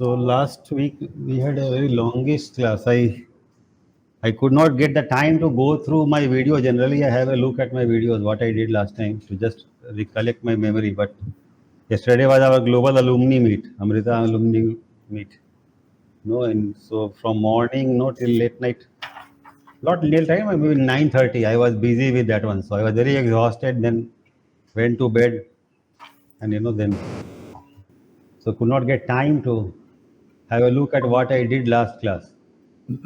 So last week we had a very longest class. I could not get the time to go through my video. Generally, I have a look at my videos, what I did last time, to just recollect my memory. But yesterday was our global alumni meet, Amrita alumni meet. No, and so from morning, no, till late night. Not late time, maybe 9:30. I was busy with that one, so I was very exhausted. Then went to bed, and then so could not get time to have a look at what I did last class.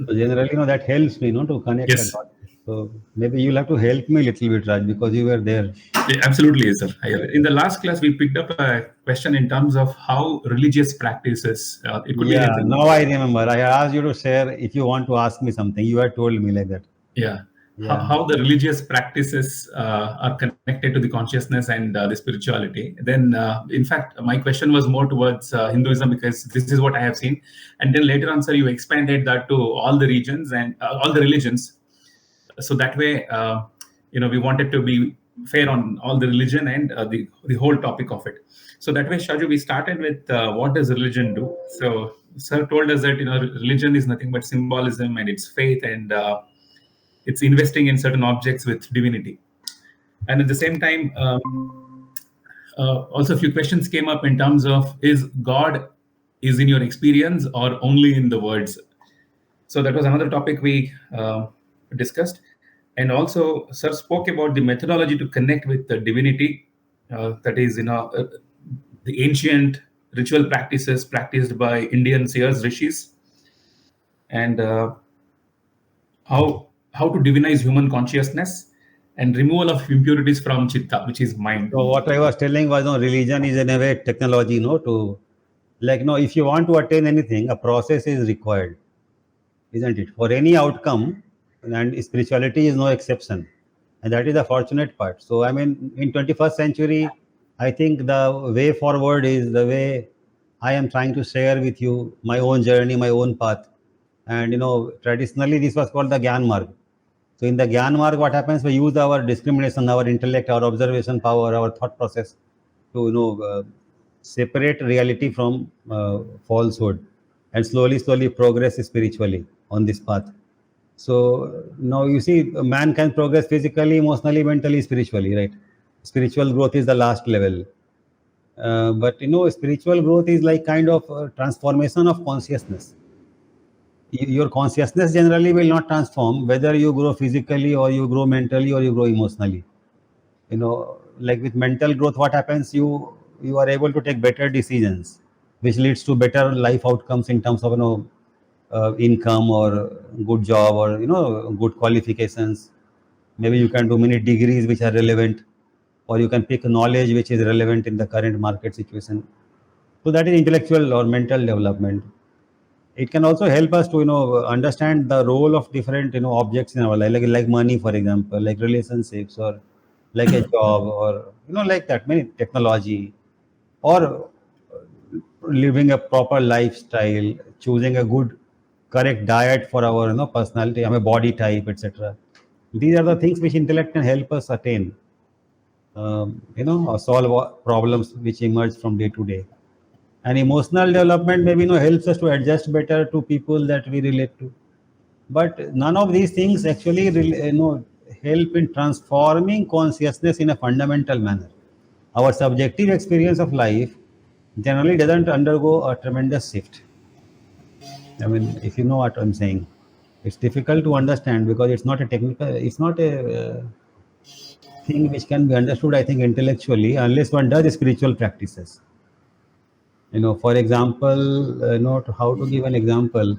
So generally, that helps me, to connect a Yes. lot. So maybe you'll have to help me a little bit, Raj, because you were there. Yeah, absolutely, sir. In the last class, we picked up a question in terms of how religious practices. It could be Yeah, anything. now I remember. I asked you to share if you want to ask me something. You had told me like that. Yeah. Yeah. How the religious practices are connected to the consciousness and the spirituality. Then, in fact, my question was more towards Hinduism because this is what I have seen. And then later on, sir, you expanded that to all the regions and all the religions. So that way, we wanted to be fair on all the religion and the whole topic of it. So that way, Shaju, we started with what does religion do? So sir told us that religion is nothing but symbolism and it's faith and it's investing in certain objects with divinity. And at the same time, also a few questions came up in terms of is God is in your experience or only in the words? So that was another topic we discussed. And also, sir spoke about the methodology to connect with the divinity. That is, the ancient ritual practices practiced by Indian seers, rishis, and how to divinize human consciousness and removal of impurities from chitta, which is mind. So what I was telling was, religion is in a way technology, to if you want to attain anything, a process is required, isn't it? For any outcome, and spirituality is no exception. And that is the fortunate part. So, I mean, in 21st century, I think the way forward is the way I am trying to share with you my own journey, my own path. And, traditionally this was called the Gyan marg. So in the Gyan marg, what happens? We use our discrimination, our intellect, our observation power, our thought process to, separate reality from falsehood, and slowly progress spiritually on this path. So now you see, a man can progress physically, emotionally, mentally, spiritually, right? Spiritual growth is the last level. But spiritual growth is like kind of transformation of consciousness. Your consciousness generally will not transform whether you grow physically or you grow mentally or you grow emotionally. Like with mental growth, what happens? You are able to take better decisions, which leads to better life outcomes in terms of income or good job or good qualifications. Maybe you can do many degrees which are relevant, or you can pick knowledge which is relevant in the current market situation. So that is intellectual or mental development. It can also help us to understand the role of different objects in our life, like money, for example, like relationships, or like a job, or like that, many technology, or living a proper lifestyle, choosing a good, correct diet for our personality, our body type, etc. These are the things which intellect can help us attain, or solve problems which emerge from day to day. And emotional development maybe helps us to adjust better to people that we relate to. But none of these things actually help in transforming consciousness in a fundamental manner. Our subjective experience of life generally doesn't undergo a tremendous shift. I mean, if you know what I'm saying, it's difficult to understand because it's not a technical, it's not a thing which can be understood, I think, intellectually, unless one does spiritual practices. For example, how to give an example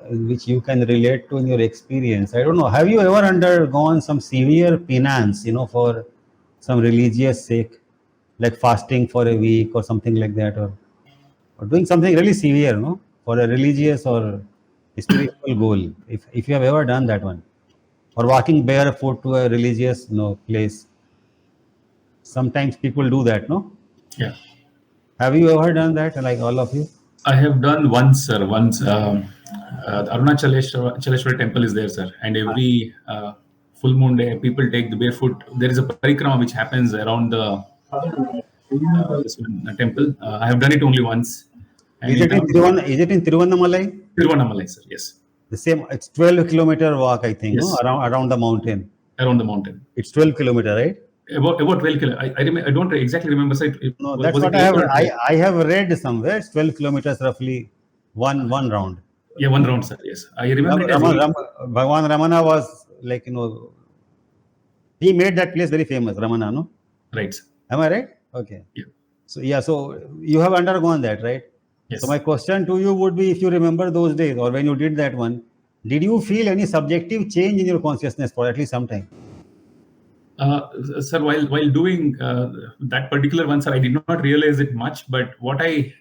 which you can relate to in your experience. I don't know. Have you ever undergone some severe penance, for some religious sake, like fasting for a week or something like that, or doing something really severe, for a religious or spiritual goal? If you have ever done that one, or walking barefoot to a religious, place. Sometimes people do that, no? Yeah. Have you ever done that, like all of you? I have done once, sir. Once, Arunachaleshwar temple is there, sir. And every full moon day, people take the barefoot. There is a parikrama which happens around the this one, temple. I have done it only once. And Is it in Tiruvannamalai? Tiruvannamalai, sir. Yes. The same. It's 12-kilometer walk, I think, no? Yes. Around the mountain. Around the mountain. It's 12-kilometer, right? About 12 kilometers. I don't exactly remember. So No, that's was what it I have. 8 or 12? I have read somewhere. It's 12 kilometers roughly, one round. Yeah, one round, sir. Yes, I remember it as 8. Bhagavan Ramana was like, he made that place very famous, Ramana, no? Right, sir. Am I right? Okay. Yeah. So you have undergone that, right? Yes. So my question to you would be, if you remember those days or when you did that one, did you feel any subjective change in your consciousness for at least some time? Sir, while doing that particular one, sir, I did not realize it much. But what I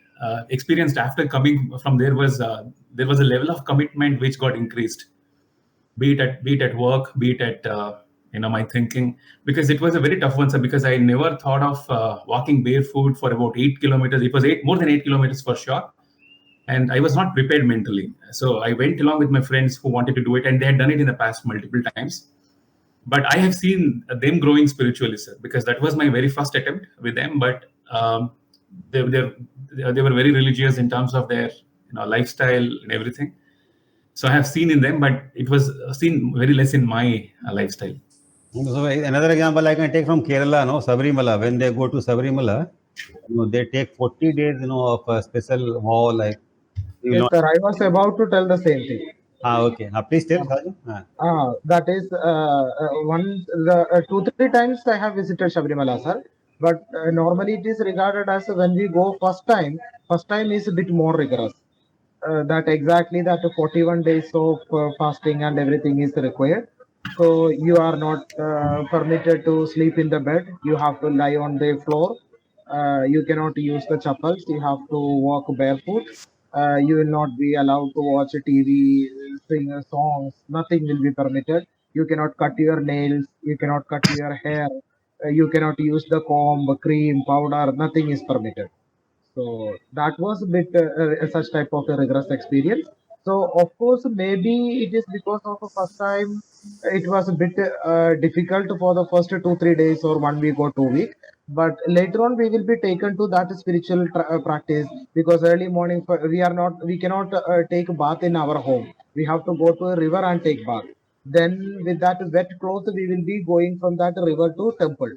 experienced after coming from there was a level of commitment which got increased, be it at work, be it at my thinking, because it was a very tough one, sir. Because I never thought of walking barefoot for about 8 kilometers. It was more than 8 kilometers for sure. And I was not prepared mentally. So I went along with my friends who wanted to do it, and they had done it in the past multiple times. But I have seen them growing spiritually, sir, because that was my very first attempt with them. But they were very religious in terms of their lifestyle and everything. So I have seen in them, but it was seen very less in my lifestyle. So another example I can take from Kerala, no, Sabarimala. When they go to Sabarimala, they take 40 days, of a special vow, like. Yes, sir. I was about to tell the same thing. Okay. Please tell. That is the 2-3 times I have visited Sabarimala, sir. But normally it is regarded as when we go first time is a bit more rigorous. That 41 days of fasting and everything is required. So you are not permitted to sleep in the bed. You have to lie on the floor. You cannot use the chappals. You have to walk barefoot. You will not be allowed to watch TV, sing songs. Nothing will be permitted. You cannot cut your nails. You cannot cut your hair. You cannot use the comb, cream, powder. Nothing is permitted. So that was a bit such type of a rigorous experience. So of course, maybe it is because of the first time it was a bit difficult for the first 2-3 days or 1 week or 2 week. But later on, we will be taken to that spiritual practice, because early morning we cannot take a bath in our home. We have to go to a river and take bath. Then with that wet cloth, we will be going from that river to temple.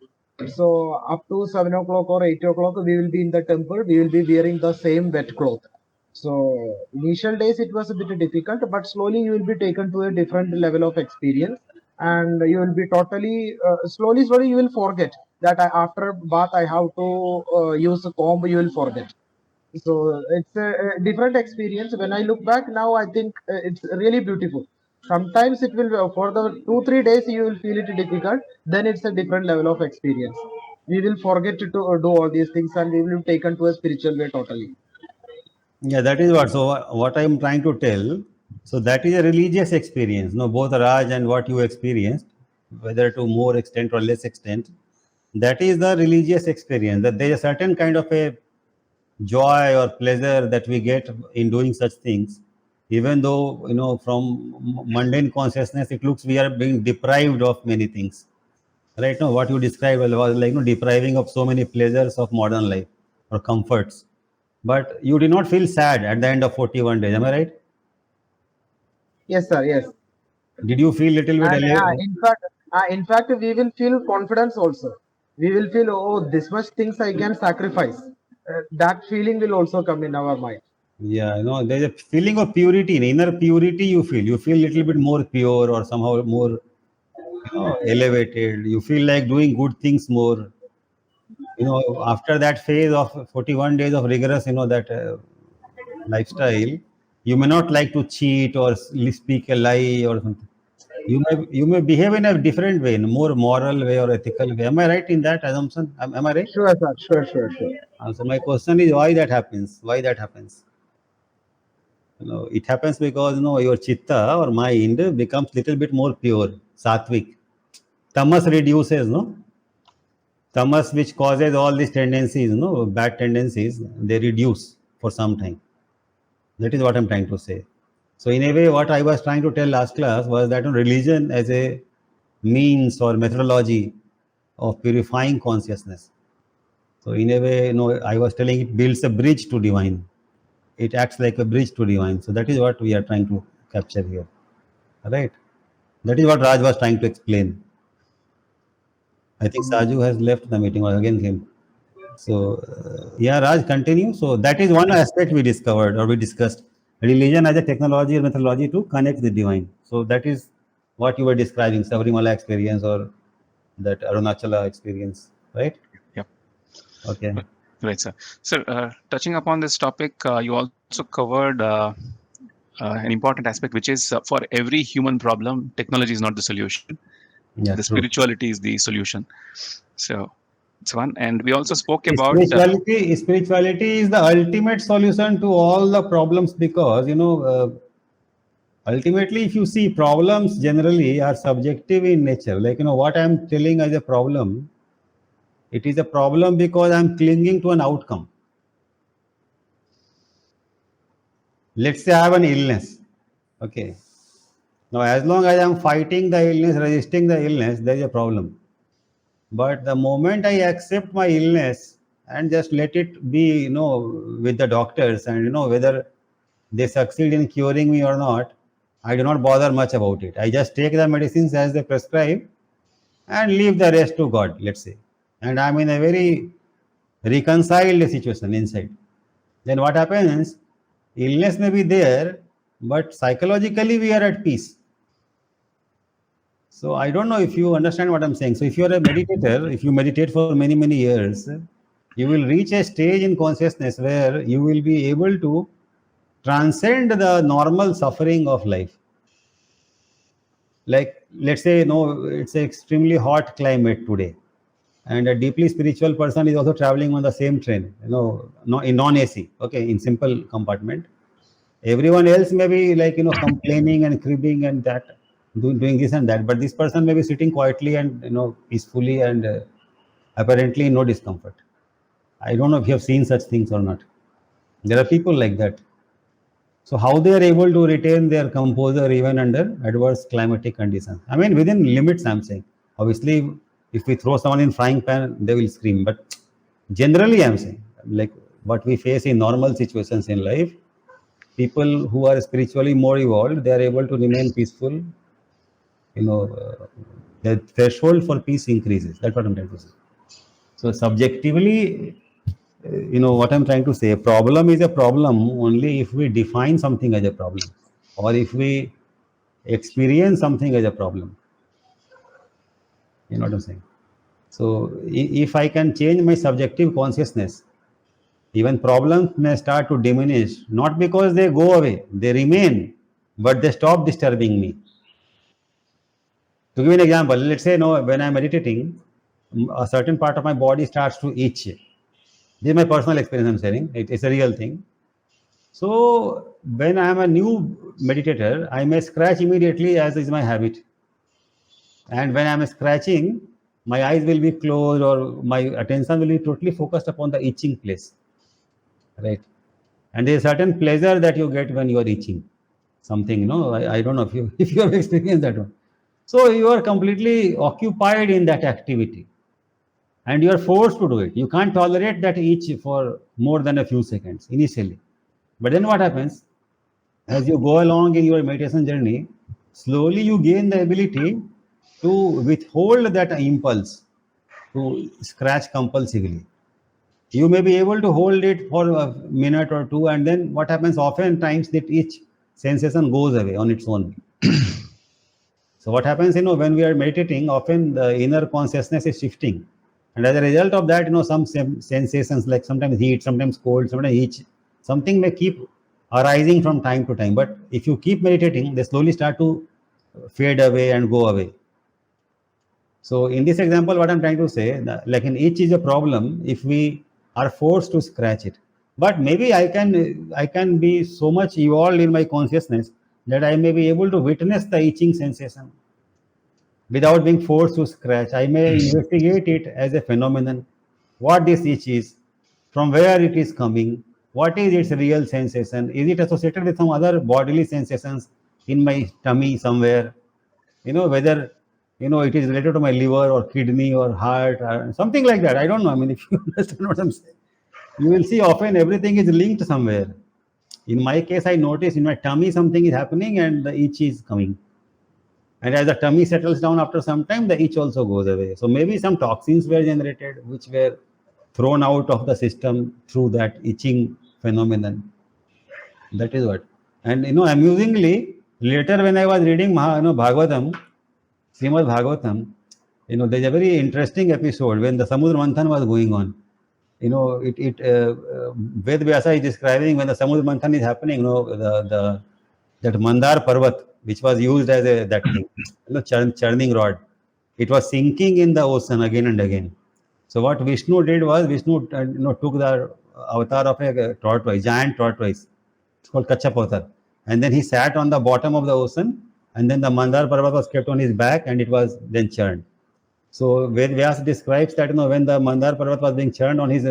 So up to 7 o'clock or 8 o'clock, we will be in the temple. We will be wearing the same wet cloth. So initial days it was a bit difficult, but slowly you will be taken to a different level of experience, and you will be totally slowly you will forget that after bath I have to use a comb. You will forget. So it's a different experience. When I look back now, I think it's really beautiful. Sometimes it will for the 2-3 days you will feel it difficult. Then it's a different level of experience. We will forget to do all these things, and we will be taken to a spiritual way totally. Yeah, that is what. So what I am trying to tell. So that is a religious experience. No, both Raj and what you experienced, whether to more extent or less extent, that is the religious experience. That there is a certain kind of a joy or pleasure that we get in doing such things, even though from mundane consciousness it looks we are being deprived of many things. Right now, what you described was like depriving of so many pleasures of modern life or comforts. But you did not feel sad at the end of 41 days. Am I right? Yes, sir. Yes. Did you feel little bit? And in fact, we will feel confidence also. We will feel, oh, this much things I can sacrifice. That feeling will also come in our mind. Yeah, there's a feeling of purity, inner purity. You feel little bit more pure or somehow more elevated. You feel like doing good things more. After that phase of 41 days of rigorous, that lifestyle, you may not like to cheat or speak a lie or something. You may behave in a different way, in a more moral way or ethical way. Am I right in that assumption? Am I right? Sure, sir. Sure. So my question is, why that happens? Why that happens? It happens because your chitta or mind becomes little bit more pure, sattvic. Tamas reduces, no? Tamas, which causes all these tendencies, bad tendencies, they reduce for some time. That is what I'm trying to say. So in a way, what I was trying to tell last class was that religion as a means or methodology of purifying consciousness. So in a way, I was telling it builds a bridge to divine. it acts like a bridge to divine. So that is what we are trying to capture here, right? That is what Raj was trying to explain. I think Saju has left the meeting or again came. So yeah, Raj, continue. So that is one aspect we discovered or we discussed. Religion as a technology or methodology to connect the divine. So that is what you were describing, Sabrimala experience or that Arunachala experience, right? Yep. Okay. Right, sir. Sir, touching upon this topic, you also covered an important aspect, which is for every human problem, technology is not the solution. Yeah, The true. spirituality is the solution. So it's one. And we also spoke about Spirituality is the ultimate solution to all the problems because, ultimately, if you see problems generally are subjective in nature. Like, what I'm telling as a problem, it is a problem because I'm clinging to an outcome. Let's say I have an illness. Okay. Now, as long as I'm fighting the illness, resisting the illness, there is a problem. But the moment I accept my illness and just let it be, with the doctors and, whether they succeed in curing me or not, I do not bother much about it. I just take the medicines as they prescribe and leave the rest to God, let's say. And I'm in a very reconciled situation inside. Then what happens? Illness may be there, but psychologically we are at peace. So I don't know if you understand what I'm saying. So if you are a meditator, if you meditate for many, many years, you will reach a stage in consciousness where you will be able to transcend the normal suffering of life. Like, let's say, it's an extremely hot climate today. And a deeply spiritual person is also traveling on the same train, in non-AC, okay, in simple compartment. Everyone else may be like, complaining and cribbing and that, doing this and that. But this person may be sitting quietly and, peacefully and apparently no discomfort. I don't know if you have seen such things or not. There are people like that. So how they are able to retain their composure even under adverse climatic conditions? I mean, within limits, I'm saying. Obviously, if we throw someone in frying pan, they will scream. But generally, I'm saying, like what we face in normal situations in life, people who are spiritually more evolved, they are able to remain peaceful. The threshold for peace increases. That's what I'm trying to say. So subjectively, what I'm trying to say, a problem is a problem only if we define something as a problem or if we experience something as a problem. You know what I'm saying? So if I can change my subjective consciousness, even problems may start to diminish, not because they go away, they remain, but they stop disturbing me. To give an example, let's say, when I'm meditating, a certain part of my body starts to itch. This is my personal experience I'm sharing. It's a real thing. So when I am a new meditator, I may scratch immediately as is my habit. And when I am scratching, my eyes will be closed or my attention will be totally focused upon the itching place. Right? And there is a certain pleasure that you get when you are itching. Something, I don't know if you have experienced that one. So you are completely occupied in that activity. And you are forced to do it. You can't tolerate that itch for more than a few seconds initially. But then what happens? As you go along in your meditation journey, slowly you gain the ability to withhold that impulse to scratch compulsively. You may be able to hold it for a minute or two, and then what happens? Oftentimes that itch sensation goes away on its own. So what happens, when we are meditating, often the inner consciousness is shifting. And as a result of that, some sensations like sometimes heat, sometimes cold, sometimes itch, something may keep arising from time to time. But if you keep meditating, they slowly start to fade away and go away. So in this example, what I'm trying to say, like an itch is a problem if we are forced to scratch it. But maybe I can be so much evolved in my consciousness that I may be able to witness the itching sensation without being forced to scratch. I may investigate it as a phenomenon, what this itch is, from where it is coming, what is its real sensation, is it associated with some other bodily sensations in my tummy somewhere, whether, it is related to my liver or kidney or heart or something like that. I don't know. I mean, if you understand what I'm saying, you will see often everything is linked somewhere. In my case, I notice in my tummy something is happening and the itch is coming. And as the tummy settles down after some time, the itch also goes away. So maybe some toxins were generated, which were thrown out of the system through that itching phenomenon. That is what. And amusingly, later when I was reading Bhagavatam, Srimad Bhagavatam, there's a very interesting episode when the Samudra Manthan was going on. Ved Vyasa is describing when the Samudra Manthan is happening, that Mandar Parvat, which was used as that thing, churning rod, it was sinking in the ocean again and again. So what Vishnu did was, Vishnu took the avatar of a tortoise, giant tortoise. It's called Kachapavatar. And then he sat on the bottom of the ocean, and then the Mandar Parvat was kept on his back, and it was then churned. So Ved Vyas describes that when the Mandar Parvat was being churned on his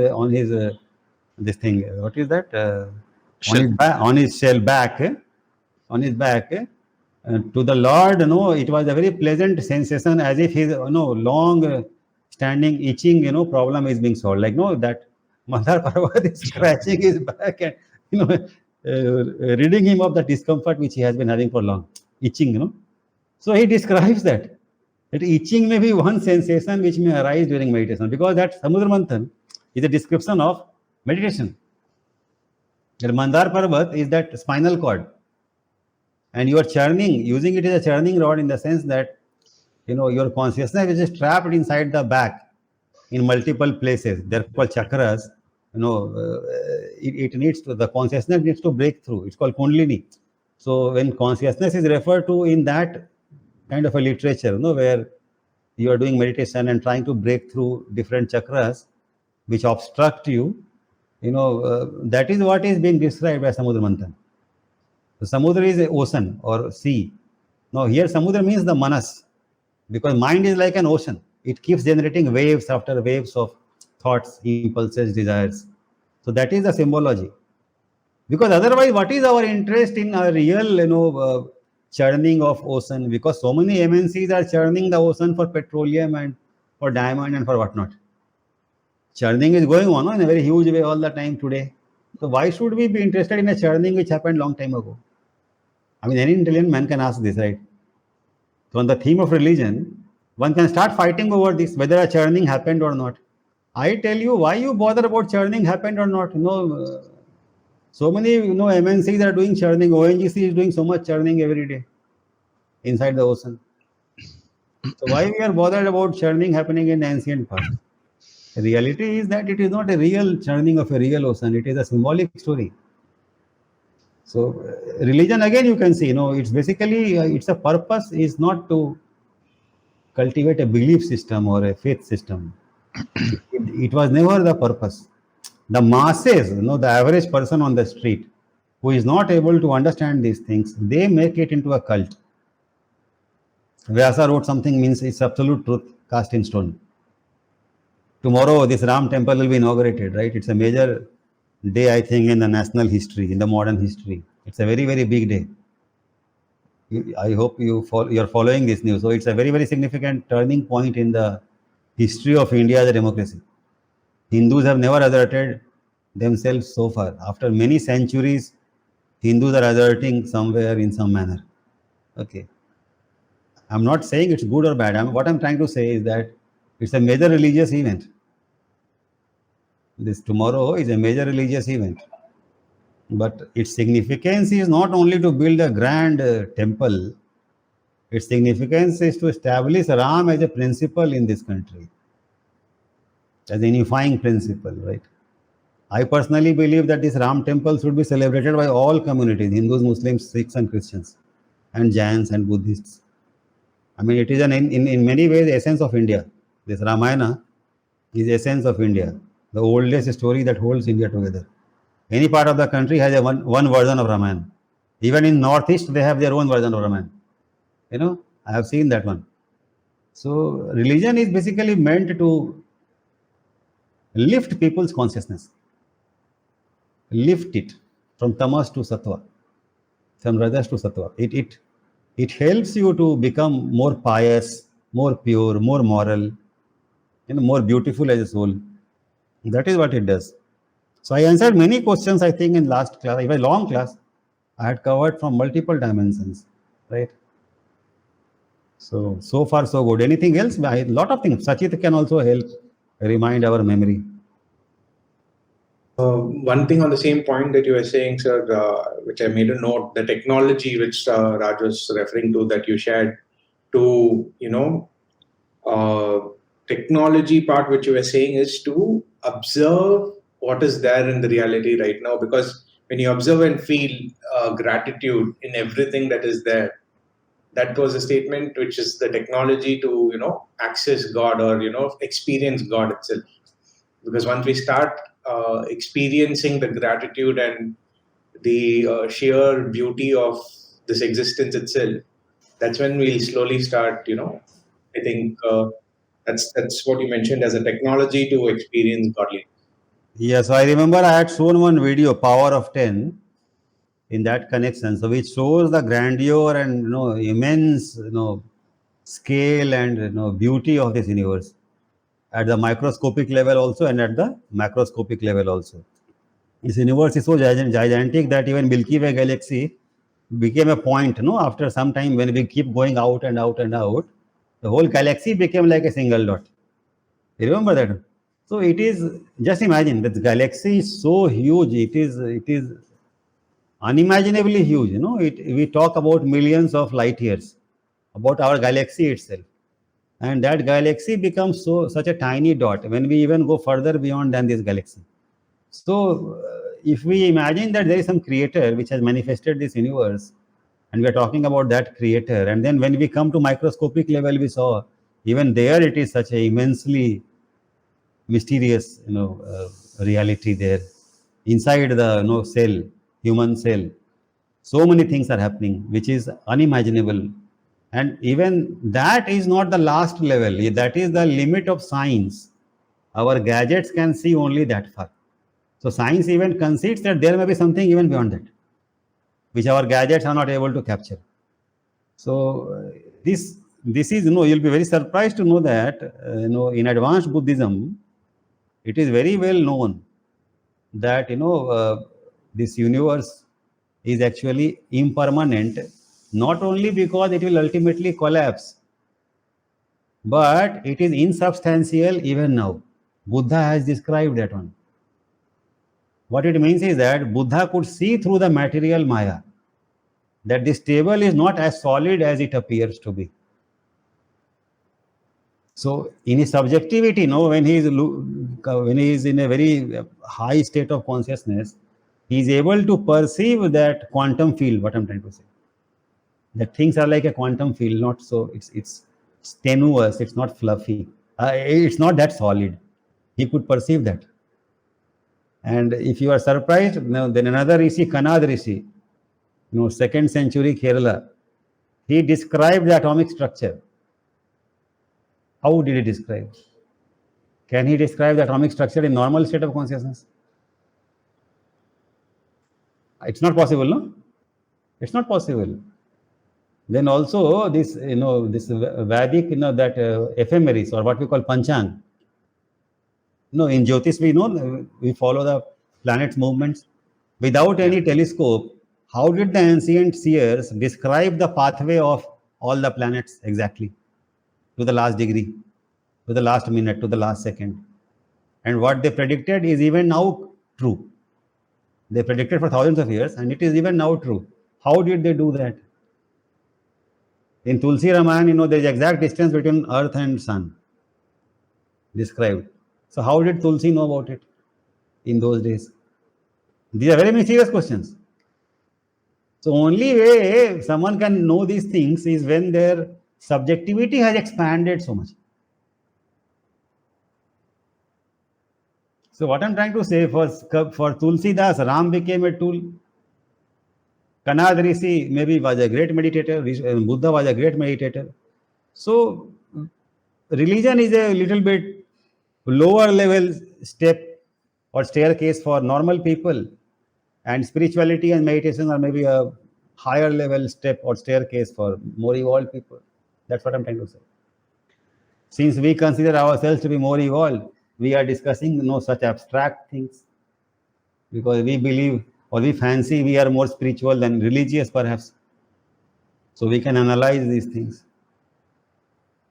this thing, what is that? On his shell back, on his back. To the Lord, it was a very pleasant sensation, as if his long standing itching problem is being solved. Like that Mandar Parvat is scratching his back and ridding him of the discomfort which he has been having for long, itching. So he describes that itching may be one sensation which may arise during meditation, because that Samudra Manthan is a description of meditation. The Mandar Parvat is that spinal cord, and you are churning, using it as a churning rod, in the sense that your consciousness which is trapped inside the back in multiple places. They're called chakras. It needs to, the consciousness needs to break through. It's called Kundalini. So when consciousness is referred to in that kind of a literature, where you are doing meditation and trying to break through different chakras which obstruct you, that is what is being described by Samudra Manthan. So Samudra is a ocean or sea. Now here Samudra means the manas, because mind is like an ocean. It keeps generating waves after waves of thoughts, impulses, desires. So that is the symbology. Because otherwise, what is our interest in a real, churning of ocean? Because so many MNCs are churning the ocean for petroleum and for diamond and for whatnot. Churning is going on in a very huge way all the time today. So why should we be interested in a churning which happened long time ago? I mean, any intelligent man can ask this, right? So on the theme of religion, one can start fighting over this, whether a churning happened or not. I tell you, why you bother about churning happened or not? So many MNCs are doing churning. ONGC is doing so much churning every day inside the ocean. So why we are bothered about churning happening in the ancient past? The reality is that it is not a real churning of a real ocean. It is a symbolic story. So religion, again, you can see, it's basically, its a purpose is not to cultivate a belief system or a faith system. It was never the purpose. The masses, the average person on the street who is not able to understand these things, they make it into a cult. Vyasa wrote something, means it's absolute truth cast in stone. Tomorrow, this Ram temple will be inaugurated, right? It's a major day, I think, in the national history, in the modern history. It's a very, very big day. I hope you're following this news. So it's a very, very significant turning point in the history of India as a democracy. Hindus have never asserted themselves so far. After many centuries, Hindus are asserting somewhere in some manner. Okay. I'm not saying it's good or bad. What I'm trying to say is that it's a major religious event. This tomorrow is a major religious event. But its significance is not only to build a grand temple. Its significance is to establish Ram as a principle in this country, as a unifying principle, right? I personally believe that this Ram temple should be celebrated by all communities, Hindus, Muslims, Sikhs and Christians, and Jains and Buddhists. I mean, it is in many ways the essence of India. This Ramayana is the essence of India, the oldest story that holds India together. Any part of the country has a one version of Ramayana. Even in Northeast, they have their own version of Ramayana. I have seen that one. So religion is basically meant to lift people's consciousness. Lift it from tamas to sattva, from rajas to sattva. It helps you to become more pious, more pure, more moral, more beautiful as a soul. That is what it does. So I answered many questions, I think, in last class. It was a long class. I had covered from multiple dimensions, right? So far so good. Anything else? A lot of things. Sachit can also help remind our memory. One thing on the same point that you were saying, sir, which I made a note, the technology which Raj was referring to that you shared, to, technology part which you were saying is to observe what is there in the reality right now. Because when you observe and feel gratitude in everything that is there, that was a statement which is the technology to, access God or, experience God itself. Because once we start experiencing the gratitude and the sheer beauty of this existence itself, that's when we'll slowly start, I think that's what you mentioned as a technology to experience godliness. Yes, I remember I had shown one video, Power of 10, in that connection. So which shows the grandeur and immense scale and beauty of this universe at the microscopic level also and at the macroscopic level also. This universe is so gigantic that even Milky Way galaxy became a point, after some time when we keep going out and out and out, the whole galaxy became like a single dot. You remember that? So it is, just imagine that the galaxy is so huge, it is unimaginably huge. We talk about millions of light years, about our galaxy itself. And that galaxy becomes such a tiny dot when we even go further beyond than this galaxy. So if we imagine that there is some creator which has manifested this universe, and we are talking about that creator, and then when we come to microscopic level, we saw even there it is such a immensely mysterious reality there inside the cell, human cell. So many things are happening which is unimaginable, and even that is not the last level. That is the limit of science. Our gadgets can see only that far. So science even concedes that there may be something even beyond that, which our gadgets are not able to capture. So this is, you'll be very surprised to know that in advanced Buddhism, it is very well known that this universe is actually impermanent, not only because it will ultimately collapse, but it is insubstantial even now. Buddha has described that one. What it means is that Buddha could see through the material Maya, that this table is not as solid as it appears to be. So in his subjectivity, when he is in a very high state of consciousness, he is able to perceive that quantum field. What I'm trying to say, that things are like a quantum field, not so it's tenuous, it's not fluffy, it's not that solid. He could perceive that. And if you are surprised, then another Rishi, Kanad Rishi, 2nd century Kerala, he described the atomic structure. How did he describe? Can he describe the atomic structure in normal state of consciousness? It's not possible, no? It's not possible. Then also this, this Vedic, that ephemeris, or what we call Panchang. In Jyotish, we follow the planet's movements. Without any telescope, how did the ancient seers describe the pathway of all the planets exactly, to the last degree, to the last minute, to the last second? And what they predicted is even now true. They predicted for thousands of years, and it is even now true. How did they do that? In Tulsi Ramayana, there is exact distance between earth and sun described. So how did Tulsi know about it in those days? These are very mysterious questions. So only way someone can know these things is when their subjectivity has expanded so much. So what I'm trying to say, for Tulsi Das, Ram became a tool. Kanad Rishi maybe was a great meditator. Buddha was a great meditator. So religion is a little bit lower level step or staircase for normal people, and spirituality and meditation are maybe a higher level step or staircase for more evolved people. That's what I'm trying to say. Since we consider ourselves to be more evolved, we are discussing such abstract things. because we believe or we fancy we are more spiritual than religious perhaps. So we can analyze these things,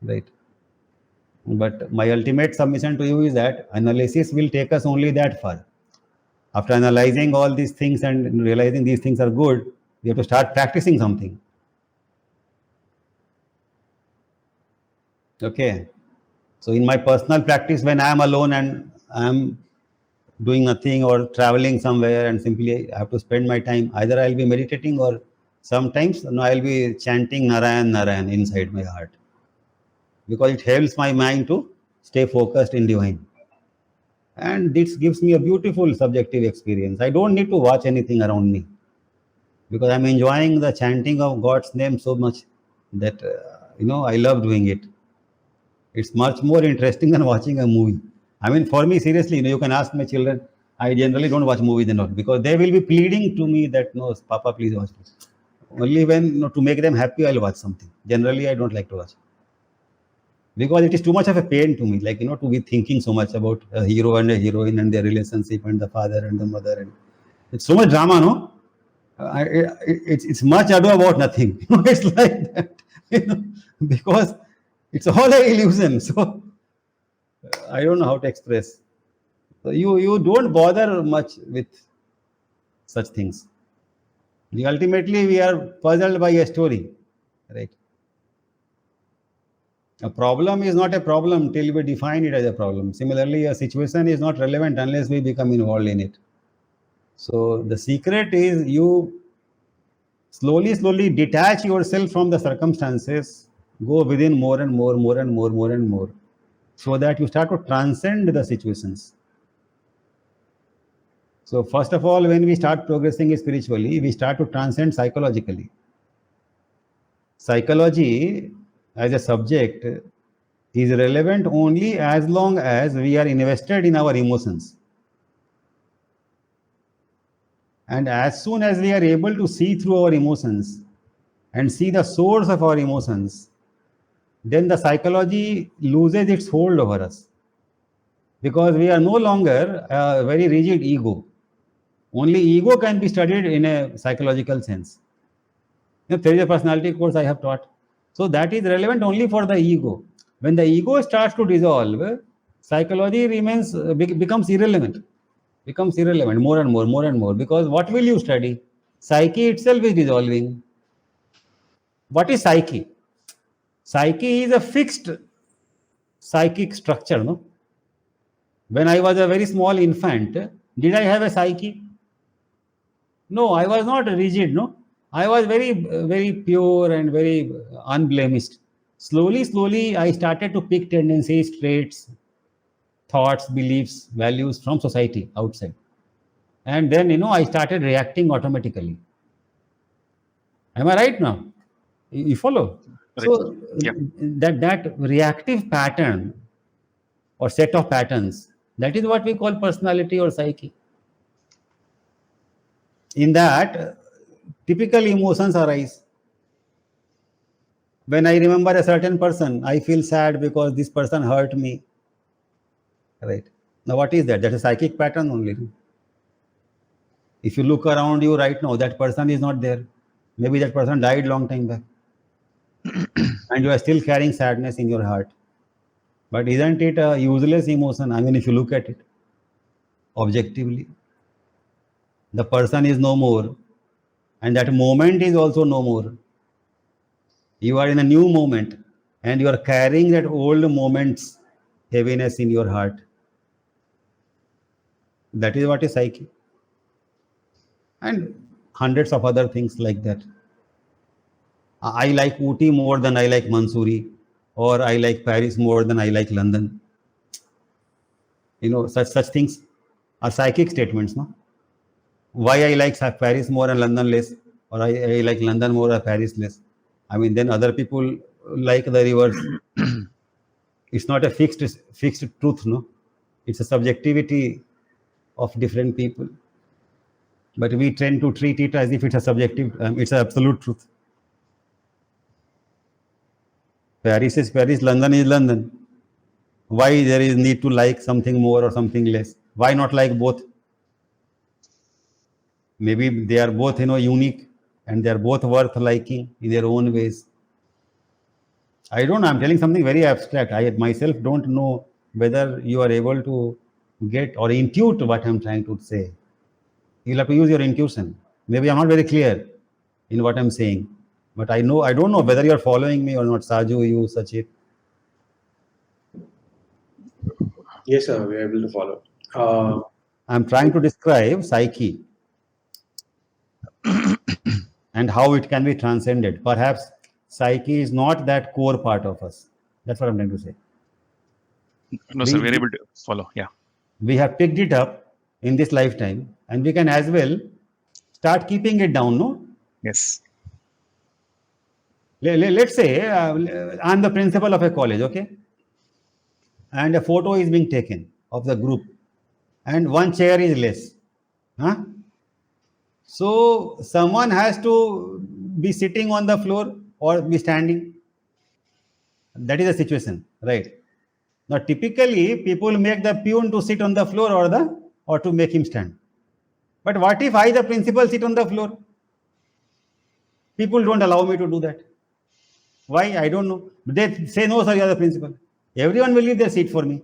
right? But my ultimate submission to you is that analysis will take us only that far. After analyzing all these things and realizing these things are good, we have to start practicing something. Okay. So in my personal practice, when I am alone and I am doing nothing or traveling somewhere and simply I have to spend my time, either I'll be meditating or sometimes I'll be chanting Narayan Narayan inside my heart, because it helps my mind to stay focused in divine. And this gives me a beautiful subjective experience. I don't need to watch anything around me, because I'm enjoying the chanting of God's name so much that, I love doing it. It's much more interesting than watching a movie. I mean, for me, seriously, you can ask my children. I generally don't watch movies and all, because they will be pleading to me that, no, Papa, please watch this. Only when, to make them happy, I'll watch something. Generally, I don't like to watch, because it is too much of a pain to me, like, to be thinking so much about a hero and a heroine and their relationship and the father and the mother. And it's so much drama, no? It's much ado about nothing. It's like that, because it's all an illusion. So I don't know how to express. So you don't bother much with such things. Ultimately, we are puzzled by a story, right? A problem is not a problem till we define it as a problem. Similarly, a situation is not relevant unless we become involved in it. So the secret is you slowly detach yourself from the circumstances, go within more and more, so that you start to transcend the situations. So first of all, when we start progressing spiritually, we start to transcend psychologically. Psychology as a subject is relevant only as long as we are invested in our emotions. And as soon as we are able to see through our emotions and see the source of our emotions, then the psychology loses its hold over us, because we are no longer a very rigid ego. Only ego can be studied in a psychological sense. There is a personality course I have taught. So that is relevant only for the ego. When the ego starts to dissolve, psychology becomes irrelevant. More and more. Because what will you study? Psyche itself is dissolving. What is psyche? Psyche is a fixed psychic structure, no? When I was a very small infant, did I have a psyche? No, I was not rigid, no? I was very pure and very unblemished. Slowly, I started to pick tendencies, traits, thoughts, beliefs, values from society outside. And then, I started reacting automatically. Am I right now? You follow? Right. So Yeah. that reactive pattern or set of patterns, that is what we call personality or psyche. In that, typical emotions arise. When I remember a certain person, I feel sad because this person hurt me. Right. Now, what is that? That's a psychic pattern only. If you look around you right now, that person is not there. Maybe that person died long time back. And you are still carrying sadness in your heart. But isn't it a useless emotion? I mean, if you look at it objectively, the person is no more. And that moment is also no more. You are in a new moment and you are carrying that old moment's heaviness in your heart. That is what is psyche. And hundreds of other things like that. I like Ooty more than I like Mansoori, or I like Paris more than I like London. Such things are psychic statements, no? Why I like Paris more and London less, or I like London more or Paris less. I mean, then other people like the reverse. It's not a fixed truth, no? It's a subjectivity of different people. But we tend to treat it as if it's a subjective, it's an absolute truth. Paris is Paris, London is London. Why there is need to like something more or something less? Why not like both? Maybe they are both, unique, and they are both worth liking in their own ways. I don't know. I'm telling something very abstract. I myself don't know whether you are able to get or intuit what I'm trying to say. You'll have to use your intuition. Maybe I'm not very clear in what I'm saying, but I don't know whether you're following me or not. Saju, you, Sachit. Yes, sir, we are able to follow. I'm trying to describe psyche and how it can be transcended. Perhaps psyche is not that core part of us. That's what I'm trying to say. No, sir, we're able to follow. Yeah. We have picked it up in this lifetime, and we can as well start keeping it down, no? Yes. Let's say I'm the principal of a college, okay? And a photo is being taken of the group, and one chair is less. Huh? So someone has to be sitting on the floor or be standing. That is the situation, right? Now, typically, people make the peon to sit on the floor or to make him stand. But what if I, the principal, sit on the floor? People don't allow me to do that. Why? I don't know. They say, no, sir, you are the principal. Everyone will leave their seat for me.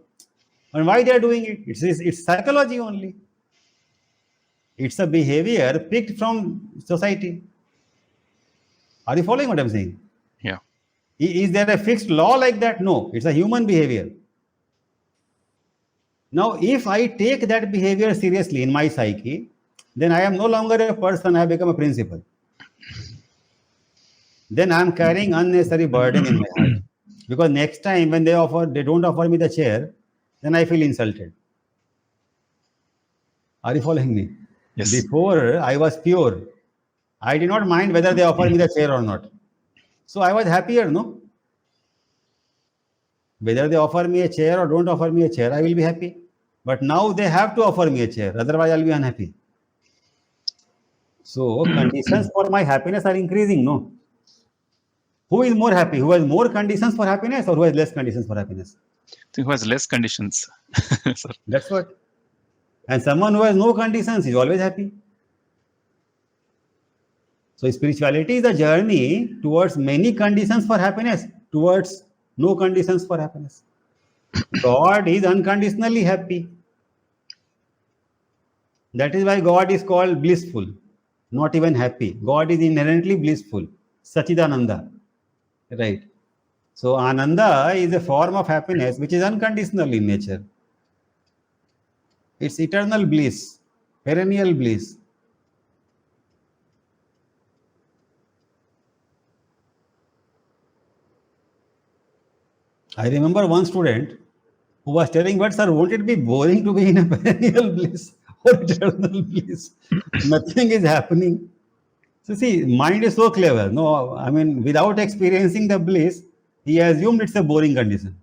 And why they are doing it? It's psychology only. It's a behavior picked from society. Are you following what I'm saying? Yeah. Is there a fixed law like that? No, it's a human behavior. Now, if I take that behavior seriously in my psyche, then I am no longer a person, I have become a principal. Then I am carrying unnecessary burden in my heart. Because next time when they don't offer me the chair, then I feel insulted. Are you following me? Yes. Before I was pure. I did not mind whether they offer me the chair or not. So I was happier, no? Whether they offer me a chair or don't offer me a chair, I will be happy. But now they have to offer me a chair, otherwise I'll be unhappy. So conditions for my happiness are increasing, no? Who is more happy? Who has more conditions for happiness or who has less conditions for happiness? I think who has less conditions. Sir. That's what. And someone who has no conditions is always happy. So spirituality is a journey towards many conditions for happiness, towards no conditions for happiness. God is unconditionally happy. That is why God is called blissful, not even happy. God is inherently blissful, Sachidananda. Right. So Ananda is a form of happiness which is unconditional in nature. It's eternal bliss, perennial bliss. I remember one student who was telling, but sir, won't it be boring to be in a perennial bliss or eternal bliss? Nothing is happening. So see, mind is so clever. No, I mean, without experiencing the bliss, he assumed it's a boring condition.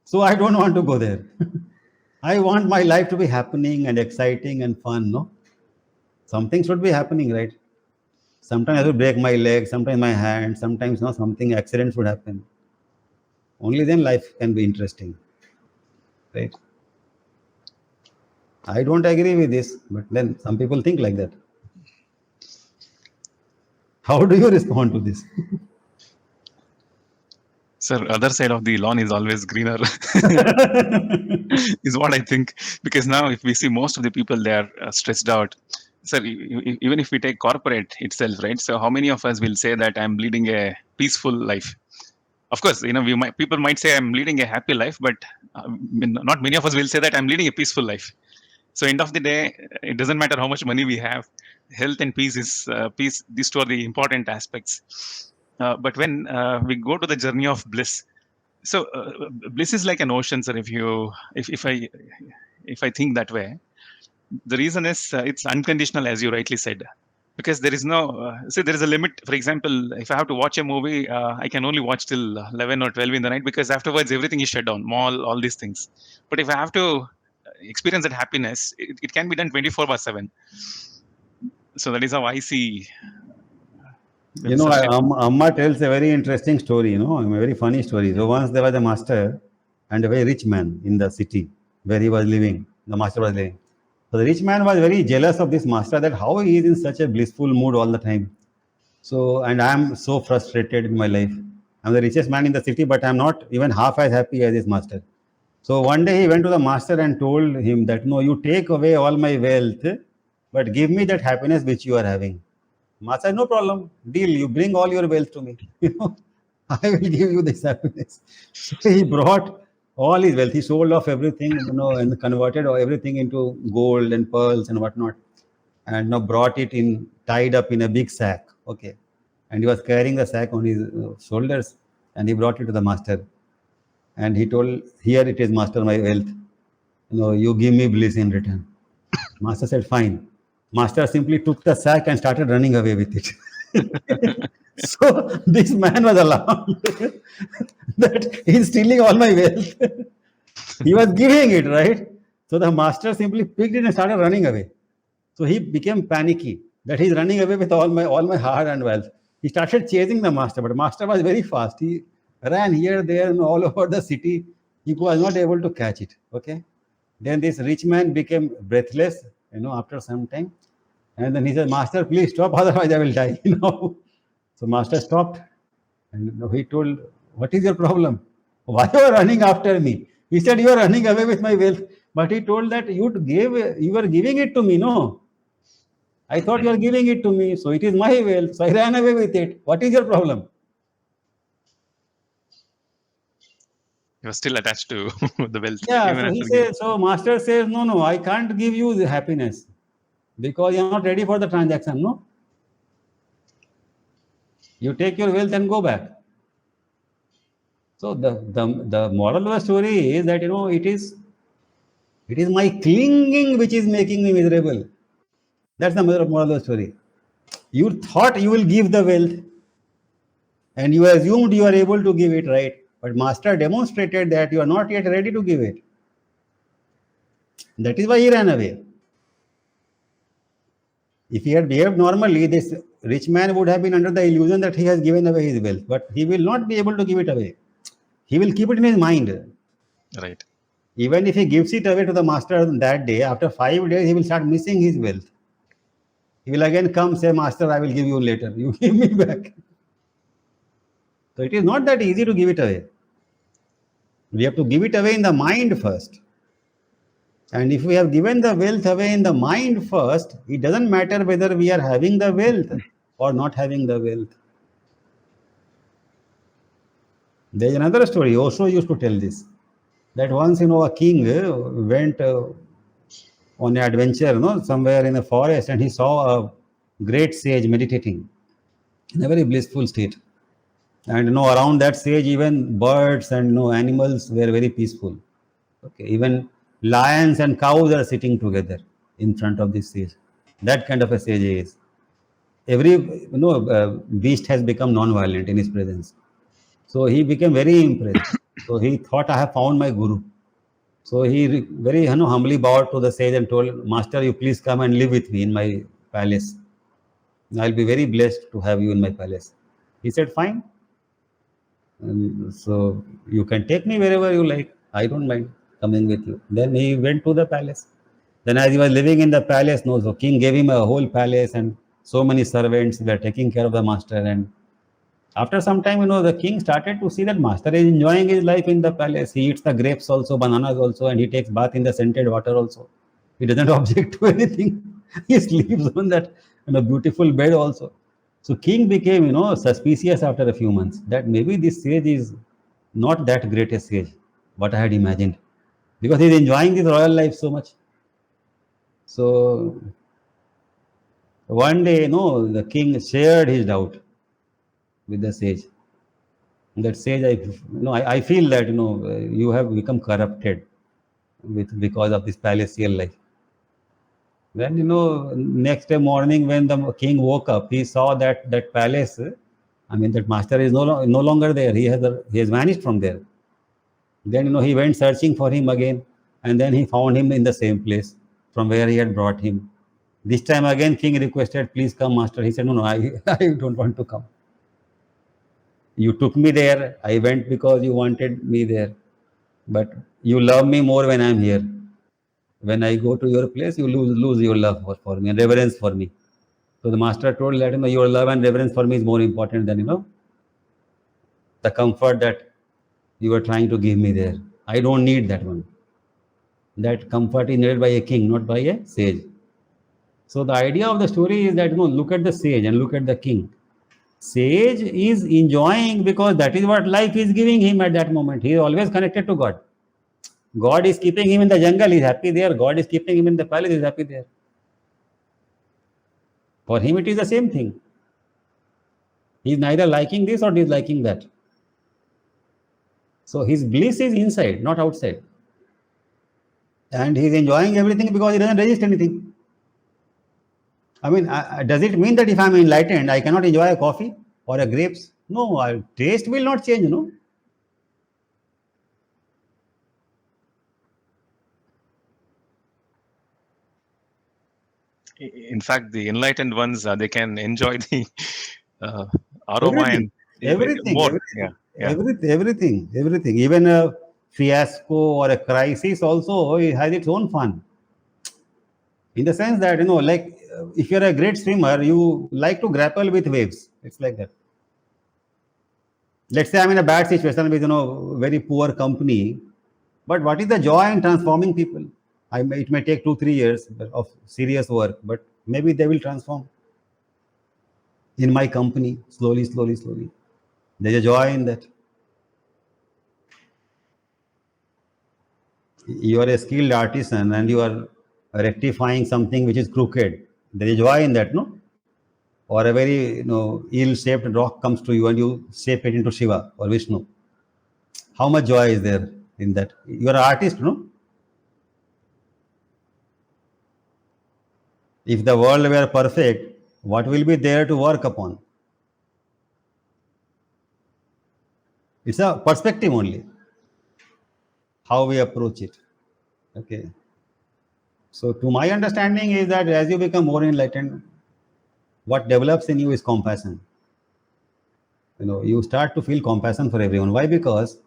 So I don't want to go there. I want my life to be happening and exciting and fun, no? Something should be happening, right? Sometimes I will break my leg, sometimes my hand, sometimes something accident should happen. Only then life can be interesting, right? I don't agree with this, but then some people think like that. How do you respond to this? Sir, other side of the lawn is always greener, is what I think. Because now if we see most of the people, they are stressed out. Sir, even if we take corporate itself, right? So how many of us will say that I'm leading a peaceful life? Of course, people might say I'm leading a happy life, but not many of us will say that I'm leading a peaceful life. So end of the day, it doesn't matter how much money we have. Health and peace is peace. These two are the important aspects. But when we go to the journey of bliss, so bliss is like an ocean, sir. If I think that way, the reason is it's unconditional, as you rightly said, because there is no there is a limit. For example, if I have to watch a movie, I can only watch till 11 or 12 in the night, because afterwards everything is shut down, mall, all these things. But if I have to experience that happiness, it can be done 24/7. So that is how I see. Amma tells a very interesting story, a very funny story. So once there was a master and a very rich man in the city where he was living, the master was living. So the rich man was very jealous of this master, that how he is in such a blissful mood all the time. So, and I am so frustrated in my life. I'm the richest man in the city, but I'm not even half as happy as this master. So one day he went to the master and told him that, no, you take away all my wealth, but give me that happiness which you are having. Master said, no problem, deal, you bring all your wealth to me. I will give you this happiness. So he brought all his wealth. He sold off everything, and converted everything into gold and pearls and whatnot, and brought it in, tied up in a big sack. Okay, and he was carrying the sack on his shoulders, and he brought it to the master, and he told, "Here it is, master, my wealth. You give me bliss in return." Master said, "Fine." Master simply took the sack and started running away with it. So this man was alarmed that he's stealing all my wealth. He was giving it, right? So the master simply picked it and started running away. So he became panicky that he's running away with all my hard-earned wealth. He started chasing the master, but the master was very fast. He ran here, there, and all over the city. He was not able to catch it. Okay. Then this rich man became breathless, after some time. And then he said, "Master, please stop, otherwise I will die." So master stopped, and he told, "What is your problem? Why you are running after me?" He said, "You are running away with my wealth." But he told that you were giving it to me, no? I thought you are giving it to me, so it is my wealth, so I ran away with it. What is your problem? He was still attached to the wealth. Yeah, even so he after giving. says, so master says, no, I can't give you the happiness because you are not ready for the transaction, no? You take your wealth and go back. So the moral of the story is that, it is my clinging which is making me miserable. That's the moral of the story. You thought you will give the wealth and you assumed you are able to give it, right? But master demonstrated that you are not yet ready to give it. That is why he ran away. If he had behaved normally, this rich man would have been under the illusion that he has given away his wealth, but he will not be able to give it away. He will keep it in his mind. Right. Even if he gives it away to the master that day, after 5 days, he will start missing his wealth. He will again come, say, "Master, I will give you later. You give me back." So it is not that easy to give it away. We have to give it away in the mind first. And if we have given the wealth away in the mind first, it doesn't matter whether we are having the wealth or not having the wealth. There is another story. Osho used to tell this, that once, a king went on an adventure, somewhere in the forest, and he saw a great sage meditating in a very blissful state. And, around that sage, even birds and, animals were very peaceful. Okay, even lions and cows are sitting together in front of this sage. That kind of a sage is. Every beast has become non-violent in his presence. So he became very impressed. So he thought, "I have found my guru." So he very humbly bowed to the sage and told, "Master, you please come and live with me in my palace. I'll be very blessed to have you in my palace." He said, "Fine. So you can take me wherever you like. I don't mind coming with you." Then he went to the palace. Then as he was living in the palace, so king gave him a whole palace and so many servants were taking care of the master. And after some time, the king started to see that master is enjoying his life in the palace. He eats the grapes also, bananas also, and he takes bath in the scented water also. He doesn't object to anything. He sleeps on that beautiful bed also. So king became, suspicious after a few months that maybe this sage is not that great a sage, what I had imagined, because he's enjoying this royal life so much. So one day, the king shared his doubt with the sage. That sage, I feel that, you have become corrupted because of this palatial life. Then, next day morning when the king woke up, he saw that palace, that master is no longer there. He has vanished from there. Then, he went searching for him again, and then he found him in the same place from where he had brought him. This time again, king requested, "Please come, master." He said, "No, I don't want to come. You took me there. I went because you wanted me there. But you love me more when I'm here. when I go to your place, you lose your love for me and reverence for me. So the master told that, your love and reverence for me is more important than, the comfort that you are trying to give me there. I don't need that one. That comfort is needed by a king, not by a sage. So the idea of the story is that, look at the sage and look at the king. Sage is enjoying because that is what life is giving him at that moment. He is always connected to God. God is keeping him in the jungle, he is happy there. God is keeping him in the palace, he is happy there. For him, it is the same thing. He is neither liking this or disliking that. So his bliss is inside, not outside. And he is enjoying everything because he doesn't resist anything. I mean, does it mean that if I am enlightened, I cannot enjoy a coffee or a grapes? No, taste will not change, In fact, the enlightened ones, they can enjoy the aroma and Everything. more. Yeah. Everything. Even a fiasco or a crisis also has its own fun. In the sense that, like if you're a great swimmer, you like to grapple with waves. It's like that. Let's say I'm in a bad situation with, very poor company. But what is the joy in transforming people? It may take 2-3 years of serious work, but maybe they will transform in my company, slowly. There's a joy in that. You are a skilled artisan and you are rectifying something which is crooked. There is joy in that, no? Or a very, ill-shaped rock comes to you and you shape it into Shiva or Vishnu. How much joy is there in that? You are an artist, no? If the world were perfect, what will be there to work upon? It's a perspective only, how we approach it. Okay. So to my understanding is that as you become more enlightened, what develops in you is compassion. You start to feel compassion for everyone. Why? Because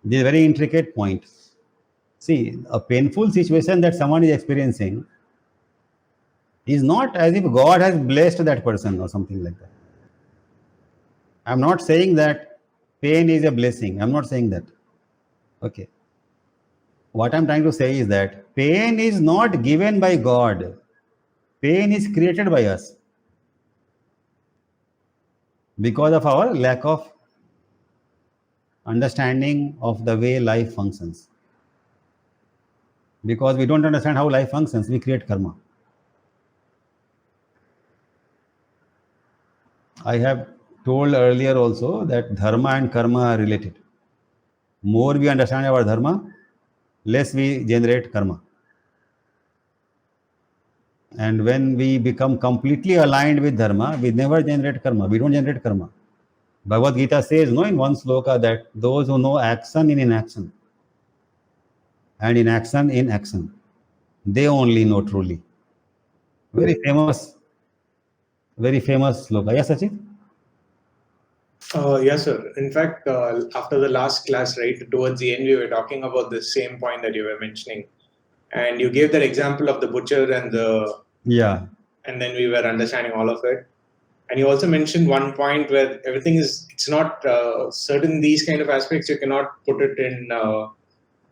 this is a very intricate point. See, a painful situation that someone is experiencing is not as if God has blessed that person or something like that. I'm not saying that pain is a blessing. I'm not saying that. Okay. What I'm trying to say is that pain is not given by God. Pain is created by us because of our lack of understanding of the way life functions. Because we don't understand how life functions, we create karma. I have told earlier also that dharma and karma are related. More we understand our dharma, less we generate karma. And when we become completely aligned with dharma, we never generate karma. We don't generate karma. Bhagavad Gita says, in one sloka, that those who know action in inaction and inaction in action, they only know truly. Very famous sloka. Yes, Sachin? Yes, sir. In fact, after the last class, right, towards the end, we were talking about the same point that you were mentioning. And you gave that example of the butcher and the... Yeah. And then we were understanding all of it. And you also mentioned one point where everything is, it's not certain these kind of aspects, you cannot put it in,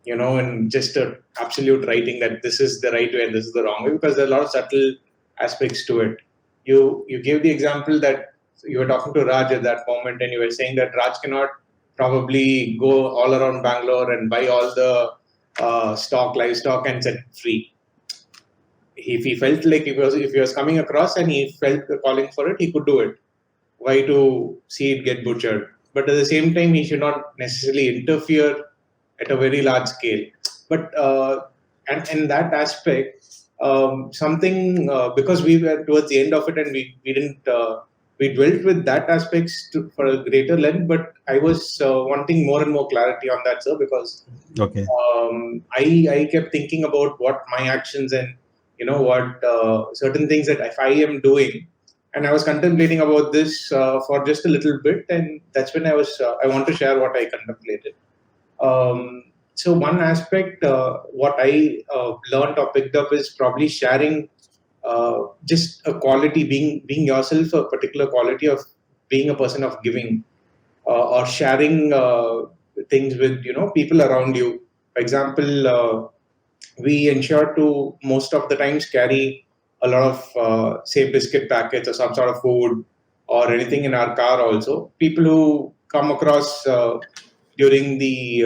in just a absolute writing that this is the right way and this is the wrong way, because there are a lot of subtle aspects to it. You gave the example that you were talking to Raj at that moment and you were saying that Raj cannot probably go all around Bangalore and buy all the livestock and set it free. If he felt like if he was coming across and he felt the calling for it, he could do it. Why to see it get butchered? But at the same time, he should not necessarily interfere at a very large scale. But and in that aspect, because we were towards the end of it and we didn't we dwelt with that aspects for a greater length. But I was wanting more and more clarity on that, sir, because okay. I kept thinking about what my actions and what certain things that if I am doing, and I was contemplating about this for just a little bit, and that's when I want to share what I contemplated. So one aspect, what I learned or picked up is probably sharing just a quality, being yourself, a particular quality of being a person of giving, or sharing things with people around you. For example, we ensure to most of the times carry a lot of say biscuit packets or some sort of food or anything in our car also. People who come across during the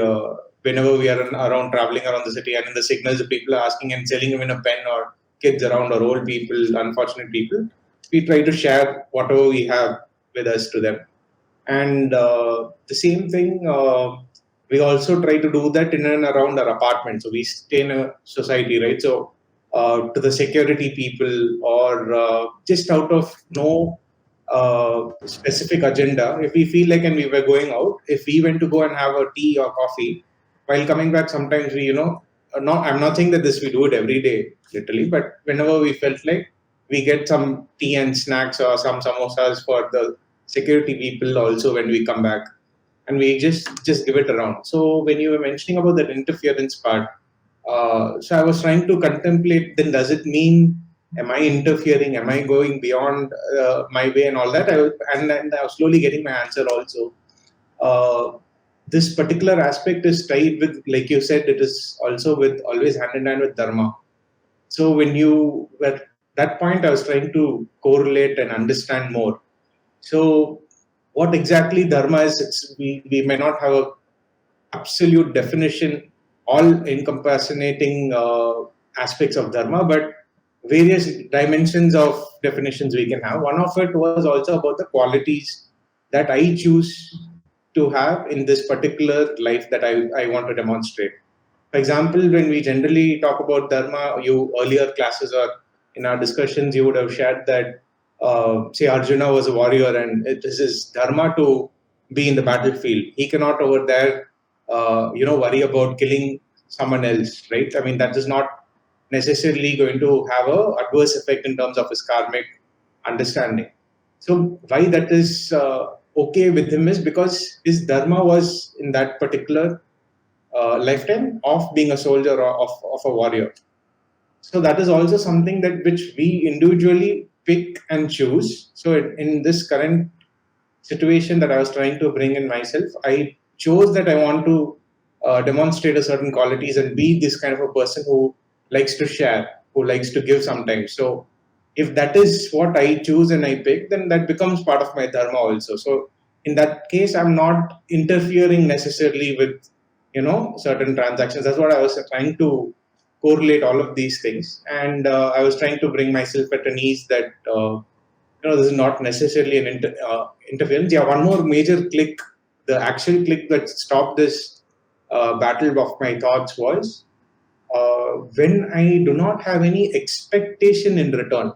whenever we are around traveling around the city and in the signals, the people are asking and selling even a pen, or kids around or old people, unfortunate people, we try to share whatever we have with us to them. And the same thing, we also try to do that in and around our apartment. So we stay in a society, right? So to the security people, or just out of no specific agenda, if we feel like and we were going out, if we went to go and have a tea or coffee, while coming back, sometimes we, I'm not saying that this we do it every day, literally, but whenever we felt like, we get some tea and snacks or some samosas for the security people also when we come back, and we just give it around. So when you were mentioning about that interference part, so I was trying to contemplate, then does it mean, am I interfering, am I going beyond my way and all that? And I was slowly getting my answer also. This particular aspect is tied with, like you said, it is also with always hand in hand with Dharma. So when you were at that point, I was trying to correlate and understand more. So what exactly Dharma is, we may not have a absolute definition, all encompassing aspects of Dharma, but various dimensions of definitions we can have. One of it was also about the qualities that I choose to have in this particular life that I want to demonstrate. For example, when we generally talk about Dharma, earlier classes or in our discussions, you would have shared that, say Arjuna was a warrior and it is his Dharma to be in the battlefield. He cannot over there, worry about killing someone else, right? I mean, that is not necessarily going to have a adverse effect in terms of his karmic understanding. So why that is okay with him is because his Dharma was in that particular lifetime of being a soldier or of a warrior. So that is also something that which we individually pick and choose. So in this current situation that I was trying to bring in myself, I chose that I want to demonstrate a certain qualities and be this kind of a person who likes to share, who likes to give sometimes. So if that is what I choose and I pick, then that becomes part of my Dharma also. So in that case, I'm not interfering necessarily with, certain transactions. That's what I was trying to correlate all of these things. And I was trying to bring myself at an ease that, this is not necessarily an interference. Yeah, one more major click, the actual click that stopped this battle of my thoughts was when I do not have any expectation in return.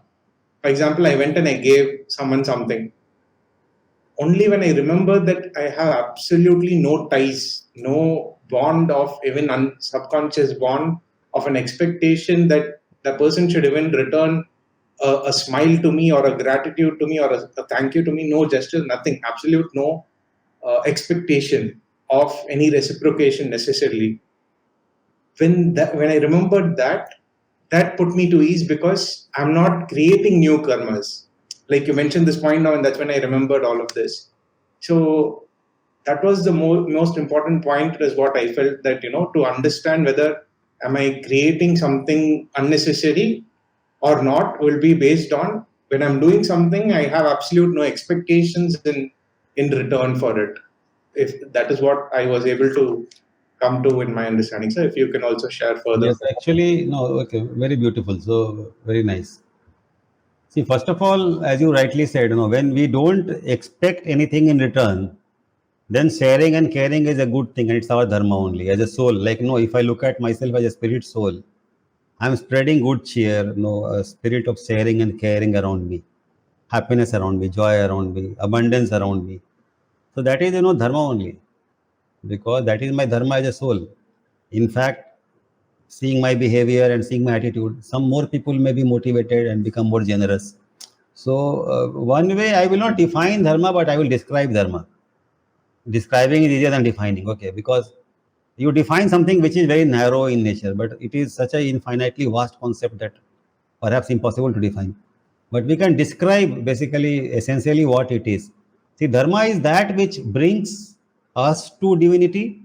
For example, I went and I gave someone something. Only when I remember that I have absolutely no ties, no bond of even subconscious bond of an expectation that the person should even return a smile to me or a gratitude to me or a thank you to me, no gesture, nothing, absolute no expectation of any reciprocation necessarily. When I remembered that put me to ease because I'm not creating new karmas. Like you mentioned this point now, and that's when I remembered all of this. So that was the most important point, is what I felt, that, to understand whether am I creating something unnecessary or not will be based on when I'm doing something, I have absolute no expectations in return for it. If that is what I was able to come to in my understanding. So if you can also share further. Yes, actually, no, okay, very beautiful. So very nice. See, first of all, as you rightly said, when we don't expect anything in return, then sharing and caring is a good thing, and it's our dharma only as a soul. Like, if I look at myself as a spirit soul, I'm spreading good cheer, a spirit of sharing and caring around me, happiness around me, joy around me, abundance around me. So that is, dharma only, because that is my dharma as a soul. In fact, seeing my behavior and seeing my attitude, some more people may be motivated and become more generous. So one way I will not define dharma, but I will describe dharma. Describing is easier than defining, okay? Because You define something which is very narrow in nature, but it is such an infinitely vast concept that perhaps impossible to define. But we can describe basically, essentially what it is. See, Dharma is that which brings us to divinity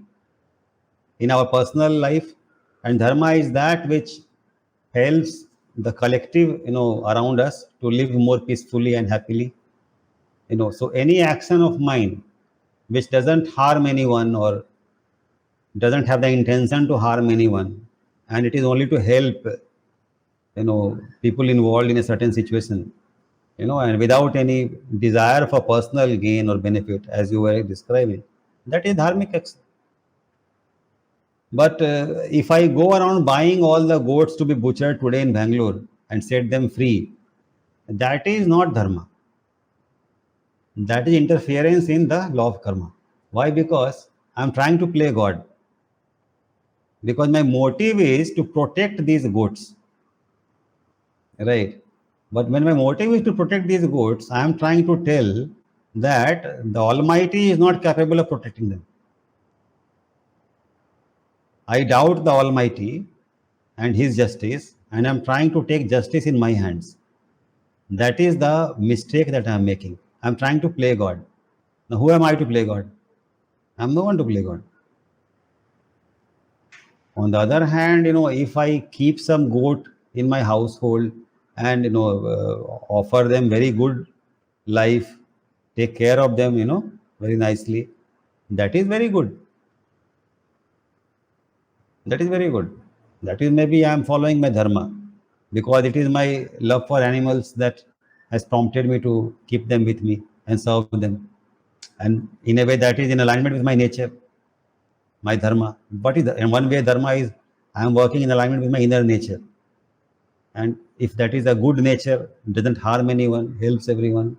in our personal life, and Dharma is that which helps the collective, around us to live more peacefully and happily. So any action of mine which doesn't harm anyone or doesn't have the intention to harm anyone, and it is only to help, people involved in a certain situation, and without any desire for personal gain or benefit, as you were describing, that is dharmic action. But if I go around buying all the goats to be butchered today in Bangalore and set them free, that is not dharma. That is interference in the law of karma. Why? Because I'm trying to play God. Because my motive is to protect these goats. Right? But when my motive is to protect these goats, I am trying to tell that the Almighty is not capable of protecting them. I doubt the Almighty and His justice, and I am trying to take justice in my hands. That is the mistake that I am making. I am trying to play God. Now, who am I to play God? I am no one to play God. On the other hand, if I keep some goat in my household and, offer them very good life, take care of them, very nicely, that is very good. That is very good. That is maybe I am following my dharma, because it is my love for animals that has prompted me to keep them with me and serve them. And in a way that is in alignment with my nature, my dharma. But in one way, dharma is I am working in alignment with my inner nature. And if that is a good nature, doesn't harm anyone, helps everyone,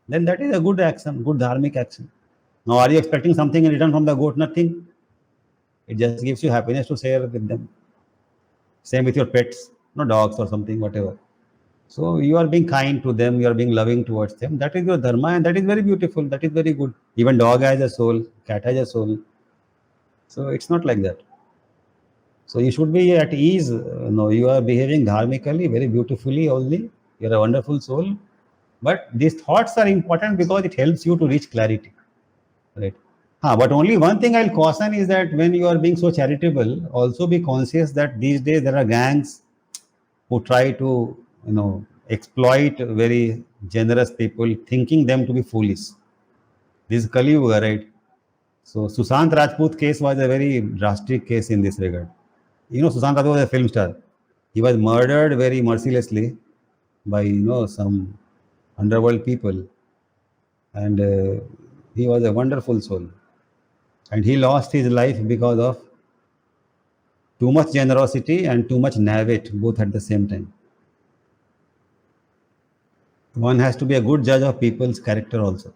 then that is a good action, good dharmic action. Now, are you expecting something in return from the goat? Nothing. It just gives you happiness to share with them. Same with your pets, dogs or something, whatever. So you are being kind to them, you are being loving towards them. That is your dharma, and that is very beautiful. That is very good. Even dog has a soul, cat has a soul. So it's not like that. So you should be at ease. You are behaving dharmically, very beautifully only. You are a wonderful soul. But these thoughts are important because it helps you to reach clarity. Right? But only one thing I'll caution is that when you are being so charitable, also be conscious that these days there are gangs who try to, exploit very generous people, thinking them to be foolish. This is Kali Yuga, right? So Sushant Rajput case was a very drastic case in this regard. Sushant Rajput was a film star. He was murdered very mercilessly by, some underworld people. And he was a wonderful soul. And he lost his life because of too much generosity and too much naivete, both at the same time. One has to be a good judge of people's character also.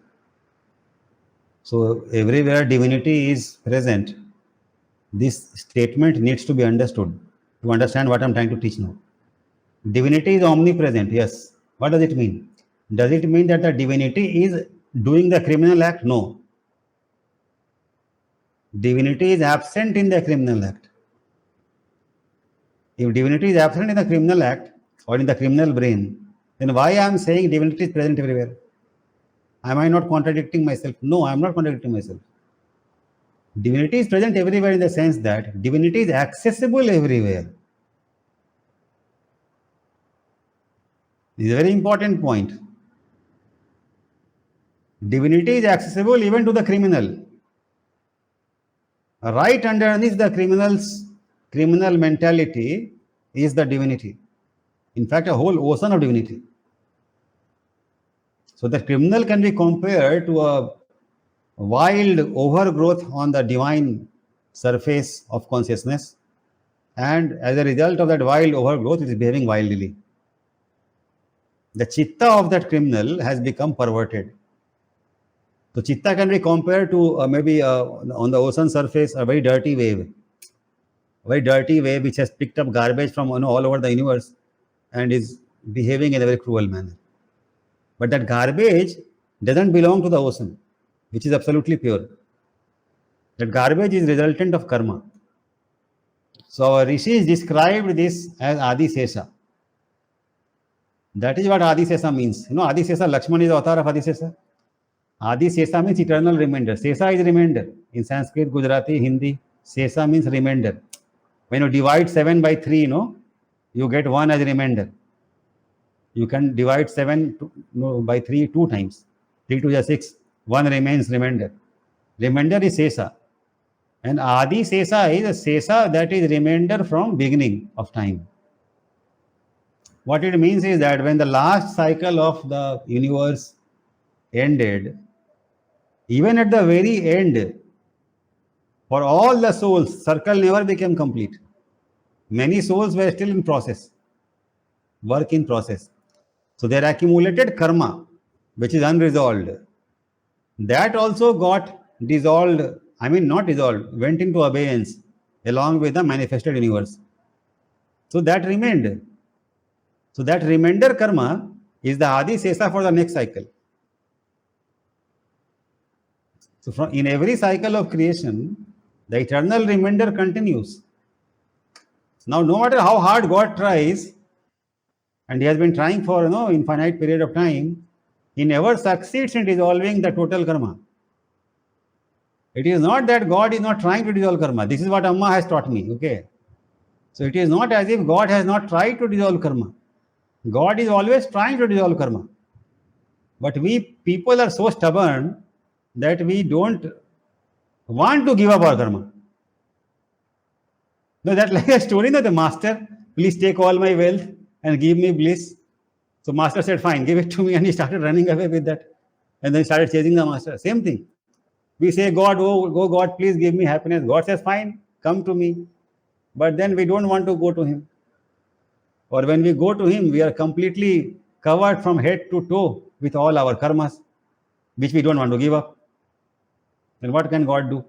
So everywhere divinity is present, this statement needs to be understood to understand what I'm trying to teach now. Divinity is omnipresent, yes. What does it mean? Does it mean that the divinity is doing the criminal act? No. Divinity is absent in the criminal act. If divinity is absent in the criminal act or in the criminal brain, then why I am saying divinity is present everywhere? Am I not contradicting myself? No, I am not contradicting myself. Divinity is present everywhere in the sense that divinity is accessible everywhere. This is a very important point. Divinity is accessible even to the criminal. Right underneath the criminal mentality is the divinity. In fact, a whole ocean of divinity. So the criminal can be compared to a wild overgrowth on the divine surface of consciousness, and as a result of that wild overgrowth, it is behaving wildly. The chitta of that criminal has become perverted. So chitta can be compared to maybe on the ocean surface a very dirty wave. A very dirty wave which has picked up garbage from all over the universe and is behaving in a very cruel manner. But that garbage doesn't belong to the ocean, which is absolutely pure. That garbage is resultant of karma. So our rishis described this as Adishesha. That is what Adishesha means. You know, Adishesha, Lakshman is the avatar of Adishesha. Adishesha means eternal remainder. Sesha is remainder. In Sanskrit, Gujarati, Hindi, Sesha means remainder. When you divide 7 by 3, you get 1 as remainder. You can divide 7 by 3 2 times. 3 to 6. 1 remains remainder. Remainder is Sesha. And Adi Sesha is a Sesha that is remainder from beginning of time. What it means is that when the last cycle of the universe ended, even at the very end, for all the souls, circle never became complete. Many souls were still in process, work in process. So their accumulated karma, which is unresolved, that also got dissolved, not dissolved, went into abeyance along with the manifested universe. So that remained. So that remainder karma is the Adi Sesa for the next cycle. So in every cycle of creation, the eternal remainder continues. Now, no matter how hard God tries, and he has been trying for infinite period of time, he never succeeds in dissolving the total karma. It is not that God is not trying to dissolve karma. This is what Amma has taught me. Okay. So it is not as if God has not tried to dissolve karma. God is always trying to dissolve karma. But we people are so stubborn that we don't want to give up our karma. No, that's like a story that the master, please take all my wealth and give me bliss. So master said, fine, give it to me. And he started running away with that. And then he started chasing the master. Same thing. We say, God, oh God, please give me happiness. God says, fine, come to me. But then we don't want to go to him. Or when we go to him, we are completely covered from head to toe with all our karmas, which we don't want to give up. Then what can God do?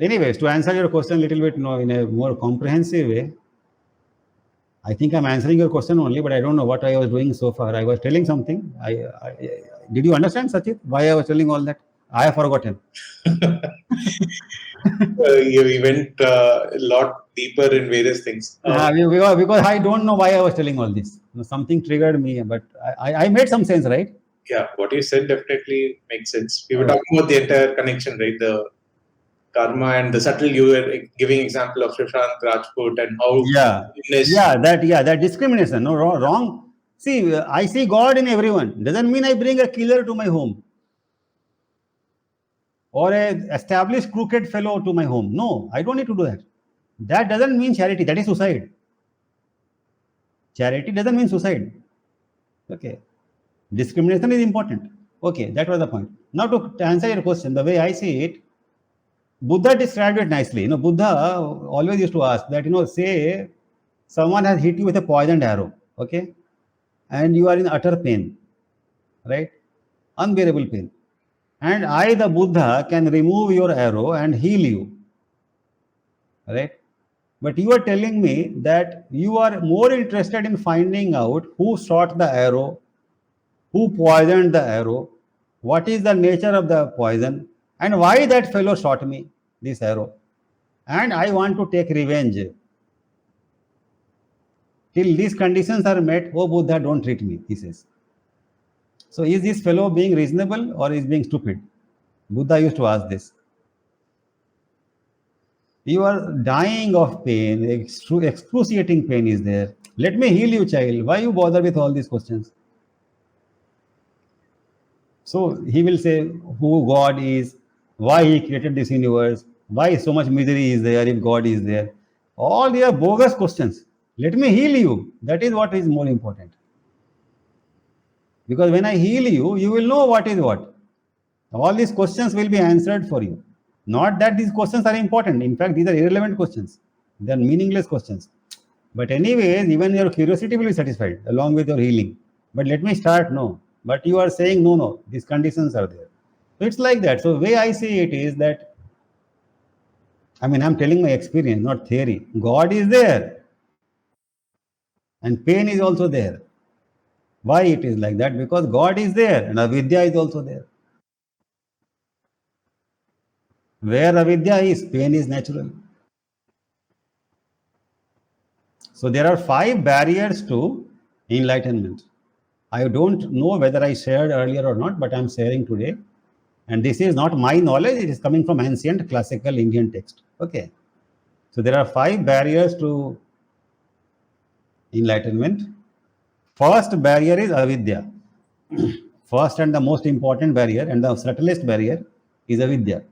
Anyways, to answer your question a little bit in a more comprehensive way, I think I'm answering your question only, but I don't know what I was doing so far. I was telling something. Did you understand, Sachit, why I was telling all that? I have forgotten. We went a lot deeper in various things. Because I don't know why I was telling all this. Something triggered me, but I made some sense, right? Yeah, what you said definitely makes sense. We were talking about the entire connection, right? The karma and the subtle, you were giving example of Sushant Rajput and how that discrimination, no, wrong. See, I see God in everyone. Doesn't mean I bring a killer to my home or a established crooked fellow to my home. No, I don't need to do that. That doesn't mean charity. That is suicide. Charity doesn't mean suicide. Okay. Discrimination is important. Okay, that was the point. Now to answer your question, the way I see it, Buddha described it nicely. Buddha always used to ask that, say someone has hit you with a poisoned arrow, okay? And you are in utter pain, right? Unbearable pain. And I, the Buddha, can remove your arrow and heal you, right? But you are telling me that you are more interested in finding out who shot the arrow, who poisoned the arrow, what is the nature of the poison, and why that fellow shot me, this arrow. And I want to take revenge. Till these conditions are met, oh Buddha, don't treat me, he says. So is this fellow being reasonable or is being stupid? Buddha used to ask this. You are dying of pain, excruciating pain is there. Let me heal you, child. Why you bother with all these questions? So he will say who God is, why he created this universe, why so much misery is there if God is there. All these are bogus questions. Let me heal you. That is what is more important. Because when I heal you, you will know what is what. All these questions will be answered for you. Not that these questions are important. In fact, these are irrelevant questions. They are meaningless questions. But anyways, even your curiosity will be satisfied along with your healing. But let me start, no. But you are saying, no, these conditions are there. So it's like that. So the way I see it is that, I'm telling my experience, not theory. God is there. And pain is also there. Why it is like that? Because God is there and Avidya is also there. Where avidya is, pain is natural. So there are 5 barriers to enlightenment. I don't know whether I shared earlier or not, but I'm sharing today. And this is not my knowledge, it is coming from ancient classical Indian text. Okay. So there are 5 barriers to enlightenment. First barrier is avidya. First and the most important barrier and the subtlest barrier is avidya.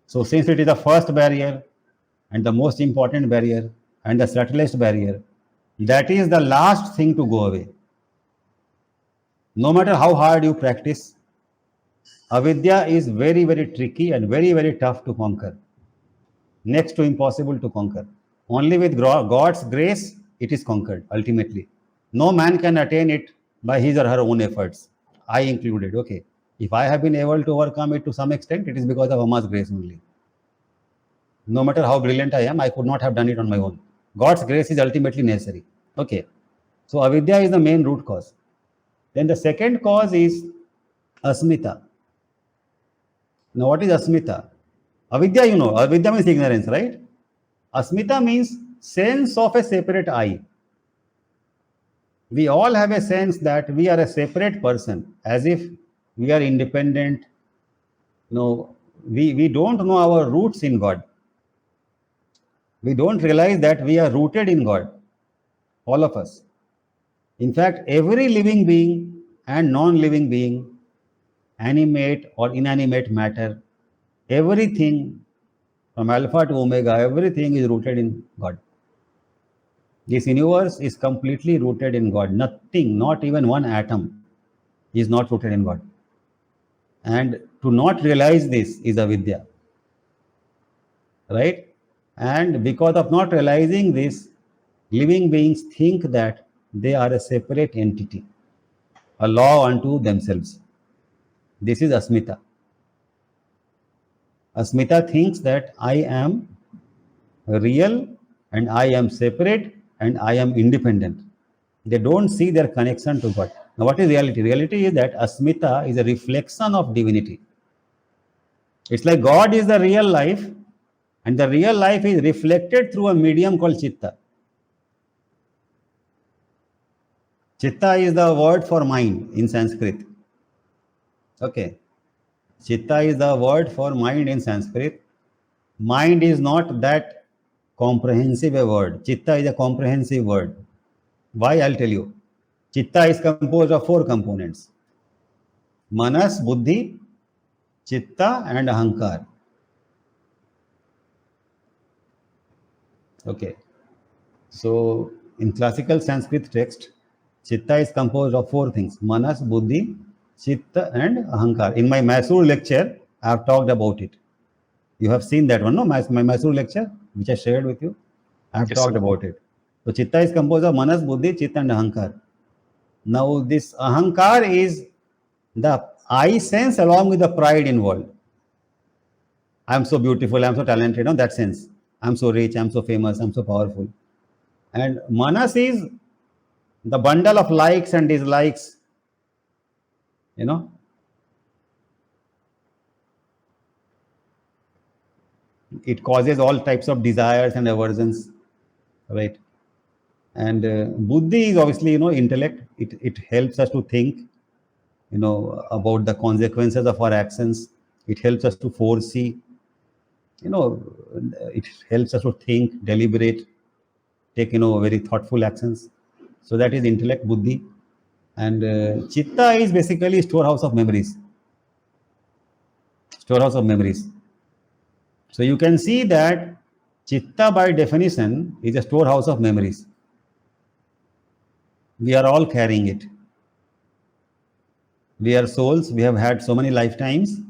So since it is the first barrier and the most important barrier and the subtlest barrier, that is the last thing to go away. No matter how hard you practice, avidya is very, very tricky and very, very tough to conquer. Next to impossible to conquer. Only with God's grace, it is conquered ultimately. No man can attain it by his or her own efforts. I included, okay. If I have been able to overcome it to some extent, it is because of Amma's grace only. No matter how brilliant I am, I could not have done it on my own. God's grace is ultimately necessary. Okay. So avidya is the main root cause. Then the second cause is Asmita. Now what is Asmita? Avidya, you know, avidya means ignorance, right? Asmita means sense of a separate I. We all have a sense that we are a separate person, as if we are independent. No, we don't know our roots in God. We don't realize that we are rooted in God, all of us. In fact, every living being and non-living being, animate or inanimate matter, everything from alpha to omega, everything is rooted in God. This universe is completely rooted in God. Nothing, not even one atom, is not rooted in God. And to not realize this is avidya. Right? And because of not realizing this, living beings think that they are a separate entity, a law unto themselves. This is Asmita. Asmita thinks that I am real and I am separate and I am independent. They don't see their connection to God. Now, what is reality? Reality is that Asmita is a reflection of divinity. It's like God is the real life, and the real life is reflected through a medium called Chitta. Chitta is the word for mind in Sanskrit. Okay. Chitta is the word for mind in Sanskrit. Mind is not that comprehensive a word. Chitta is a comprehensive word. Why? I'll tell you. Chitta is composed of 4 components. Manas, Buddhi, Chitta and Ahankar. Okay. So in classical Sanskrit text, Chitta is composed of 4 things. Manas, Buddhi, Chitta and Ahankar. In my Mysore lecture, I have talked about it. You have seen that one, no? My Mysore lecture, which I shared with you. I have talked about it. So Chitta is composed of Manas, Buddhi, Chitta and Ahankar. Now this Ahankar is the I sense along with the pride involved. I am so beautiful, I am so talented, no? That sense. I am so rich, I am so famous, I am so powerful. And Manas is the bundle of likes and dislikes, you know. It causes all types of desires and aversions, right? And Buddhi is obviously, you know, intellect. It helps us to think, you know, about the consequences of our actions. It helps us to foresee, you know, it helps us to think, deliberate, take, you know, very thoughtful actions. So that is intellect, Buddhi. And Chitta is basically storehouse of memories. Storehouse of memories. So you can see that Chitta by definition is a storehouse of memories. We are all carrying it. We are souls, we have had so many lifetimes.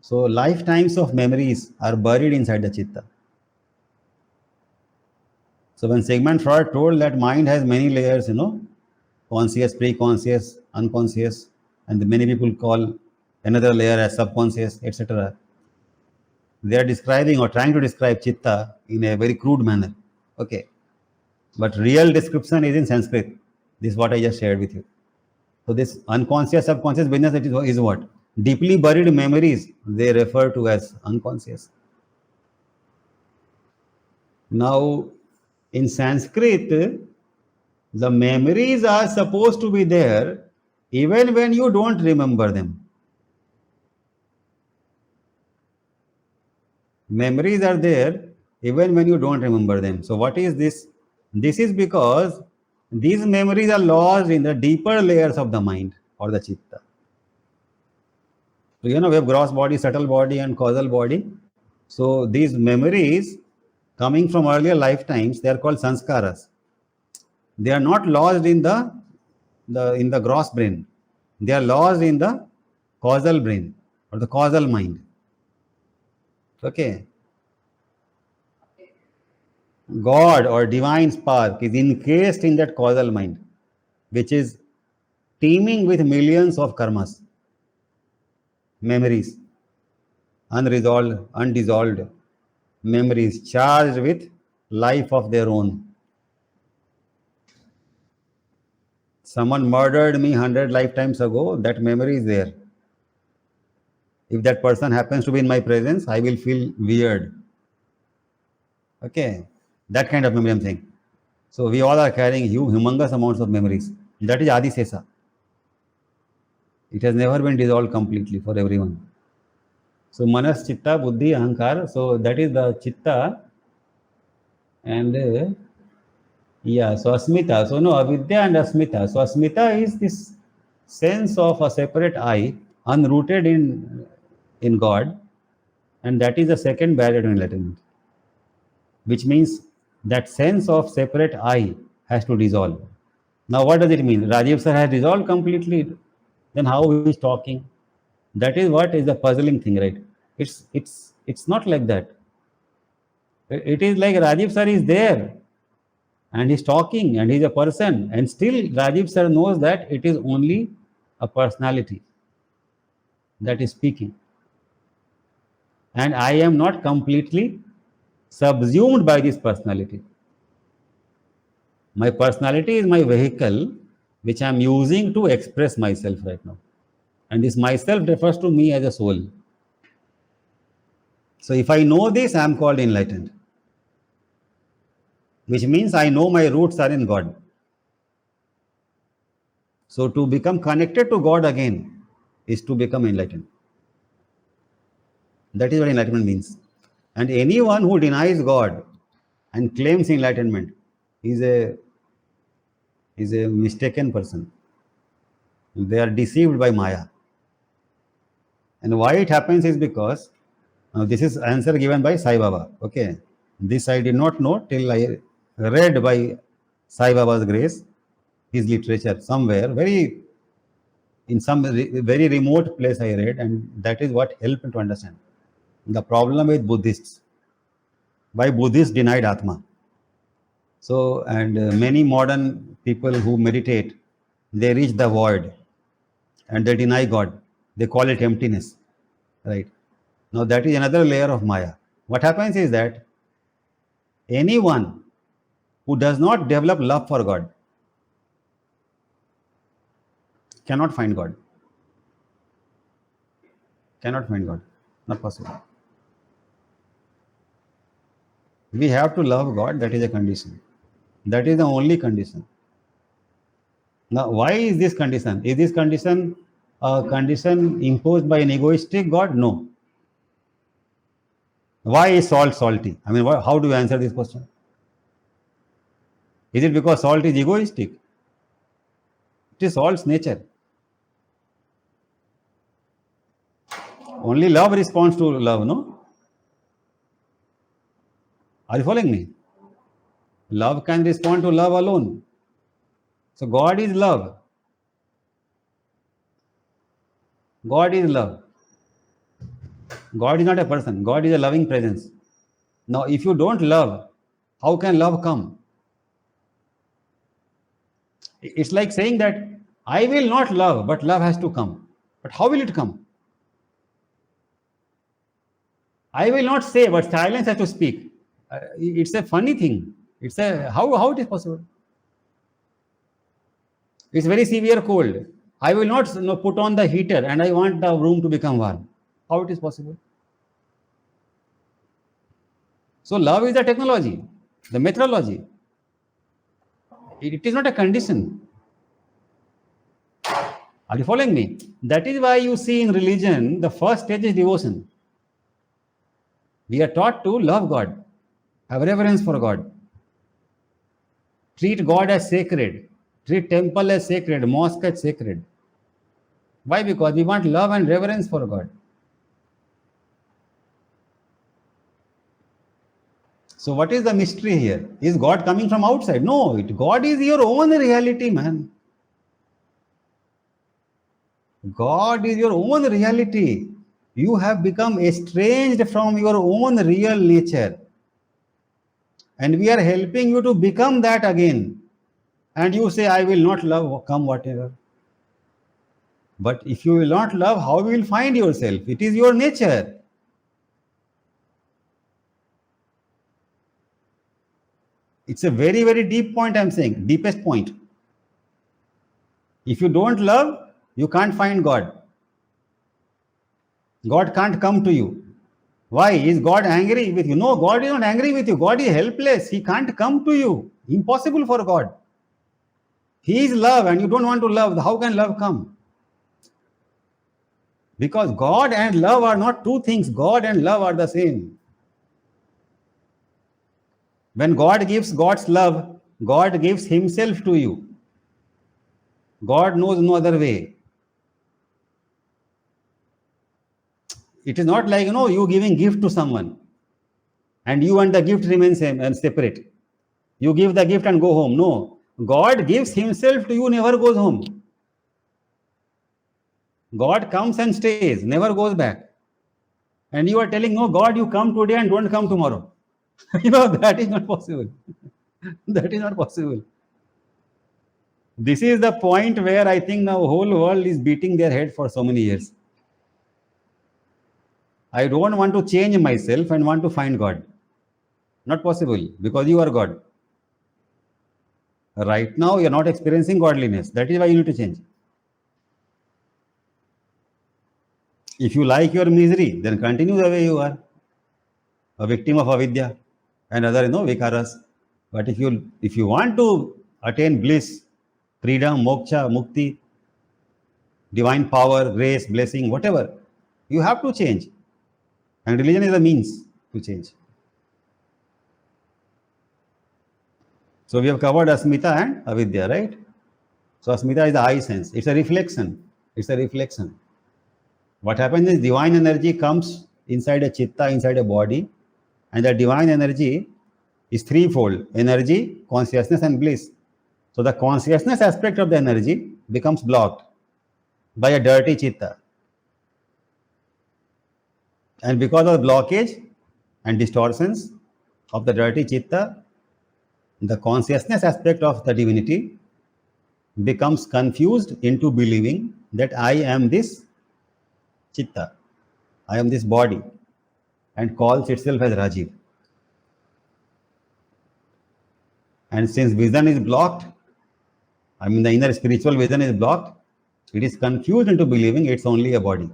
So lifetimes of memories are buried inside the Chitta. So when Sigmund Freud told that mind has many layers, you know, conscious, pre-conscious, unconscious, and many people call another layer as subconscious, etc. They are describing or trying to describe Chitta in a very crude manner. Okay. But real description is in Sanskrit. This is what I just shared with you. So this unconscious, subconscious business is what? Deeply buried memories, they refer to as unconscious. Now, in Sanskrit, the memories are supposed to be there even when you don't remember them. Memories are there even when you don't remember them. So, what is this? This is because these memories are lodged in the deeper layers of the mind or the chitta. So, we have gross body, subtle body, and causal body. So, these memories coming from earlier lifetimes, they are called sanskaras. They are not lodged in the gross brain. They are lodged in the causal brain or the causal mind. Okay. God or divine spark is encased in that causal mind, which is teeming with millions of karmas, memories, unresolved, undissolved memories charged with life of their own. Someone murdered me 100 lifetimes ago, that memory is there. If that person happens to be in my presence, I will feel weird. Okay, that kind of memory I'm saying. So we all are carrying humongous amounts of memories. That is Adishesha. It has never been dissolved completely for everyone. So Manas, Chitta, Buddhi, Ahankar. So that is the Chitta. And so Asmita. So no, Avidya and Asmita. So Asmita is this sense of a separate I, unrooted in God. And that is the second barrier to enlightenment. Which means that sense of separate I has to dissolve. Now what does it mean? Rajiv sir has dissolved completely. Then how he is talking? That is what is the puzzling thing, right? It's not like that. It is like Rajiv sir is there and he's talking and he's a person, and still Rajiv sir knows that it is only a personality that is speaking. And I am not completely subsumed by this personality. My personality is my vehicle which I am using to express myself right now. And this myself refers to me as a soul. So if I know this, I am called enlightened. Which means I know my roots are in God. So to become connected to God again is to become enlightened. That is what enlightenment means. And anyone who denies God and claims enlightenment is a mistaken person. They are deceived by Maya. And why it happens is because this is answer given by Sai Baba. Okay, this I did not know till I read by Sai Baba's grace, his literature somewhere, in some very remote place I read, and that is what helped me to understand the problem with Buddhists. Why Buddhists denied Atma? So, and many modern people who meditate, they reach the void and they deny God. They call it emptiness, right? Now that is another layer of Maya. What happens is that anyone who does not develop love for God cannot find God. Cannot find God. Not possible. We have to love God. That is a condition. That is the only condition. Now, why is this condition? Is this condition a condition imposed by an egoistic God? No. Why is salt salty? I mean, how do you answer this question? Is it because salt is egoistic? It is salt's nature. Only love responds to love, no? Are you following me? Love can respond to love alone. So God is love. God is love. God is not a person. God is a loving presence. Now, if you don't love, how can love come? It's like saying that I will not love, but love has to come. But how will it come? I will not say, but silence has to speak. It's a funny thing. How it is possible? It's very severe cold. I will not put on the heater and I want the room to become warm. How it is possible? So love is the technology, the methodology. It is not a condition. Are you following me? That is why you see in religion, the first stage is devotion. We are taught to love God, have reverence for God, treat God as sacred, treat temple as sacred, mosque as sacred. Why? Because we want love and reverence for God. So what is the mystery here? Is God coming from outside? No, God is your own reality, man. God is your own reality. You have become estranged from your own real nature. And we are helping you to become that again. And you say, I will not love, come whatever. But if you will not love, how you will find yourself? It is your nature. It's a very, very deep point I'm saying, deepest point. If you don't love, you can't find God. God can't come to you. Why? Is God angry with you? No, God is not angry with you. God is helpless. He can't come to you. Impossible for God. He is love and you don't want to love. How can love come? Because God and love are not two things. God and love are the same. When God gives God's love, God gives himself to you. God knows no other way. It is not like, you giving gift to someone and you and the gift remain same and separate. You give the gift and go home. No, God gives himself to you, never goes home. God comes and stays, never goes back. And you are telling, no, God, you come today and don't come tomorrow. That is not possible. That is not possible. This is the point where I think now whole world is beating their head for so many years. I don't want to change myself and want to find God. Not possible, because you are God. Right now, you are not experiencing godliness. That is why you need to change. If you like your misery, then continue the way you are. A victim of Avidya and other, vikaras. But if you want to attain bliss, freedom, moksha, mukti, divine power, grace, blessing, whatever, you have to change. And religion is a means to change. So we have covered Asmita and Avidya, right? So Asmita is the I sense. It's a reflection. It's a reflection. What happens is divine energy comes inside a chitta, inside a body, and the divine energy is threefold: energy, consciousness, and bliss. So the consciousness aspect of the energy becomes blocked by a dirty chitta. And because of blockage and distortions of the dirty chitta, the consciousness aspect of the divinity becomes confused into believing that I am this chitta, I am this body, and calls itself as Rajiv. And since vision is blocked, the inner spiritual vision is blocked, it is confused into believing it's only a body.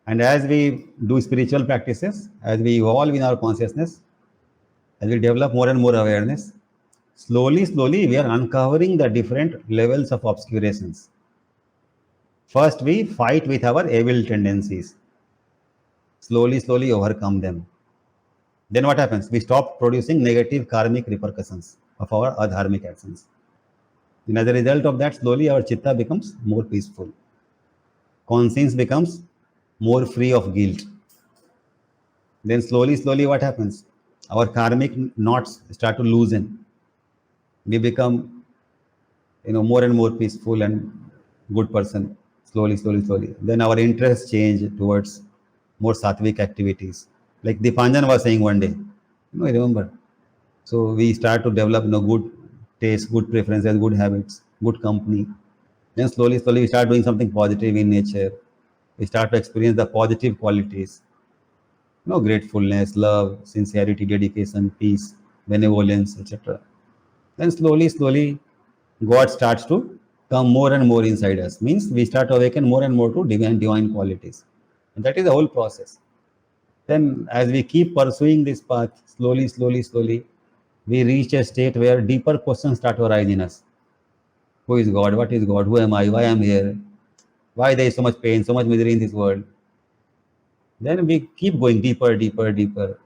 And as we do spiritual practices, as we evolve in our consciousness, as we develop more and more awareness, slowly, we are uncovering the different levels of obscurations. First, we fight with our evil tendencies. Slowly, overcome them. Then what happens? We stop producing negative karmic repercussions of our adharmic actions. And as a result of that, slowly our chitta becomes more peaceful. Conscience becomes more free of guilt. Then slowly, what happens? Our karmic knots start to loosen. We become, more and more peaceful and good person. Slowly. Then our interests change towards more sattvic activities. Like Dipanjan was saying one day, I remember. So we start to develop, good taste, good preferences, good habits, good company. Then slowly we start doing something positive in nature. We start to experience the positive qualities. Gratefulness, love, sincerity, dedication, peace, benevolence, etc. Then slowly, God starts to come more and more inside us. Means we start to awaken more and more to divine qualities. And that is the whole process. Then as we keep pursuing this path, slowly, we reach a state where deeper questions start to arise in us. Who is God? What is God? Who am I? Why am I here? Why there is so much pain, so much misery in this world? Then we keep going deeper.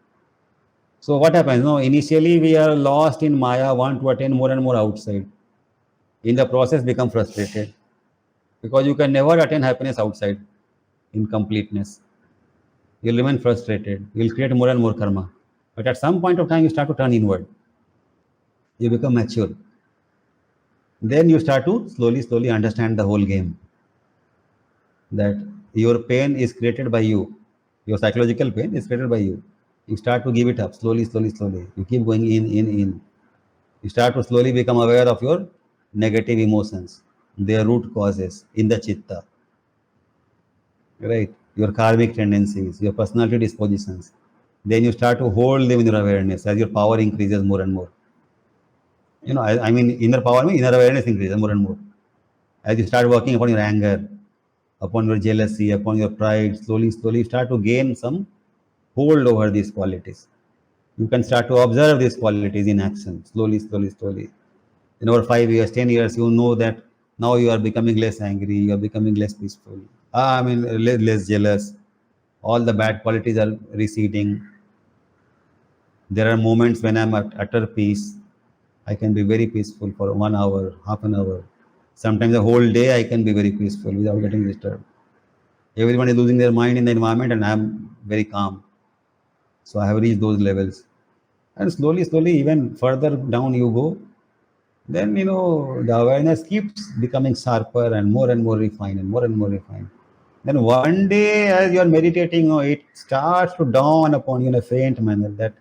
So what happens? No, initially we are lost in Maya, want to attain more and more outside. In the process, become frustrated because you can never attain happiness outside in completeness. You'll remain frustrated. You'll create more and more karma. But at some point of time, you start to turn inward. You become mature. Then you start to slowly understand the whole game. That your pain is created by you. Your psychological pain is created by you. You start to give it up slowly. You keep going in. You start to slowly become aware of your negative emotions, their root causes in the Chitta. Right? Your karmic tendencies, your personality dispositions. Then you start to hold them in your awareness as your power increases more and more. I mean, inner power means inner awareness increases more and more. As you start working upon your anger, upon your jealousy, upon your pride, slowly you start to gain some hold over these qualities. You can start to observe these qualities in action, slowly. In over 5 years, 10 years, you know that now you are becoming less angry, you are becoming less peaceful. I mean, less jealous. All the bad qualities are receding. There are moments when I'm at utter peace. I can be very peaceful for 1 hour, half an hour. Sometimes the whole day I can be very peaceful without getting disturbed. Everyone is losing their mind in the environment and I'm very calm. So I have reached those levels. And slowly, even further down you go, then, the awareness keeps becoming sharper and more refined Then one day as you are meditating, it starts to dawn upon you in a faint manner that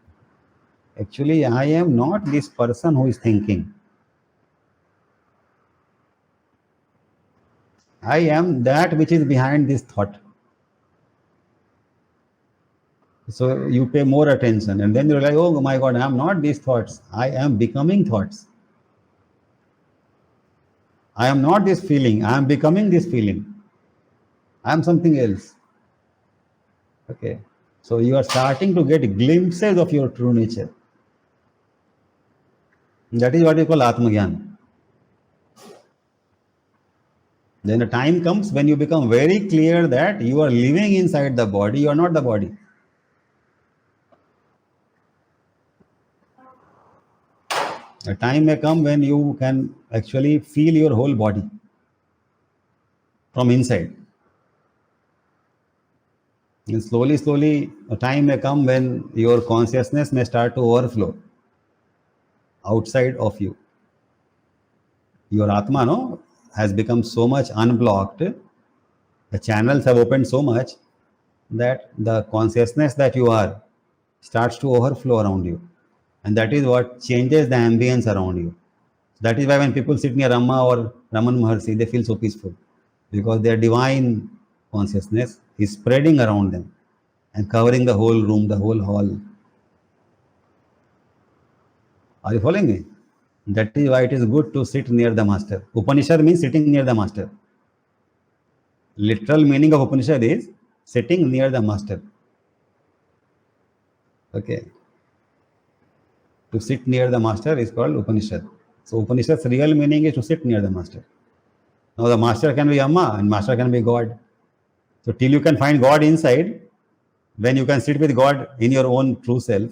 actually I am not this person who is thinking. I am that which is behind this thought. So you pay more attention and then you realize, oh my God, I am not these thoughts. I am becoming thoughts. I am not this feeling. I am becoming this feeling. I am something else. Okay. So you are starting to get glimpses of your true nature. That is what you call Atma Gyan. Then a time comes when you become very clear that you are living inside the body, you are not the body. A time may come when you can actually feel your whole body from inside. And slowly, a time may come when your consciousness may start to overflow outside of you. Your Atma, has become so much unblocked. The channels have opened so much that the consciousness that you are starts to overflow around you. And that is what changes the ambience around you. That is why when people sit near Rama or Raman Maharshi, they feel so peaceful. Because their divine consciousness is spreading around them and covering the whole room, the whole hall. Are you following me? That is why it is good to sit near the master. Upanishad means sitting near the master. Literal meaning of Upanishad is sitting near the master. Okay. To sit near the master is called Upanishad. So Upanishad's real meaning is to sit near the master. Now the master can be Amma and master can be God. So till you can find God inside, when you can sit with God in your own true self,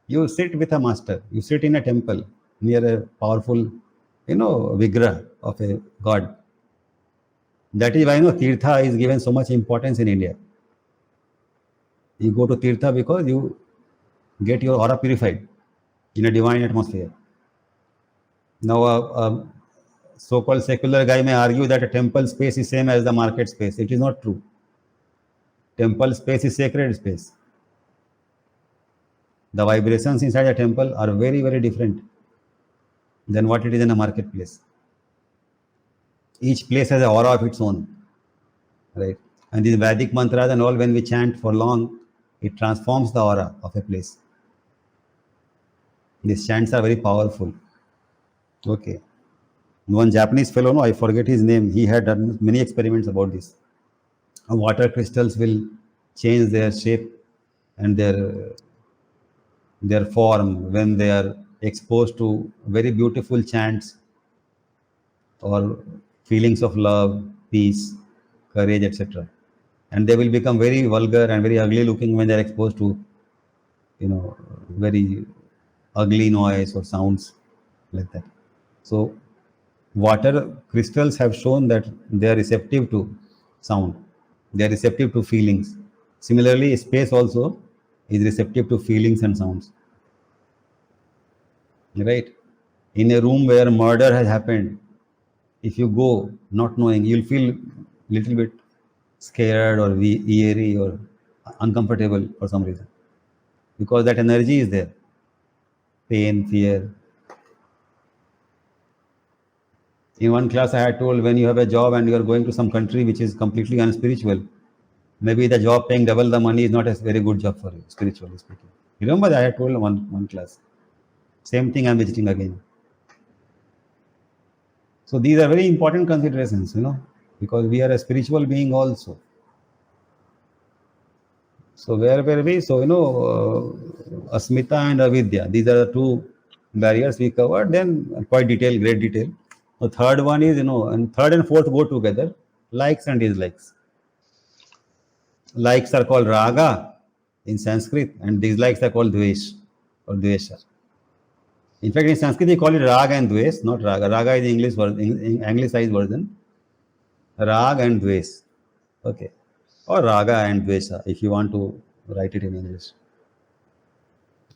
you sit with a master. You sit in a temple near a powerful, vigraha of a God. That is why, Tirtha is given so much importance in India. You go to Tirtha because you get your aura purified in a divine atmosphere. Now, a so-called secular guy may argue that a temple space is same as the market space. It is not true. Temple space is sacred space. The vibrations inside a temple are very, very different than what it is in a marketplace. Each place has an aura of its own, right? And these Vedic mantras and all, when we chant for long, it transforms the aura of a place. These chants are very powerful. Okay. One Japanese fellow, no, I forget his name, he had done many experiments about this. Water crystals will change their shape and their form when they are exposed to very beautiful chants or feelings of love, peace, courage, etc. And they will become very vulgar and very ugly looking when they are exposed to, very ugly noise or sounds like that. So water crystals have shown that they are receptive to sound, they are receptive to feelings. Similarly, space also is receptive to feelings and sounds. Right? In a room where murder has happened, if you go not knowing, you'll feel little bit scared or eerie or uncomfortable for some reason, because that energy is there. Pain, fear. In one class, I had told, when you have a job and you are going to some country which is completely unspiritual, maybe the job paying double the money is not a very good job for you, spiritually speaking. You remember that I had told one class. Same thing I'm visiting again. So these are very important considerations, because we are a spiritual being also. So where were we? So, Asmita and Avidya, these are the two barriers we covered, then quite detail, great detail. The third one is, and third and fourth go together, likes and dislikes. Likes are called Raga in Sanskrit, and dislikes are called Dvesha or Dvesha. In fact, in Sanskrit, they call it Raga and Dvesh, not Raga. Raga is the anglicized version. Raga and Dvesh. Okay. Or Raga and Dvesha, if you want to write it in English.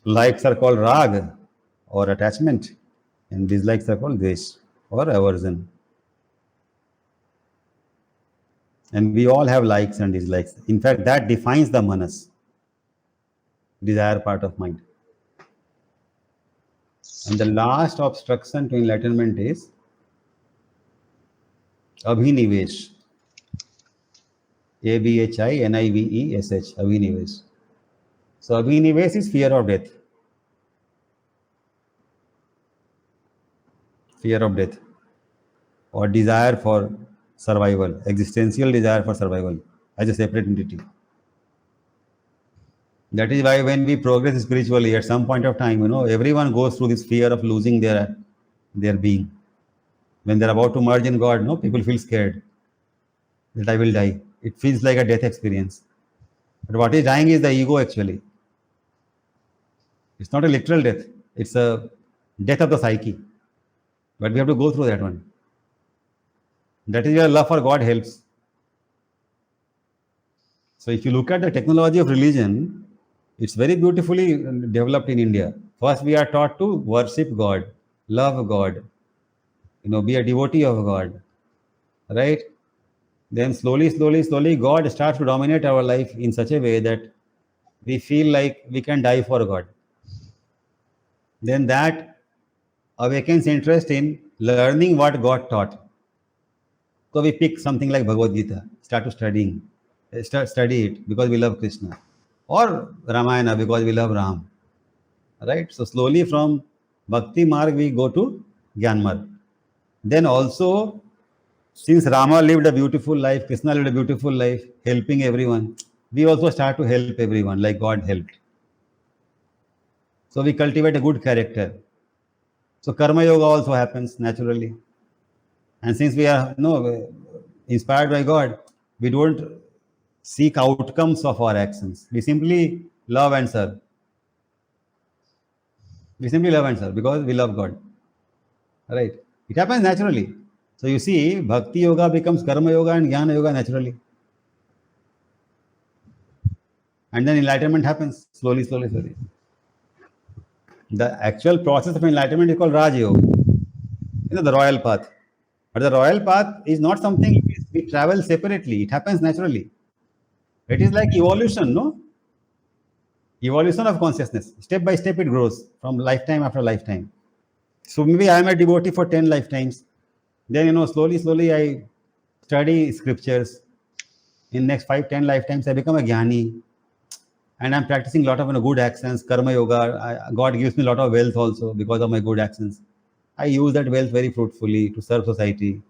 Likes are called Raga or attachment, and dislikes are called Dvesh or aversion. And we all have likes and dislikes. In fact, that defines the manas, desire part of mind. And the last obstruction to enlightenment is Abhinivesh. Abhinivesh. Abhinivesh. So Abhinivesh is fear of death. Fear of death. Or desire for survival. Existential desire for survival as a separate entity. That is why when we progress spiritually, at some point of time, everyone goes through this fear of losing their being. When they're about to merge in God, people feel scared that I will die. It feels like a death experience. But what is dying is the ego actually. It's not a literal death. It's a death of the psyche. But we have to go through that one. That is where love for God helps. So if you look at the technology of religion, it's very beautifully developed in India. First, we are taught to worship God, love God, be a devotee of God, right? Then slowly, God starts to dominate our life in such a way that we feel like we can die for God. Then that awakens interest in learning what God taught. So we pick something like Bhagavad Gita, start study it because we love Krishna, or Ramayana because we love Ram, right? So slowly from Bhakti marg we go to Gyan marg. Then also, since Rama lived a beautiful life, Krishna lived a beautiful life, helping everyone, we also start to help everyone like God helped. So we cultivate a good character. So karma yoga also happens naturally. And since we are inspired by God, we don't seek outcomes of our actions. We simply love and serve. We simply love and serve because we love God. Right? It happens naturally. So you see, Bhakti yoga becomes Karma yoga and Jnana yoga naturally. And then enlightenment happens slowly. The actual process of enlightenment is called Raj Yoga. The royal path. But the royal path is not something we travel separately. It happens naturally. It is like evolution, no? Evolution of consciousness. Step by step it grows from lifetime after lifetime. So maybe I am a devotee for 10 lifetimes. Then, slowly I study scriptures. In next 5-10 lifetimes, I become a Jnani. And I'm practicing a lot of good actions, Karma yoga. God gives me a lot of wealth also because of my good actions. I use that wealth very fruitfully to serve society.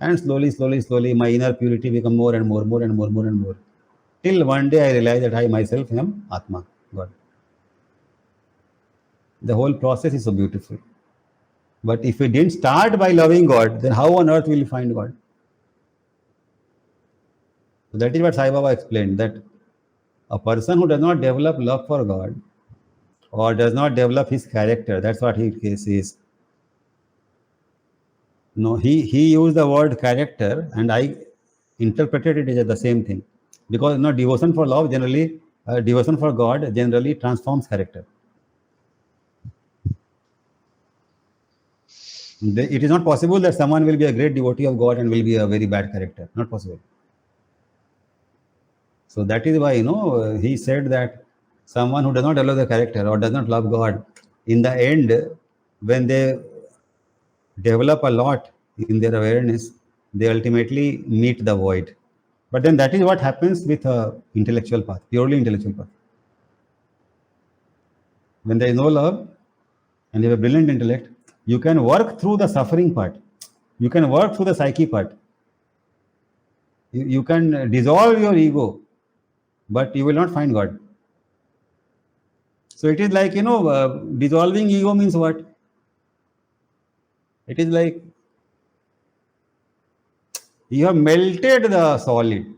And slowly, my inner purity become more and more. Till one day I realize that I myself am Atma, God. The whole process is so beautiful. But if we didn't start by loving God, then how on earth will we find God? So that is what Sai Baba explained, that a person who does not develop love for God or does not develop his character, that's what he says. No, he used the word character and I interpreted it as the same thing. Because devotion for love generally, devotion for God generally transforms character. It is not possible that someone will be a great devotee of God and will be a very bad character. Not possible. So that is why, he said that someone who does not develop the character or does not love God, in the end, when they develop a lot in their awareness, they ultimately meet the void. But then that is what happens with a intellectual path, purely intellectual path. When there is no love and you have a brilliant intellect, you can work through the suffering part. You can work through the psyche part. You can dissolve your ego, but you will not find God. So it is like, dissolving ego means what? It is like you have melted the solid,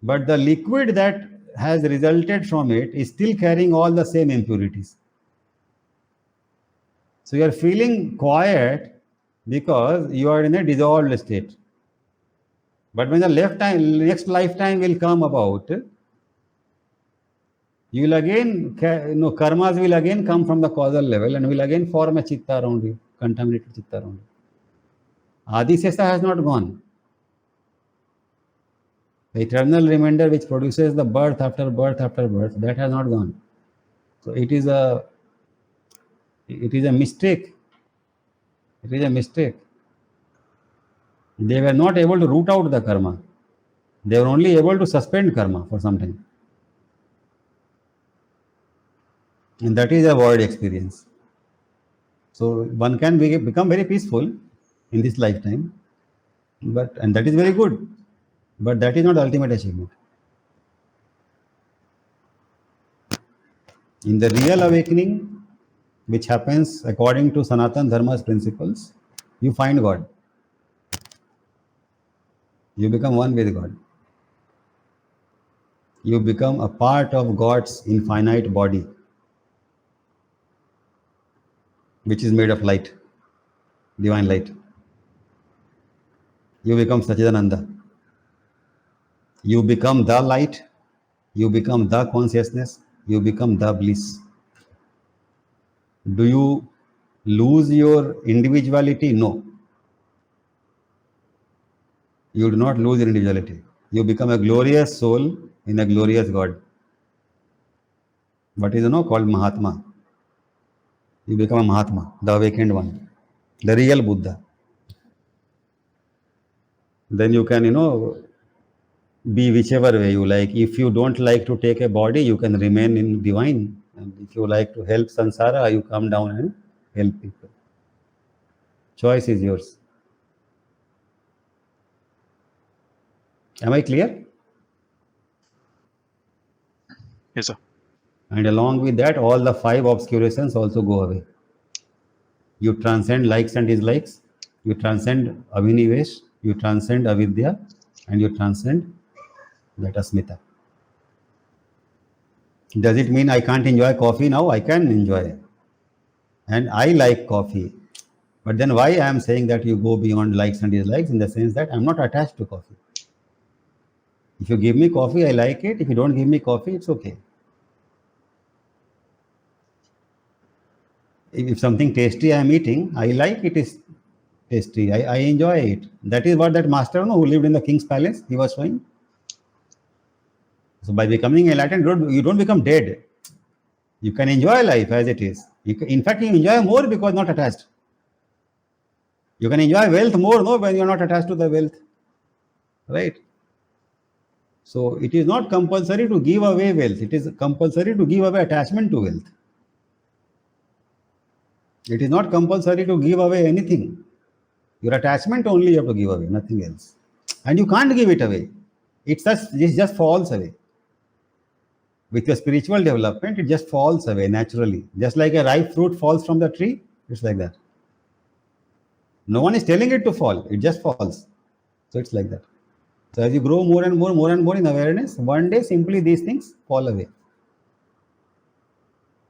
but the liquid that has resulted from it is still carrying all the same impurities. So you are feeling quiet because you are in a dissolved state. But when the next lifetime will come about, you will again, karmas will again come from the causal level and will again form a chitta around you, contaminated chitta around you. Adishesha has not gone. The eternal remainder which produces the birth after birth after birth, that has not gone. So it is a mistake. It is a mistake. They were not able to root out the karma. They were only able to suspend karma for some time. And that is a void experience. So one can become very peaceful in this lifetime, and that is very good. But that is not the ultimate achievement. In the real awakening, which happens according to Sanatana Dharma's principles, you find God. You become one with God. You become a part of God's infinite body, which is made of light, divine light. You become Sachidananda. You become the light. You become the consciousness. You become the bliss. Do you lose your individuality? No. You do not lose your individuality. You become a glorious soul in a glorious God. What is called Mahatma. You become a Mahatma, the awakened one, the real Buddha. Then you can, be whichever way you like. If you don't like to take a body, you can remain in divine. And if you like to help samsara, you come down and help people. Choice is yours. Am I clear? Yes, sir. And along with that, all the 5 obscurations also go away. You transcend likes and dislikes. You transcend Abhinivesh. You transcend Avidya. And you transcend that Asmita. Does it mean I can't enjoy coffee now? I can enjoy. And I like coffee. But then why I am saying that you go beyond likes and dislikes, in the sense that I'm not attached to coffee. If you give me coffee, I like it. If you don't give me coffee, it's okay. If something tasty I am eating, I like it is tasty. I enjoy it. That is what that master who lived in the king's palace, he was showing. So by becoming enlightened, you don't become dead. You can enjoy life as it is. In fact, you enjoy more because not attached. You can enjoy wealth more, when you are not attached to the wealth. Right? So it is not compulsory to give away wealth. It is compulsory to give away attachment to wealth. It is not compulsory to give away anything. Your attachment only you have to give away, nothing else. And you can't give it away. It just falls away. With your spiritual development, it just falls away naturally. Just like a ripe fruit falls from the tree, it's like that. No one is telling it to fall, it just falls. So it's like that. So as you grow more and more in awareness, one day simply these things fall away.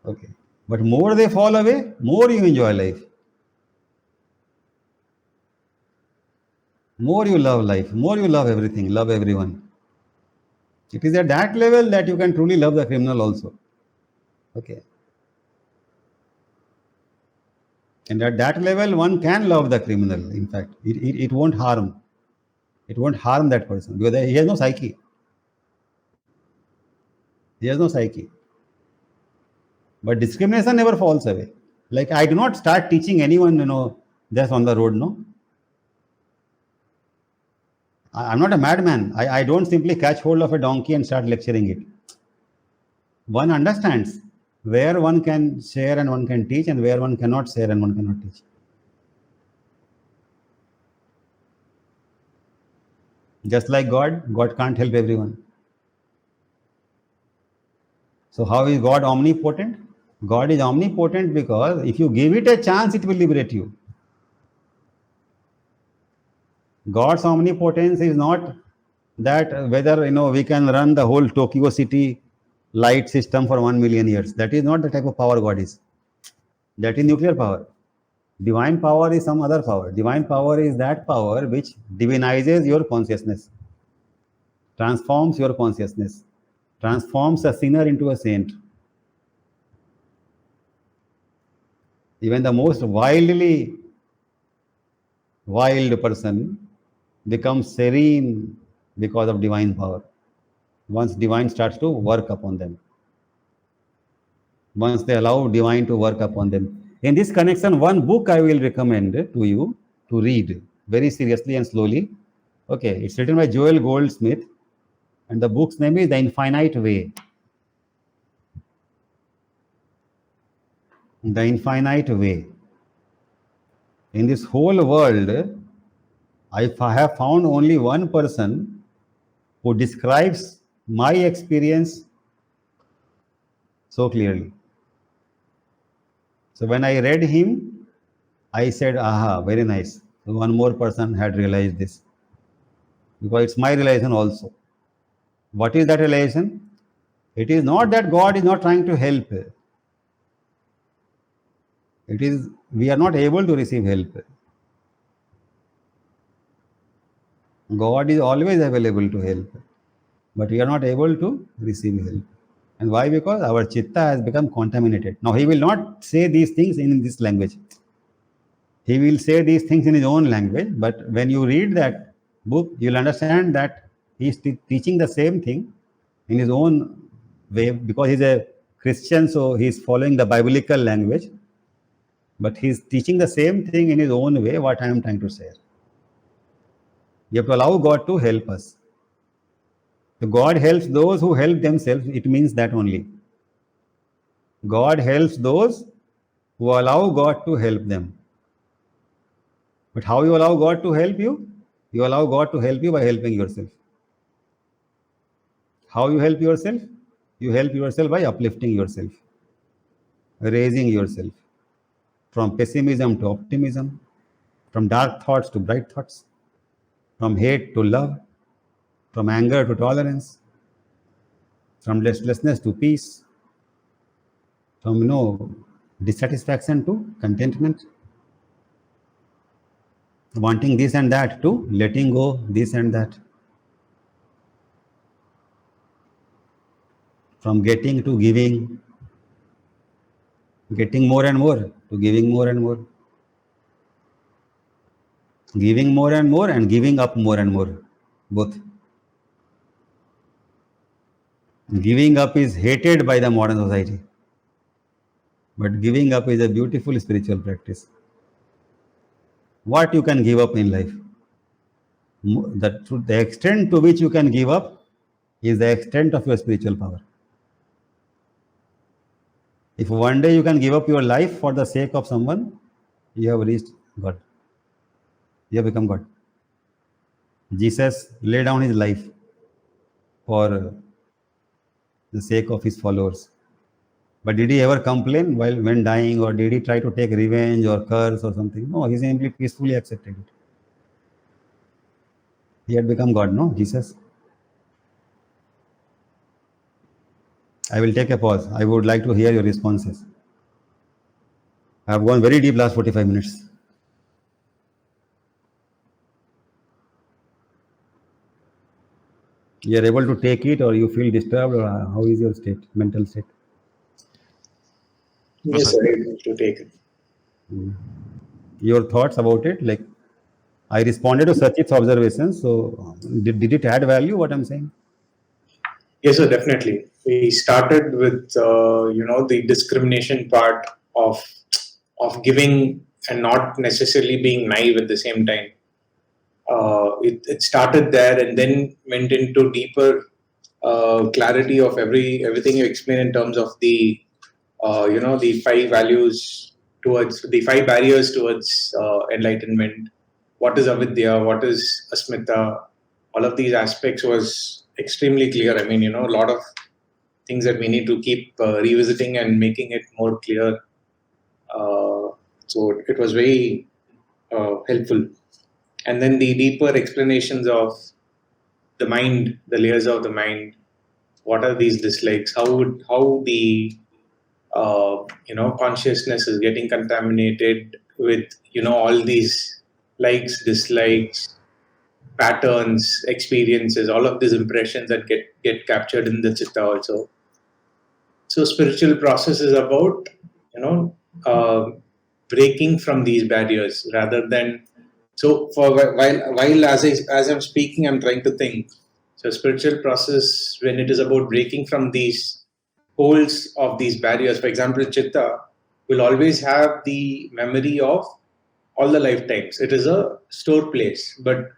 Okay. But more they fall away, more you enjoy life. More you love life, more you love everything, love everyone. It is at that level that you can truly love the criminal also. Okay. And at that level, one can love the criminal. In fact, it won't harm. It won't harm that person because he has no psyche. He has no psyche. But discrimination never falls away. Like I do not start teaching anyone, just on the road, no. I'm not a madman. I don't simply catch hold of a donkey and start lecturing it. One understands where one can share and one can teach and where one cannot share and one cannot teach. Just like God can't help everyone. So how is God omnipotent? God is omnipotent because if you give it a chance, it will liberate you. God's omnipotence is not that whether we can run the whole Tokyo city light system for 1 million years. That is not the type of power God is. That is nuclear power. Divine power is some other power. Divine power is that power which divinizes your consciousness, transforms your consciousness, transforms a sinner into a saint. Even the most wild person becomes serene because of divine power. Once divine starts to work upon them. Once they allow divine to work upon them. In this connection, one book I will recommend to you to read very seriously and slowly. Okay, it's written by Joel Goldsmith and the book's name is The Infinite Way. The Infinite Way. In this whole world, I have found only one person who describes my experience so clearly. So when I read him, I said, aha, very nice. So one more person had realized this. Because it's my realization also. What is that realization? It is not that God is not trying to help. It is, we are not able to receive help. God is always available to help. But we are not able to receive help. And why? Because our Chitta has become contaminated. Now, he will not say these things in this language. He will say these things in his own language. But when you read that book, you'll understand that he is teaching the same thing in his own way because he's a Christian, so he's following the biblical language. But he's teaching the same thing in his own way, what I am trying to say. You have to allow God to help us. So God helps those who help themselves. It means that only. God helps those who allow God to help them. But how you allow God to help you? You allow God to help you by helping yourself. How you help yourself? You help yourself by uplifting yourself, raising yourself from pessimism to optimism, from dark thoughts to bright thoughts, from hate to love, from anger to tolerance, from restlessness to peace, from dissatisfaction to contentment, wanting this and that to letting go this and that, from getting to giving, getting more and more to giving more and more, giving more and more and giving up more and more, both. Giving up is hated by the modern society, but giving up is a beautiful spiritual practice. What you can give up in life, the extent to which you can give up is the extent of your spiritual power. If one day you can give up your life for the sake of someone, you have reached God. You have become God. Jesus laid down his life for the sake of his followers. But did he ever complain while when dying, or did he try to take revenge or curse or something? No, he simply peacefully accepted it. He had become God, no? Jesus. I will take a pause. I would like to hear your responses. I have gone very deep last 45 minutes. You are able to take it, or you feel disturbed, or how is your state, mental state? Yes, sir. sir, able to take it. Your thoughts about it? Like, I responded to Sachit's observations, so did it add value, what I'm saying? Yes, sir, definitely. We started with the discrimination part of giving and not necessarily being naive at the same time. It started there and then went into deeper clarity of everything you explained in terms of the the five values towards the five barriers towards enlightenment. What is Avidya? What is Asmita? All of these aspects was extremely clear. I mean, a lot of things that we need to keep revisiting and making it more clear. So it was very helpful. And then the deeper explanations of the mind, the layers of the mind. What are these dislikes? How the consciousness is getting contaminated with all these likes, dislikes, patterns, experiences, all of these impressions that get captured in the chitta also. So spiritual process is about breaking from these barriers rather than. So for while as I'm speaking, I'm trying to think. So spiritual process, when it is about breaking from these holds of these barriers, for example, Chitta will always have the memory of all the lifetimes. It is a store place, but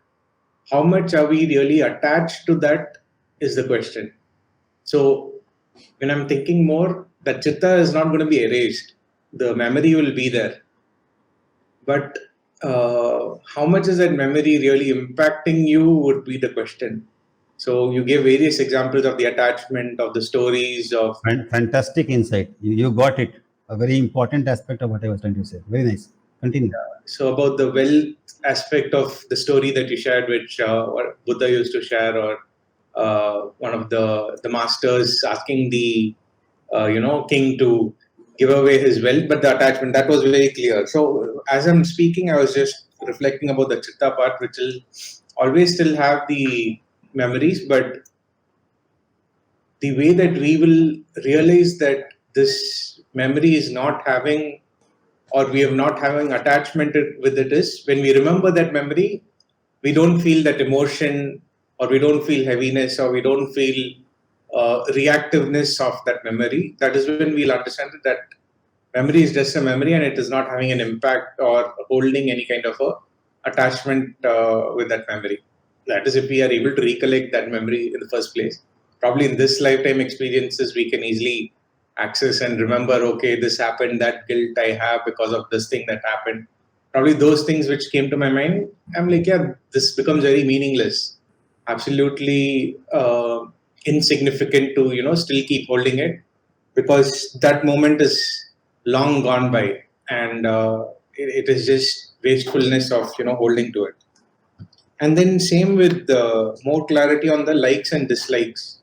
how much are we really attached to that is the question. So when I'm thinking more, that Chitta is not going to be erased. The memory will be there. But how much is that memory really impacting you would be the question. So you gave various examples of the attachment, of the stories, of Fantastic insight. You got it. A very important aspect of what I was trying to say. Very nice. Continue. so about the wealth aspect of the story that you shared, which what Buddha used to share, or one of the masters asking the king to give away his wealth, but the attachment, that was very clear. So as I'm speaking, I was just reflecting about the chitta part, which will always still have the memories, but the way that we will realize that this memory is not having, or we are not having attachment with it, is when we remember that memory, we don't feel that emotion, or we don't feel heaviness, or we don't feel reactiveness of that memory. That is when we'll understand that memory is just a memory and it is not having an impact or holding any kind of a attachment with that memory. That is if we are able to recollect that memory in the first place. Probably in this lifetime experiences, we can easily access and remember, okay, this happened, that guilt I have because of this thing that happened. Probably those things which came to my mind, I'm like, yeah, this becomes very meaningless. Absolutely insignificant to, still keep holding it, because that moment is long gone by, and it is just wastefulness of holding to it. And then same with more clarity on the likes and dislikes.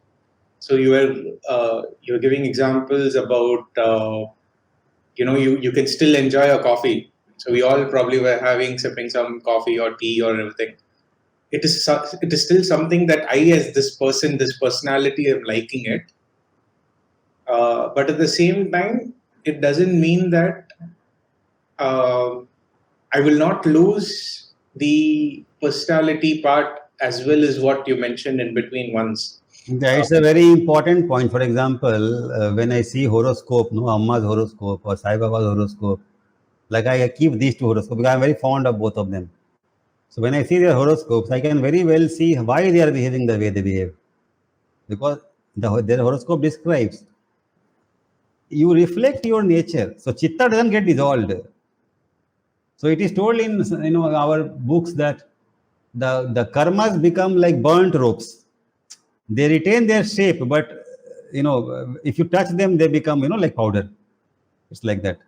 So you're giving examples about you can still enjoy a coffee. So we all probably were sipping some coffee or tea or everything. It is still something that I, as this person, this personality, am liking it. But at the same time, it doesn't mean that I will not lose the personality part as well as what you mentioned in between once. Yeah, it's a very important point. For example, when I see horoscope, no, Amma's horoscope or Sai Baba's horoscope, like I keep these two horoscopes because I'm very fond of both of them. So when I see their horoscopes, I can very well see why they are behaving the way they behave, because their horoscope describes. you reflect your nature. So Chitta doesn't get dissolved. So it is told in our books that the karmas become like burnt ropes. They retain their shape, but if you touch them, they become like powder. It's like that.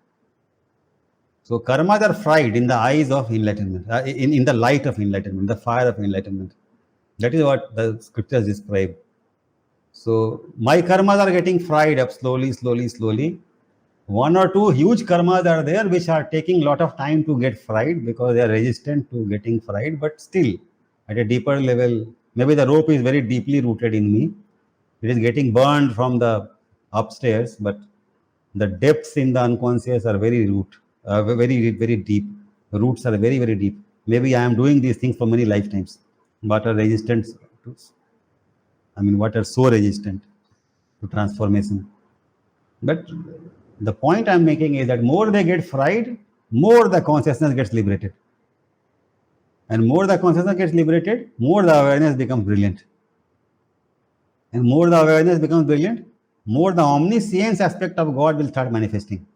So karmas are fried in the eyes of enlightenment, in the light of enlightenment, the fire of enlightenment. That is what the scriptures describe. So my karmas are getting fried up slowly, slowly, slowly. One or two huge karmas are there which are taking a lot of time to get fried because they are resistant to getting fried, but still at a deeper level, maybe the rope is very deeply rooted in me. It is getting burned from the upstairs, but the depths in the unconscious are very very deep. The roots are very, very deep. Maybe I am doing these things for many lifetimes, but are resistant to, what are so resistant to transformation. But the point I'm making is that more they get fried, more the consciousness gets liberated. And more the consciousness gets liberated, more the awareness becomes brilliant. And more the awareness becomes brilliant, more the omniscience aspect of God will start manifesting.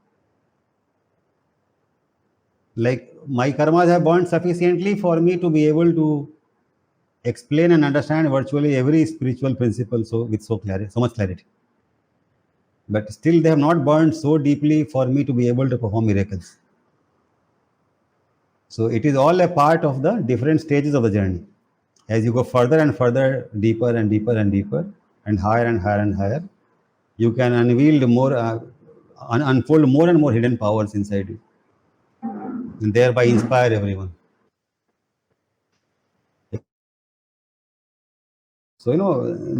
Like my karmas have burned sufficiently for me to be able to explain and understand virtually every spiritual principle with so much clarity. But still they have not burned so deeply for me to be able to perform miracles. So it is all a part of the different stages of the journey. As you go further and further, deeper and deeper and deeper, and higher and higher and higher, you can unfold more and more hidden powers inside you, and thereby inspire everyone. So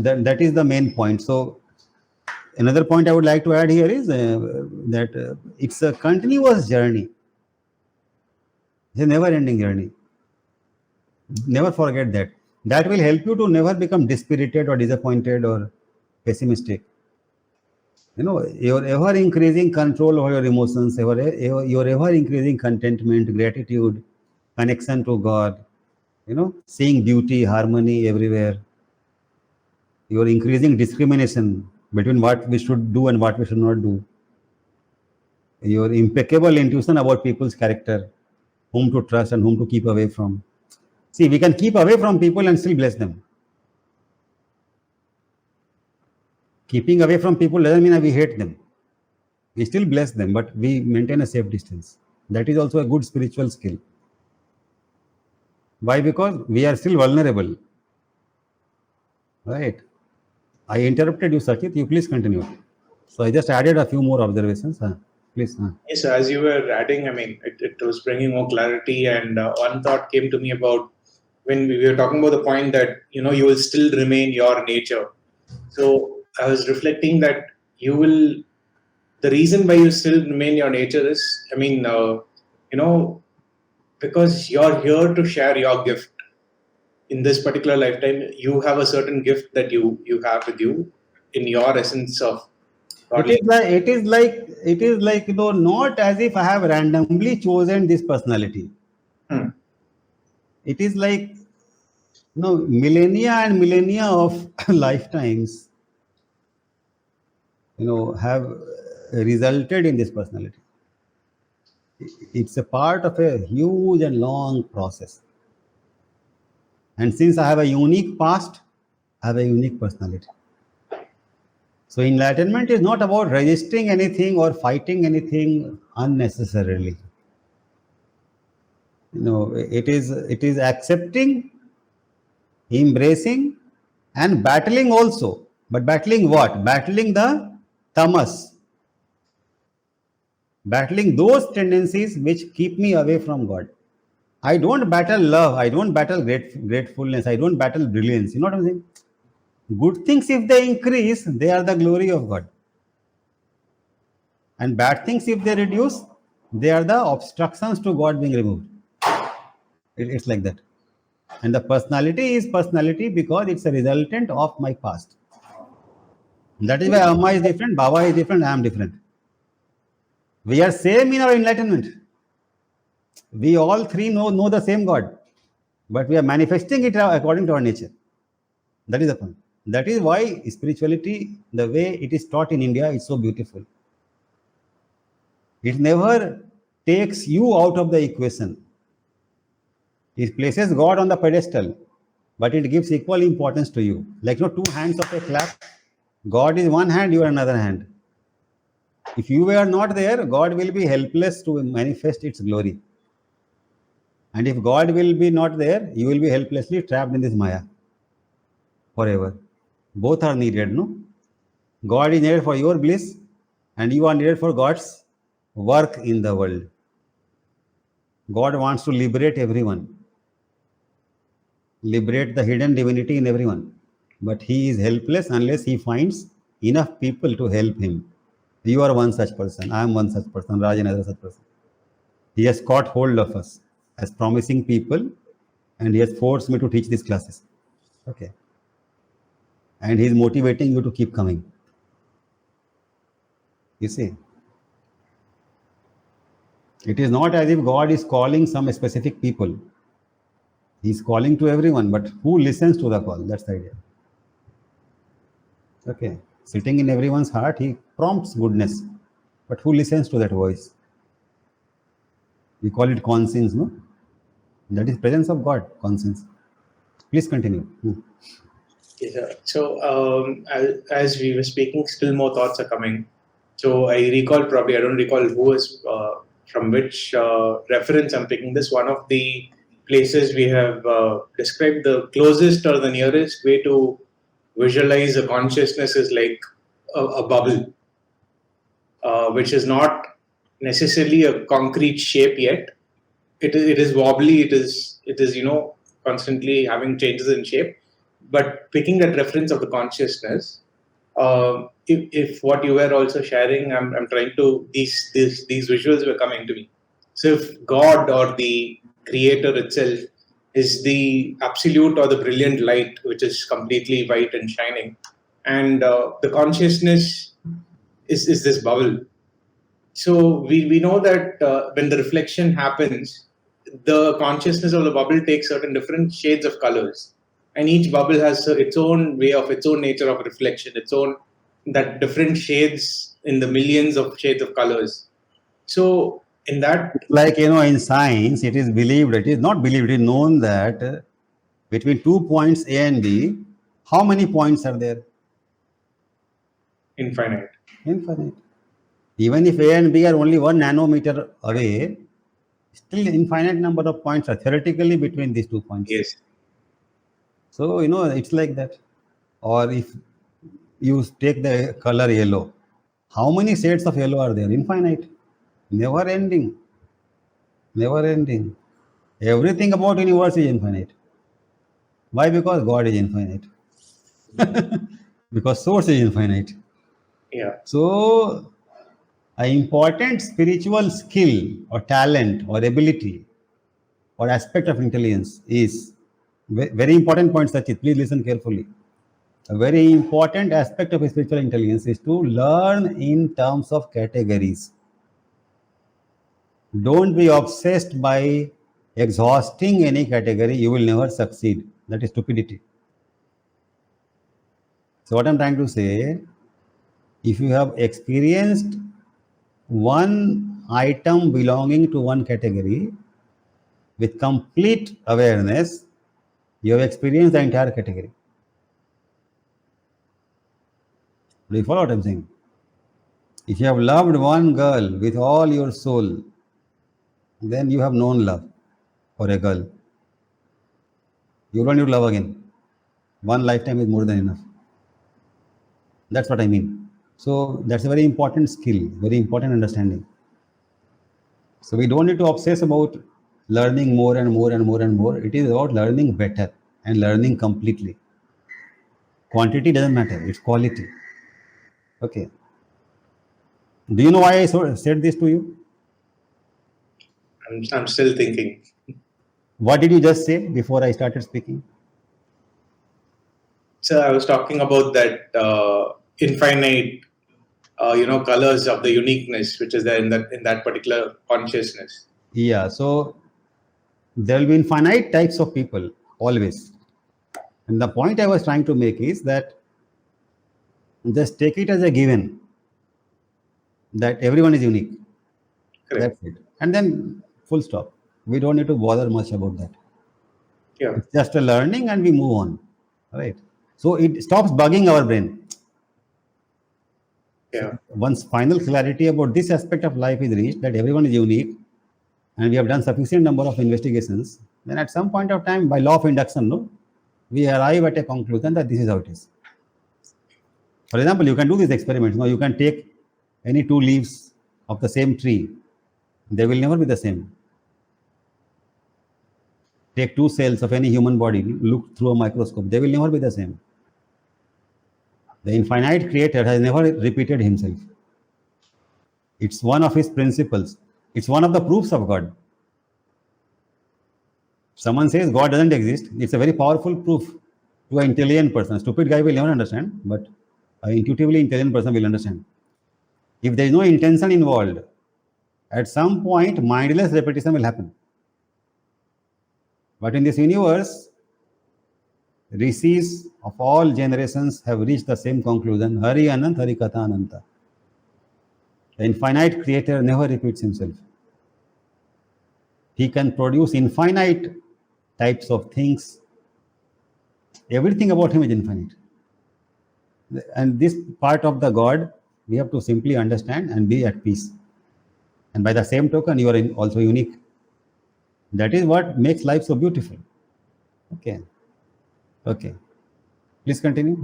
that is the main point. So another point I would like to add here is that it's a continuous journey. It's a never-ending journey. Never forget that. That will help you to never become dispirited or disappointed or pessimistic. Your ever-increasing control over your emotions, your ever-increasing contentment, gratitude, connection to God, seeing beauty, harmony everywhere. Your increasing discrimination between what we should do and what we should not do. Your impeccable intuition about people's character, whom to trust and whom to keep away from. See, we can keep away from people and still bless them. Keeping away from people doesn't mean that we hate them. We still bless them, but we maintain a safe distance. That is also a good spiritual skill. Why? Because we are still vulnerable. Right? I interrupted you, Sachit. You please continue. So I just added a few more observations. Please. Yes, as you were adding, it was bringing more clarity. And one thought came to me about when we were talking about the point that, you will still remain your nature. So I was reflecting that the reason why you still remain your nature is, because you're here to share your gift. In this particular lifetime, you have a certain gift that you have with you in your essence of godly. It is like not as if I have randomly chosen this personality. It is like millennia and millennia of lifetimes have resulted in this personality. It's a part of a huge and long process. And since I have a unique past, I have a unique personality. So enlightenment is not about resisting anything or fighting anything unnecessarily. It is accepting, embracing, and battling also. But battling what? Battling the tamas. Battling those tendencies which keep me away from God. I don't battle love. I don't battle gratefulness. I don't battle brilliance. You know what I'm saying? Good things, if they increase, they are the glory of God. And bad things, if they reduce, they are the obstructions to God being removed. It's like that. And the personality is personality because it's a resultant of my past. That is why Amma is different, Baba is different, I am different. We are same in our enlightenment. We all three know the same God, but we are manifesting it according to our nature. That is the point. That is why spirituality, the way it is taught in India, is so beautiful. It never takes you out of the equation. It places God on the pedestal, but it gives equal importance to you. Like two hands of a clap. God is one hand, you are another hand. If you were not there, God will be helpless to manifest its glory. And if God will be not there, you will be helplessly trapped in this Maya forever. Both are needed, no? God is needed for your bliss, and you are needed for God's work in the world. God wants to liberate everyone, liberate the hidden divinity in everyone. But he is helpless unless he finds enough people to help him. You are one such person, I am one such person, Raj another such person. He has caught hold of us as promising people, and he has forced me to teach these classes. Okay. And he is motivating you to keep coming. You see, it is not as if God is calling some specific people. He is calling to everyone, but who listens to the call? That's the idea. Okay. Sitting in everyone's heart, he prompts goodness. But who listens to that voice? We call it conscience, no? That is presence of God, conscience. Please continue. Yeah. So as we were speaking, still more thoughts are coming. So I don't recall who was from which reference I'm picking this. One of the places we have described the closest or the nearest way to visualize a consciousness is like a bubble, which is not necessarily a concrete shape yet. It is wobbly. It is constantly having changes in shape. But picking that reference of the consciousness, if what you were also sharing, I'm trying to these visuals were coming to me. So if God or the Creator itself is the absolute or the brilliant light, which is completely white and shining, and the consciousness is this bubble. So we know that when the reflection happens, the consciousness of the bubble takes certain different shades of colors, and each bubble has its own way of its own nature of reflection, its own that different shades in the millions of shades of colors. So in that, like in science, it is believed, it is not believed, it is known that between 2 points A and B, how many points are there? infinite. Infinite. Even if A and B are only 1 nanometer away, still infinite number of points are theoretically between these 2 points. Yes. So it's like that. Or if you take the color yellow, how many shades of yellow are there? Infinite. Never ending. Never ending. Everything about universe is infinite. Why? Because God is infinite. Because source is infinite. Yeah. So an important spiritual skill or talent or ability or aspect of intelligence is very important point, Sachit. Please listen carefully. A very important aspect of spiritual intelligence is to learn in terms of categories. Don't be obsessed by exhausting any category. You will never succeed. That is stupidity. So what I'm trying to say, if you have experienced one item belonging to one category with complete awareness, you have experienced the entire category. Do you follow what I'm saying? If you have loved one girl with all your soul, then you have known love for a girl. You don't need to love again. One lifetime is more than enough. That's what I mean. So that's a very important skill, very important understanding. So we don't need to obsess about learning more and more and more and more. It is about learning better and learning completely. Quantity doesn't matter, it's quality. Okay. Do you know why I said this to you? I'm still thinking. What did you just say before I started speaking? So I was talking about that infinite, colors of the uniqueness which is there in that particular consciousness. Yeah, so there will be infinite types of people, always. And the point I was trying to make is that just take it as a given that everyone is unique. Correct. That's it. And then full stop. We don't need to bother much about that. Yeah. It's just a learning and we move on. Right. So it stops bugging our brain. Yeah. Once final clarity about this aspect of life is reached, that everyone is unique, and we have done sufficient number of investigations, then at some point of time, by law of induction, no, we arrive at a conclusion that this is how it is. For example, you can do these experiments. No, you can take any two leaves of the same tree. They will never be the same. Take two cells of any human body, look through a microscope. They will never be the same. The infinite creator has never repeated himself. It's one of his principles. It's one of the proofs of God. Someone says God doesn't exist. It's a very powerful proof to an intelligent person. A stupid guy will never understand, but an intuitively intelligent person will understand. If there is no intention involved, at some point, mindless repetition will happen. But in this universe, rishis of all generations have reached the same conclusion. Hari Anant, Hari Katha Ananta. The infinite creator never repeats himself. He can produce infinite types of things. Everything about him is infinite. And this part of the God, we have to simply understand and be at peace. And by the same token, you are also unique. That is what makes life so beautiful. Okay. Okay. Please continue.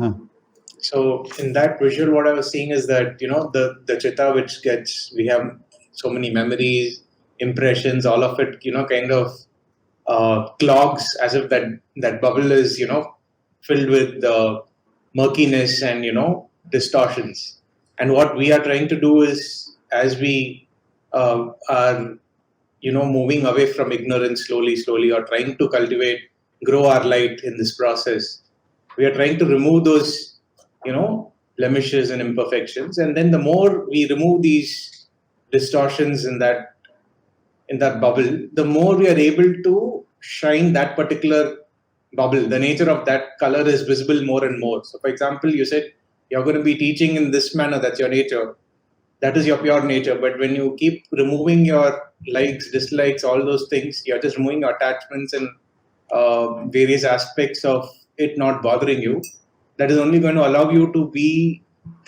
So in that visual, what I was seeing is that, the Chitta, which we have so many memories, impressions, all of it, kind of clogs, as if that bubble is, filled with murkiness and, distortions. And what we are trying to do is, as we are, moving away from ignorance slowly, or trying to grow our light in this process, we are trying to remove those, blemishes and imperfections. And then the more we remove these distortions in that bubble, the more we are able to shine that particular bubble. The nature of that color is visible more and more. So for example, you said you're going to be teaching in this manner, that's your nature. That is your pure nature. But when you keep removing your likes, dislikes, all those things, you're just removing your attachments and various aspects of it not bothering you. That is only going to allow you to be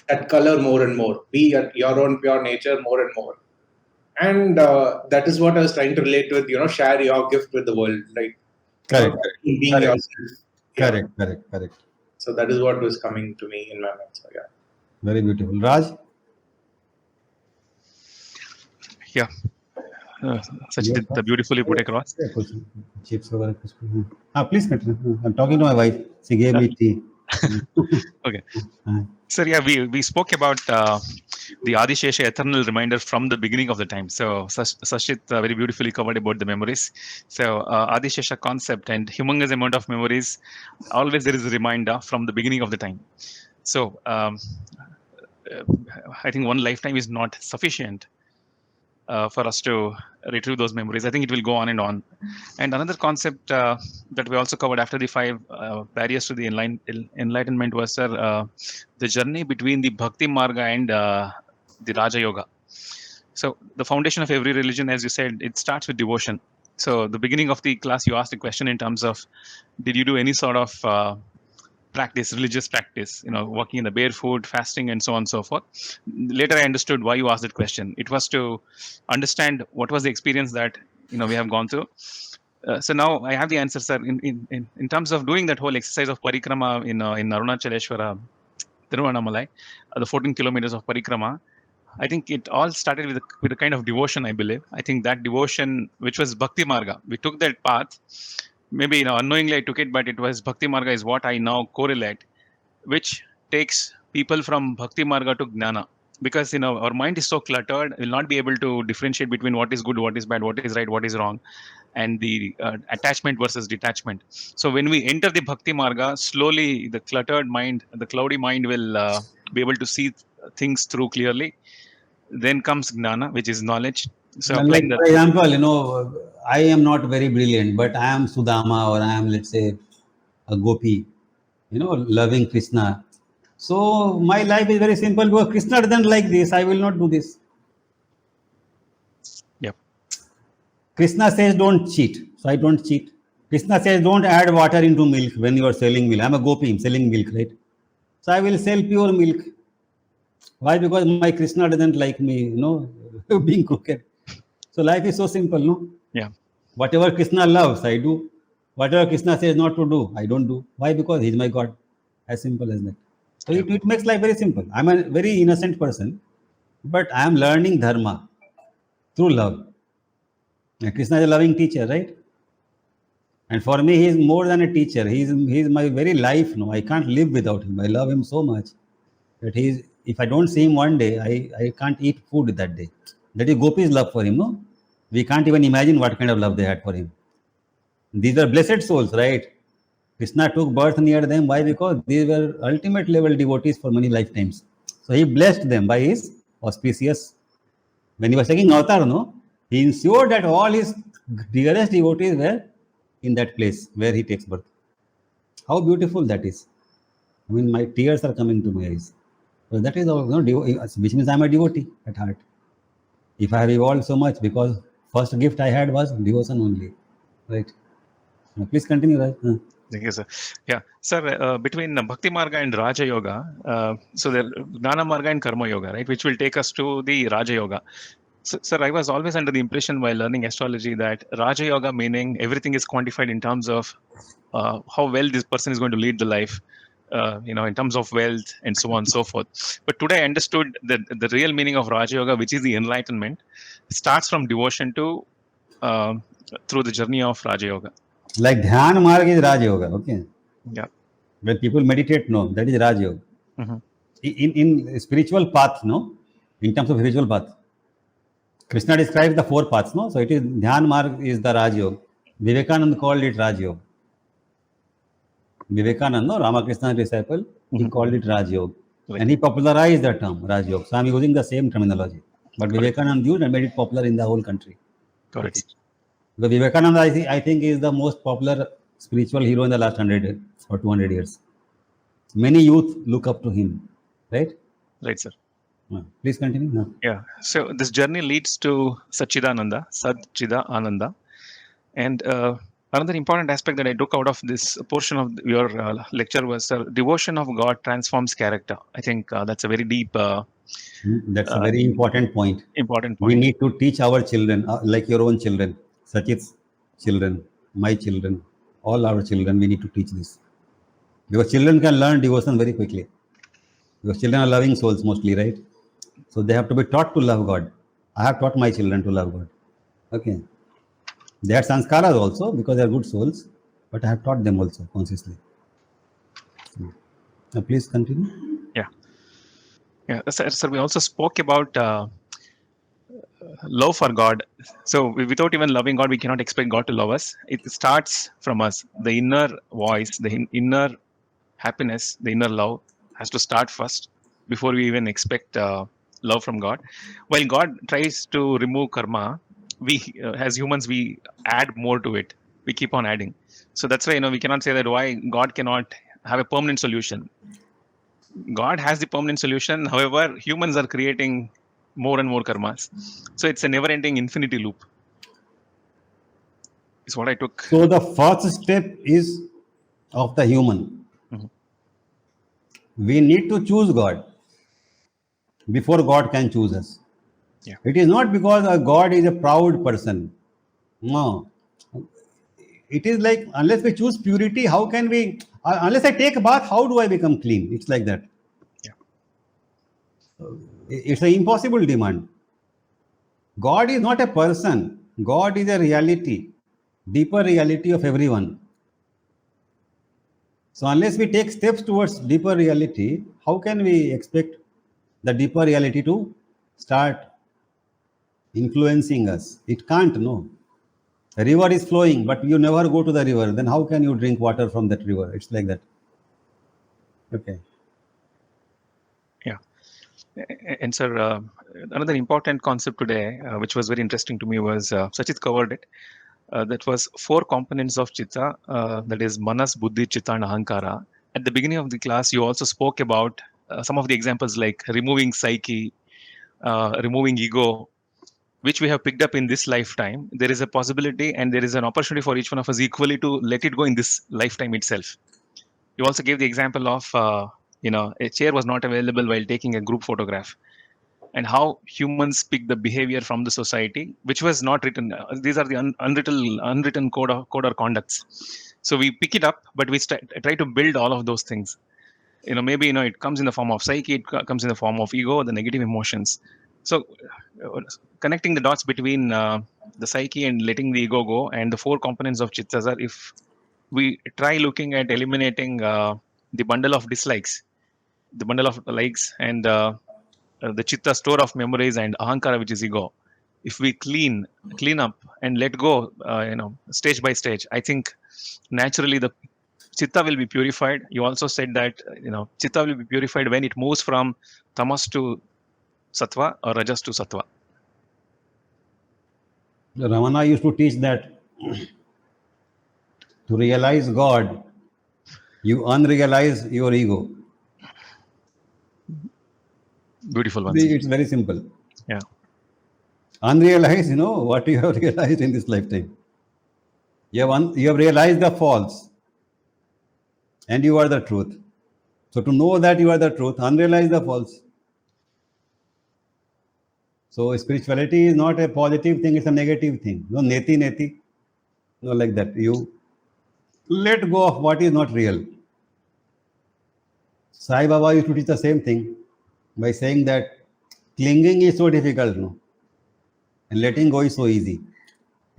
that color more and more, be at your own pure nature more and more. And that is what I was trying to relate with, share your gift with the world, right? Correct. Being Correct. yourself. Yeah. Correct. So that is what was coming to me in my mind. So yeah. Very beautiful. Raj? Yeah. Sachit, beautifully put across. Chips over. Please continue. I'm talking to my wife. She gave me tea. Okay. Sir, yeah, we spoke about the Adishesha eternal reminder from the beginning of the time. So Sachit very beautifully covered about the memories. So Adishesha concept and humongous amount of memories, always there is a reminder from the beginning of the time. So I think one lifetime is not sufficient for us to retrieve those memories. I think it will go on and on. And another concept that we also covered after the 5 barriers to the enlightenment was the journey between the Bhakti marg and the Raja Yoga. So the foundation of every religion, as you said, it starts with devotion. So the beginning of the class, you asked a question in terms of, did you do any sort of religious practice, walking in the barefoot, fasting, and so on and so forth. Later, I understood why you asked that question. It was to understand what was the experience that we have gone through. So now I have the answer, sir. In terms of doing that whole exercise of parikrama in Arunachaleshwara, Tiruvannamalai, the 14 kilometers of parikrama, I think it all started with a kind of devotion, I believe. I think that devotion, which was Bhakti Marga, we took that path. Maybe unknowingly I took it, but it was Bhakti Marga is what I now correlate, which takes people from Bhakti Marga to Jnana. Because our mind is so cluttered, we'll not be able to differentiate between what is good, what is bad, what is right, what is wrong, and the attachment versus detachment. So when we enter the Bhakti Marga, slowly the cluttered mind, the cloudy mind will be able to see things through clearly. Then comes Jnana, which is knowledge. So like, for example, I am not very brilliant, but I am Sudama, or I am, let's say, a Gopi, loving Krishna. So my life is very simple, because Krishna doesn't like this, I will not do this. Krishna says don't cheat, so I don't cheat. Krishna says don't add water into milk when you are selling milk. I'm a gopi, I'm selling milk, right? So I will sell pure milk. Why? Because my Krishna doesn't like me, being crooked. So life is so simple, no? Yeah. Whatever Krishna loves, I do. Whatever Krishna says not to do, I don't do. Why? Because he's my God. As simple as that. So it makes life very simple. I'm a very innocent person, but I am learning Dharma through love. And Krishna is a loving teacher, right? And for me, he is more than a teacher. He is my very life. No, I can't live without him. I love him so much that if I don't see him one day, I can't eat food that day. That is Gopi's love for him. No, we can't even imagine what kind of love they had for him. These are blessed souls, right? Krishna took birth near them. Why? Because these were ultimate level devotees for many lifetimes. So he blessed them by his auspicious. When he was taking avatar, no, he ensured that all his dearest devotees were in that place where he takes birth. How beautiful that is. I mean, my tears are coming to my eyes. So that is, which means I'm a devotee at heart. If I have evolved so much, because first gift I had was devotion only, right? Now, please continue, Raj. Thank you, sir. Yeah, sir, between Bhakti Marga and Raja Yoga, so there Gnana Marga and Karma Yoga, right, which will take us to the Raja Yoga. So, sir, I was always under the impression while learning astrology that Raja Yoga meaning everything is quantified in terms of how well this person is going to lead the life, in terms of wealth and so on and so forth. But today I understood that the real meaning of Raja Yoga, which is the enlightenment, starts from devotion to through the journey of Raja Yoga. Like Dhyan marg is Raj Yoga, okay? Yeah. When people meditate, no, that is Raj Yoga. Mm-hmm. In spiritual path, no, in terms of spiritual path, Krishna describes the 4 paths, no? So it is Dhyan marg is the Raj Yoga. Vivekananda called it Raj Yoga. Vivekananda, no, Ramakrishna's disciple, he called it Raj Yoga. Right. And he popularized the term Raj Yoga. So I'm using the same terminology. But Vivekananda used and made it popular in the whole country. Correct. The Vivekananda, I think, is the most popular spiritual hero in the last 100 or 200 years. Many youth look up to him, right? Right, sir. Please continue. No. Yeah. So this journey leads to Satchidananda, Ananda. And another important aspect that I took out of this portion of your lecture was devotion of God transforms character. I think that's a very deep... that's a very important point. Important point. We need to teach our children, like your own children, Sachit's children, my children, all our children, we need to teach this. Because children can learn devotion very quickly. Because children are loving souls mostly, right? So they have to be taught to love God. I have taught my children to love God. Okay. They had sanskaras also because they are good souls, but I have taught them also consciously. Now please continue. Yeah, sir, we also spoke about love for God. So without even loving God, we cannot expect God to love us. It starts from us. The inner voice, the inner happiness, the inner love has to start first before we even expect love from God. While God tries to remove karma, we as humans, we add more to it. We keep on adding. So that's why, we cannot say that why God cannot have a permanent solution. God has the permanent solution. However, humans are creating more and more karmas. So it's a never-ending infinity loop. Is what I took. So the first step is of the human. Mm-hmm. We need to choose God before God can choose us. Yeah. It is not because a God is a proud person. No. It is like, unless we choose purity, how can we, unless I take a bath, how do I become clean? It's like that. Yeah. It's an impossible demand. God is not a person. God is a reality, deeper reality of everyone. So unless we take steps towards deeper reality, how can we expect the deeper reality to start influencing us? It can't, no. The river is flowing, but you never go to the river. Then how can you drink water from that river? It's like that. Okay. Yeah. And sir, another important concept today, which was very interesting to me, was Sachit covered it. That was 4 components of Chitta, that is Manas, Buddhi, Chitta and Ahankara. At the beginning of the class, you also spoke about some of the examples like removing psyche, removing ego, which we have picked up in this lifetime, there is a possibility and there is an opportunity for each one of us equally to let it go in this lifetime itself. You also gave the example of, a chair was not available while taking a group photograph, and how humans pick the behavior from the society, which was not written. These are the unwritten code or conducts. So we pick it up, but we try to build all of those things. Maybe it comes in the form of psyche, it comes in the form of ego, the negative emotions. So connecting the dots between the psyche and letting the ego go, and the four components of chitta are, if we try looking at eliminating the bundle of dislikes, the bundle of likes, and the chitta store of memories and ahankara, which is ego, if we clean up and let go, stage by stage, I think naturally the chitta will be purified. You also said that chitta will be purified when it moves from tamas to sattva or rajas to sattva. Ramana used to teach that to realize God, you unrealize your ego. Beautiful one. It's very simple. Yeah. Unrealize, what you have realized in this lifetime. You have realized the false, and you are the truth. So to know that you are the truth, unrealize the false. So spirituality is not a positive thing, it's a negative thing. No neti, no like that. You let go of what is not real. Sai Baba used to teach the same thing by saying that clinging is so difficult, and letting go is so easy.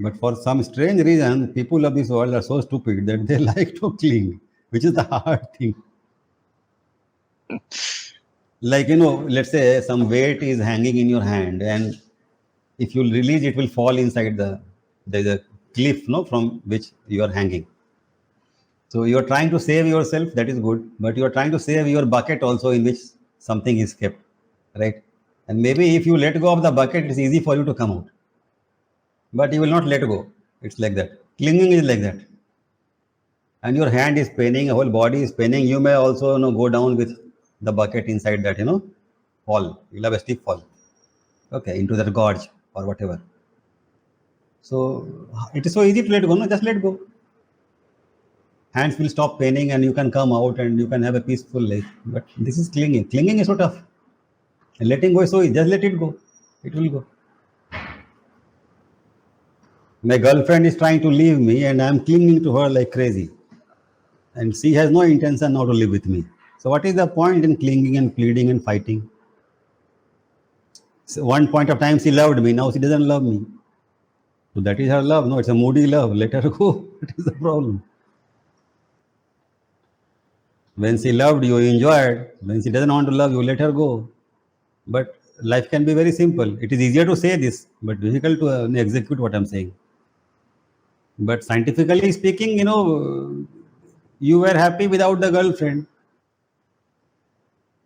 But for some strange reason, people of this world are so stupid that they like to cling, which is the hard thing. Like, let's say some weight is hanging in your hand, and if you release, it will fall inside there's a cliff, from which you are hanging. So you are trying to save yourself, that is good, but you are trying to save your bucket also, in which something is kept, right? And maybe if you let go of the bucket, it's easy for you to come out. But you will not let go. It's like that. Clinging is like that. And your hand is paining, your whole body is paining. You may also go down with the bucket inside that, fall. You'll have a steep fall. Okay, into that gorge or whatever. So it is so easy to let go, just let go. Hands will stop paining and you can come out and you can have a peaceful life. But this is clinging. Clinging is so tough. And letting go is so easy. Just let it go. It will go. My girlfriend is trying to leave me and I'm clinging to her like crazy. And she has no intention now to live with me. So what is the point in clinging and pleading and fighting? So one point of time she loved me, now she doesn't love me. So that is her love. No, it's a moody love. Let her go. What is the problem? When she loved you, you enjoyed. When she doesn't want to love you, let her go. But life can be very simple. It is easier to say this, but difficult to execute what I'm saying. But scientifically speaking, you were happy without the girlfriend.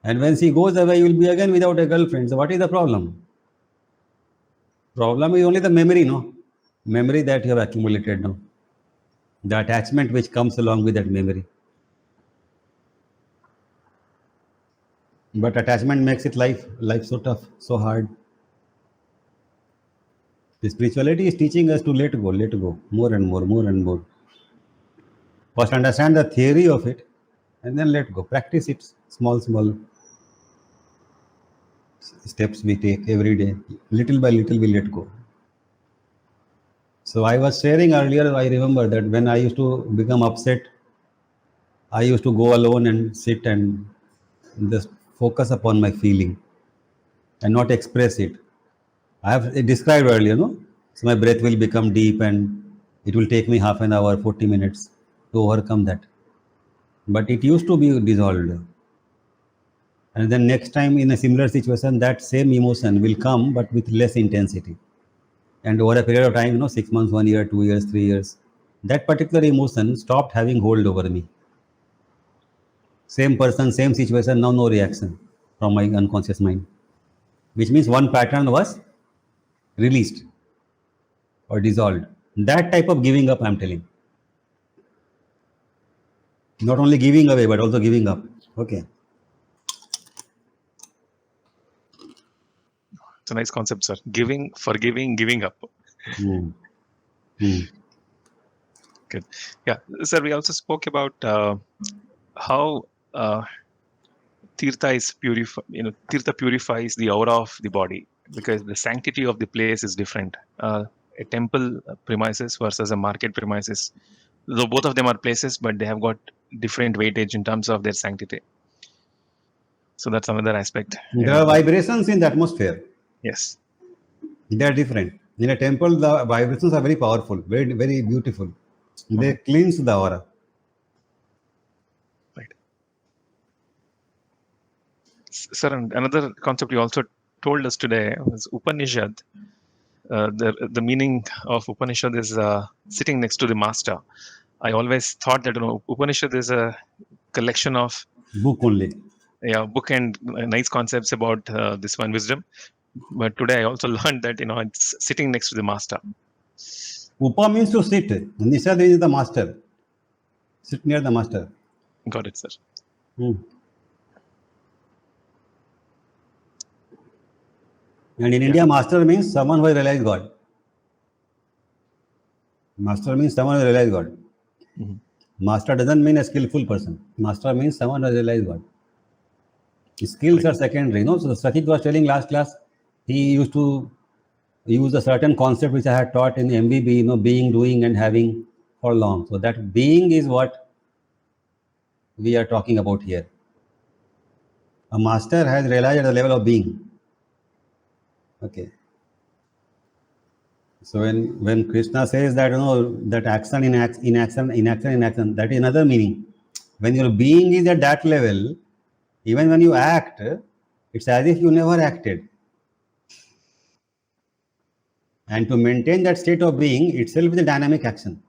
And when she goes away, you will be again without a girlfriend. So what is the problem? Problem is only the memory, memory that you have accumulated now. The attachment which comes along with that memory. But attachment makes it life so tough, so hard. The spirituality is teaching us to let go, more and more. First understand the theory of it, and then let go. Practice it, small steps we take every day. Little by little we let go. So I was sharing earlier, I remember that when I used to become upset, I used to go alone and sit and just focus upon my feeling and not express it. I have described earlier, So my breath will become deep and it will take me half an hour, 40 minutes to overcome that. But it used to be dissolved. And then next time in a similar situation, that same emotion will come, but with less intensity. And over a period of time, 6 months, 1 year, 2 years, 3 years, that particular emotion stopped having hold over me. Same person, same situation, now no reaction from my unconscious mind. Which means one pattern was released or dissolved. That type of giving up, I'm telling. Not only giving away, but also giving up. Okay. It's a nice concept, sir. Giving, forgiving, giving up. Hmm. Hmm. Good. Yeah, sir. We also spoke about how Tirtha is Tirtha purifies the aura of the body because the sanctity of the place is different. A temple premises versus a market premises. Though both of them are places, but they have got different weightage in terms of their sanctity. So that's another aspect. There are vibrations in the atmosphere. Yes. They are different. In a temple, the vibrations are very powerful, very, very beautiful. They cleanse the aura. Right. Sir, and another concept you also told us today was Upanishad. The meaning of Upanishad is sitting next to the master. I always thought that Upanishad is a collection of Book only. book and nice concepts about this one wisdom. But today I also learned that it's sitting next to the master. Upa means to sit. Nishad is the master. Sit near the master. Got it, sir. Hmm. And in India, master means someone who has realized God. Master means someone who has realized God. Mhm. Master doesn't mean a skillful person. Master means someone who has realized God. Skills are secondary. So Sakit was telling last class, he used to use a certain concept which I had taught in MVB, being, doing, and having for long. So that being is what we are talking about here. A master has realized at the level of being. Okay. So when Krishna says that that action in action, that is another meaning. When your being is at that level, even when you act, it's as if you never acted. And to maintain that state of being itself is a dynamic action.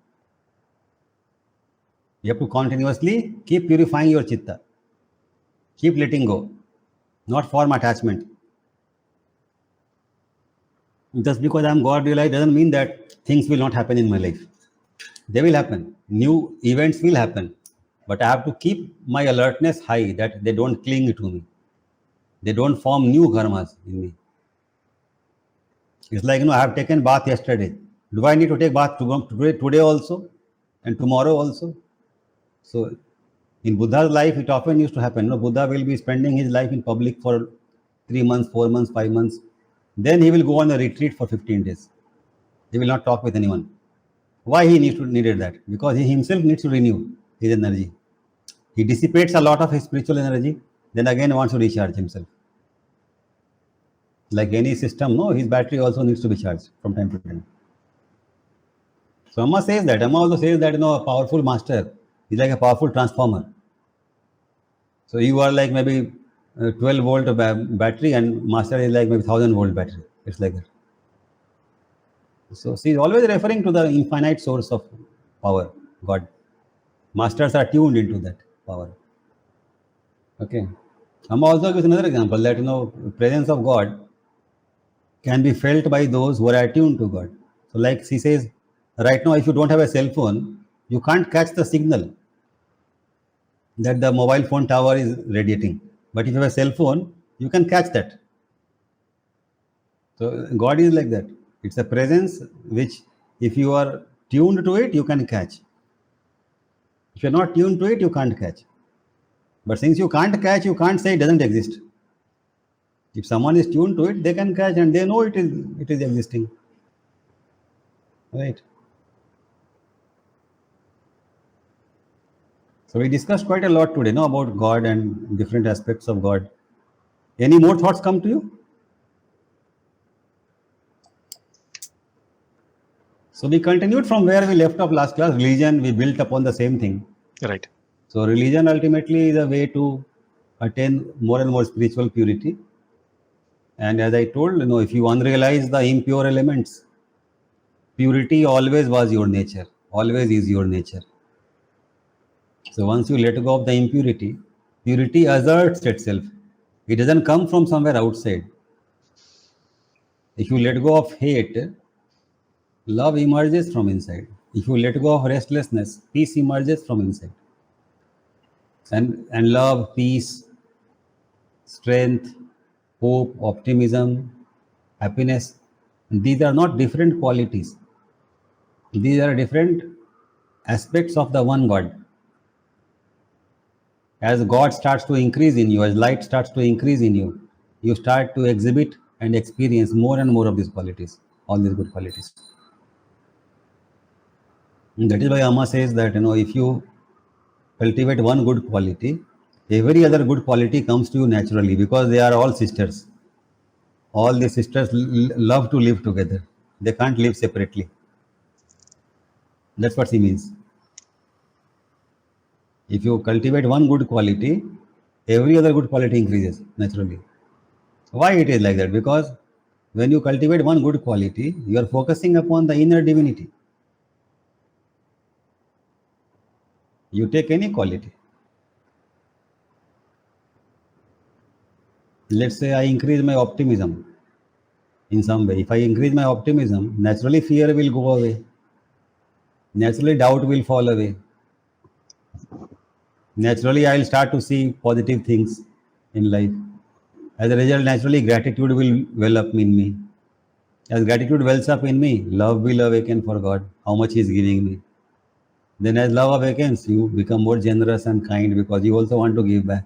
You have to continuously keep purifying your chitta. Keep letting go. Not form attachment. Just because I'm God realized doesn't mean that things will not happen in my life. They will happen. New events will happen. But I have to keep my alertness high that they don't cling to me. They don't form new karmas in me. It's like, I have taken bath yesterday. Do I need to take bath today also? And tomorrow also? So in Buddha's life, it often used to happen. Buddha will be spending his life in public for 3 months, 4 months, 5 months. Then he will go on a retreat for 15 days. He will not talk with anyone. Why he needed that? Because he himself needs to renew his energy. He dissipates a lot of his spiritual energy, then again wants to recharge himself. Like any system, his battery also needs to be charged from time to time. So Amma also says that a powerful master is like a powerful transformer. So you are like maybe 12-volt battery and master is like maybe 1000-volt battery. It's like that. So she is always referring to the infinite source of power, God. Masters are tuned into that power. Okay. Amma also gives another example that presence of God can be felt by those who are attuned to God. So like she says, right now if you don't have a cell phone, you can't catch the signal that the mobile phone tower is radiating. But if you have a cell phone, you can catch that. So God is like that. It's a presence which if you are tuned to it, you can catch. If you're not tuned to it, you can't catch. But since you can't catch, you can't say it doesn't exist. If someone is tuned to it, they can catch and they know it is existing. Right? So we discussed quite a lot today, about God and different aspects of God. Any more thoughts come to you? So we continued from where we left off last class. Religion, we built upon the same thing. Right. So religion ultimately is a way to attain more and more spiritual purity. And as I told, if you unrealize the impure elements, purity always was your nature, always is your nature. So once you let go of the impurity, purity asserts itself. It doesn't come from somewhere outside. If you let go of hate, love emerges from inside. If you let go of restlessness, peace emerges from inside. And love, peace, strength, hope, optimism, happiness. These are not different qualities. These are different aspects of the one God. As God starts to increase in you, as light starts to increase in you, you start to exhibit and experience more and more of these qualities, all these good qualities. And that is why Amma says that, if you cultivate one good quality, every other good quality comes to you naturally, because they are all sisters. All the sisters love to live together. They can't live separately. That's what he means. If you cultivate one good quality, every other good quality increases naturally. Why it is like that? Because when you cultivate one good quality, you are focusing upon the inner divinity. You take any quality. Let's say I increase my optimism in some way. If I increase my optimism, naturally fear will go away. Naturally doubt will fall away. Naturally I will start to see positive things in life. As a result, naturally gratitude will well up in me. As gratitude wells up in me, love will awaken for God, how much He is giving me. Then as love awakens, you become more generous and kind, because you also want to give back.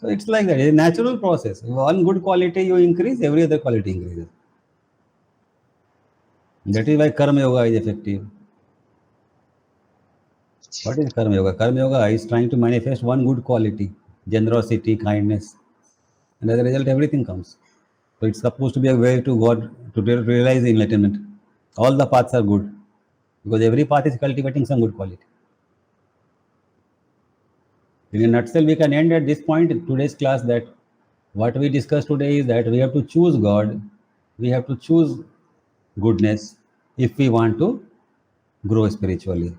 So it's like that. It's a natural process. One good quality you increase, every other quality increases. That is why Karma Yoga is effective. What is Karma Yoga? Karma Yoga is trying to manifest one good quality, generosity, kindness. And as a result, everything comes. So it's supposed to be a way to God, to realize enlightenment. All the paths are good, because every path is cultivating some good quality. In a nutshell, we can end at this point in today's class that what we discussed today is that we have to choose God, we have to choose goodness if we want to grow spiritually.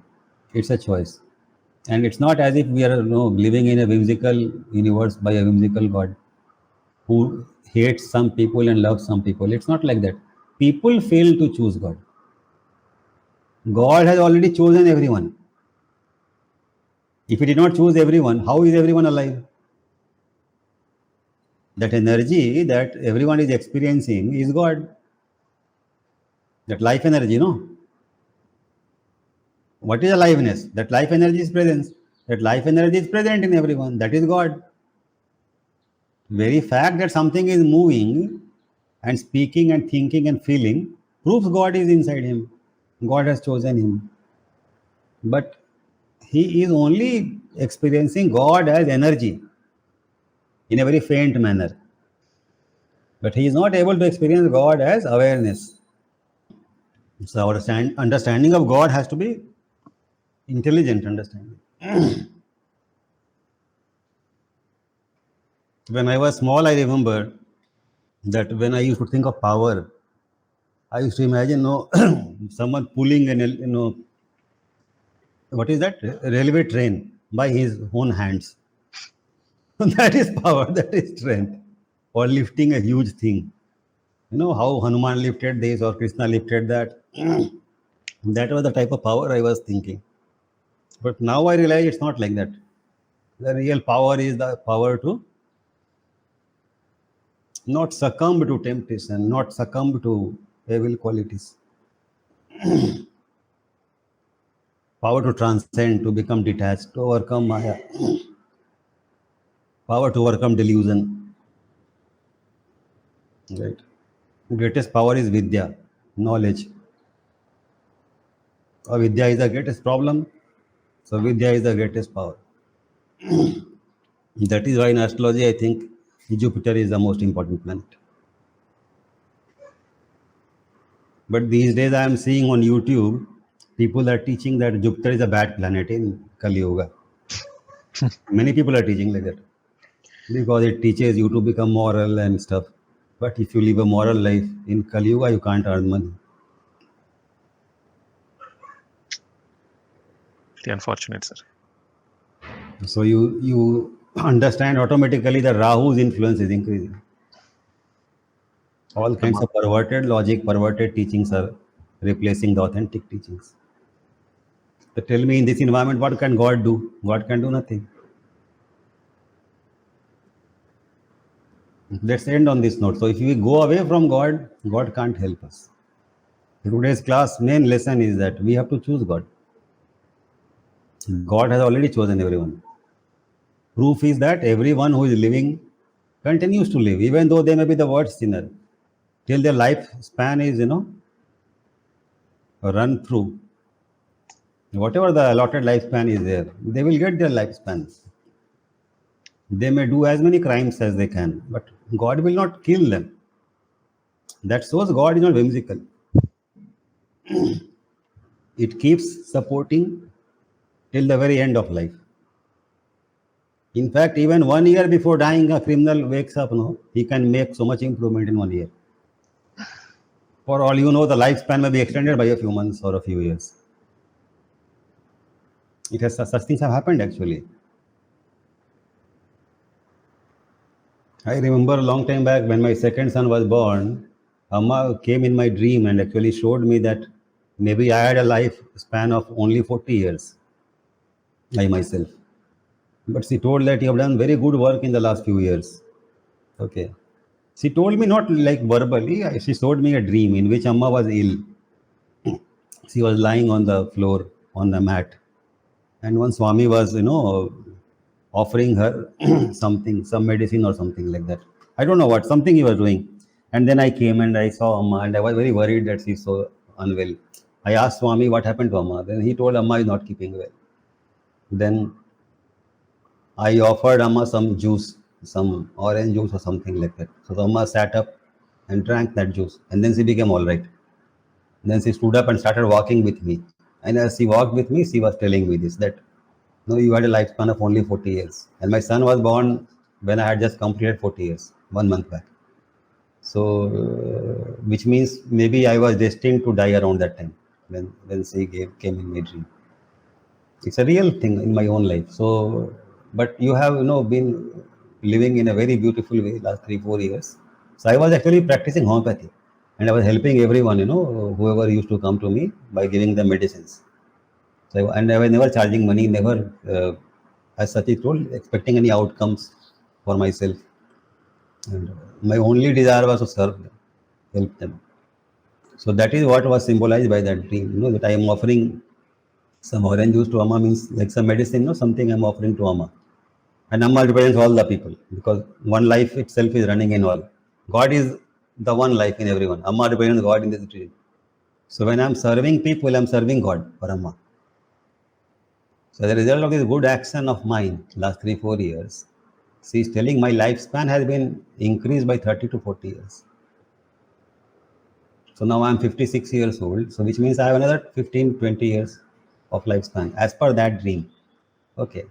It's a choice. And it's not as if we are living in a whimsical universe by a whimsical God who hates some people and loves some people. It's not like that. People fail to choose God. God has already chosen everyone. If He did not choose everyone, how is everyone alive? That energy that everyone is experiencing is God. That life energy, no? What is aliveness? That life energy is presence. That life energy is present in everyone. That is God. Very fact that something is moving and speaking and thinking and feeling proves God is inside him. God has chosen him. But he is only experiencing God as energy in a very faint manner. But he is not able to experience God as awareness. So our understanding of God has to be intelligent understanding. When I was small, I remember that when I used to think of power, I used to imagine someone pulling what is that? Railway train by his own hands. That is power, that is strength. Or lifting a huge thing. You know how Hanuman lifted this or Krishna lifted that. That was the type of power I was thinking. But now I realize it's not like that. The real power is the power to not succumb to temptation, not succumb to evil qualities. Power to transcend, to become detached, to overcome Maya. Power to overcome delusion. Right. Greatest power is Vidya, knowledge. Avidya is the greatest problem. So Vidya is the greatest power. That is why in astrology, I think Jupiter is the most important planet. But these days I am seeing on YouTube, people are teaching that Jupiter is a bad planet in Kali Yuga. Many people are teaching like that. Because it teaches you to become moral and stuff. But if you live a moral life in Kali Yuga, you can't earn money. The unfortunate, sir. So you understand automatically that Rahu's influence is increasing. All kinds of perverted logic, perverted teachings are replacing the authentic teachings. So tell me, in this environment, what can God do? God can do nothing. Let's end on this note. So if we go away from God, God can't help us. Today's class main lesson is that we have to choose God. God has already chosen everyone. Proof is that everyone who is living continues to live, even though they may be the worst sinner, till their lifespan is, run through. Whatever the allotted lifespan is there, they will get their lifespan. They may do as many crimes as they can, but God will not kill them. That shows God is not whimsical. It keeps supporting till the very end of life. In fact, even 1 year before dying, a criminal wakes up, he can make so much improvement in 1 year. For all you know, the lifespan may be extended by a few months or a few years. Such things have happened actually. I remember a long time back when my second son was born, Amma came in my dream and actually showed me that maybe I had a lifespan of only 40 years, I myself. But she told that you have done very good work in the last few years. Okay. She told me not like verbally, she showed me a dream in which Amma was ill. She was lying on the floor, on the mat. And one Swami was, offering her something, some medicine or something like that. I don't know what, something he was doing. And then I came and I saw Amma and I was very worried that she's so unwell. I asked Swami what happened to Amma. Then he told Amma is not keeping well. Then I offered Amma some juice, some orange juice or something like that. So Amma sat up and drank that juice. And then she became all right. Then she stood up and started walking with me. And as she walked with me, she was telling me this, that no, you had a lifespan of only 40 years. And my son was born when I had just completed 40 years, 1 month back. So, which means maybe I was destined to die around that time when she came in my dream. It's a real thing in my own life. So, but you have, been living in a very beautiful way last 3-4 years. So I was actually practicing homeopathy and I was helping everyone, whoever used to come to me by giving them medicines. So, and I was never charging money, never, as Sati told, expecting any outcomes for myself. And my only desire was to serve them, help them. So that is what was symbolized by that dream, that I am offering some orange juice to Amma, means like some medicine, something I'm offering to Amma. And Amma represents all the people because one life itself is running in all. God is the one life in everyone. Amma represents God in this dream. So when I'm serving people, I'm serving God for Amma. So the result of this good action of mine last 3-4 years, she is telling my lifespan has been increased by 30 to 40 years. So now I'm 56 years old, so which means I have another 15-20 years of lifespan as per that dream. Okay.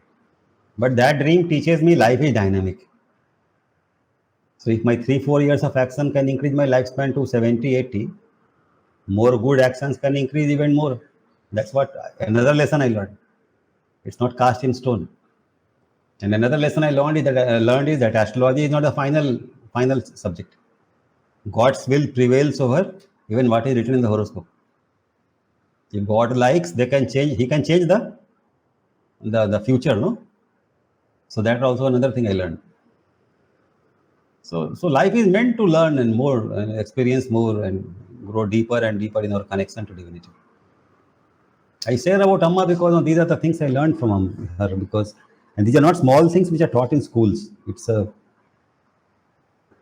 But that dream teaches me life is dynamic. So if my 3-4 years of action can increase my lifespan to 70-80, more good actions can increase even more. That's what another lesson I learned. It's not cast in stone. And another lesson I learned is that astrology is not the final subject. God's will prevails over even what is written in the horoscope. If God likes, he can change the future, no? So that's also another thing I learned. So life is meant to learn and more and experience more and grow deeper and deeper in our connection to divinity. I share about Amma because these are the things I learned from her, and these are not small things which are taught in schools.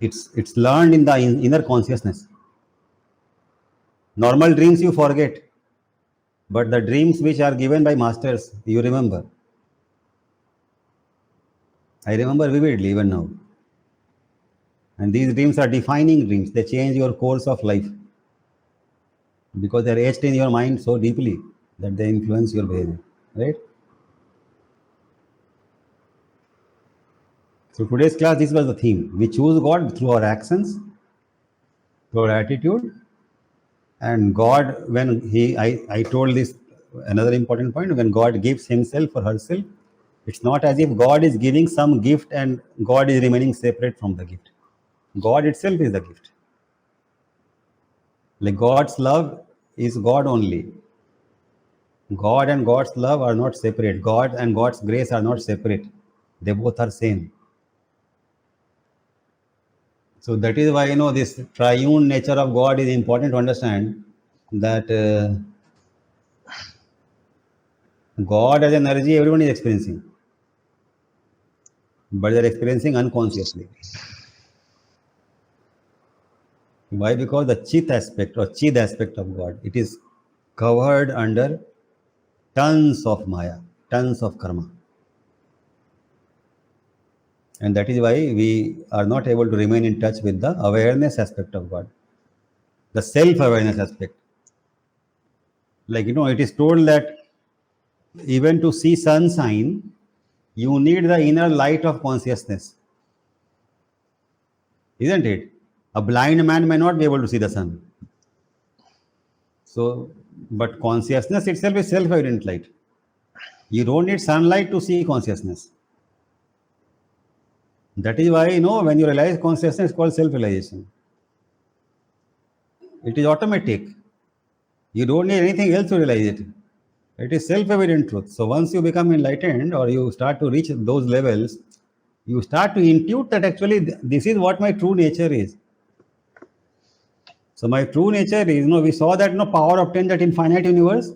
It's learned in the inner consciousness. Normal dreams you forget, but the dreams which are given by masters, you remember. I remember vividly even now. And these dreams are defining dreams. They change your course of life because they're etched in your mind so deeply that they influence your behavior, right? So today's class, this was the theme. We choose God through our actions, through our attitude, and God, when I told this another important point, when God gives himself or herself, it's not as if God is giving some gift and God is remaining separate from the gift. God itself is the gift. Like God's love is God only. God and God's love are not separate. God and God's grace are not separate. They both are same. So that is why, this triune nature of God is important to understand, that God as energy everyone is experiencing, but they are experiencing unconsciously. Why? Because the Chit aspect or Chid aspect of God, it is covered under tons of Maya, tons of karma. And that is why we are not able to remain in touch with the awareness aspect of God, the self-awareness aspect. Like, it is told that even to see sunshine, you need the inner light of consciousness. Isn't it? A blind man may not be able to see the sun. So, but consciousness itself is self-evident light. You don't need sunlight to see consciousness. That is why, when you realize consciousness, it's called self-realization. It is automatic. You don't need anything else to realize it. It is self-evident truth. So once you become enlightened or you start to reach those levels, you start to intuit that actually this is what my true nature is. So my true nature is, we saw that power obtained that infinite universe.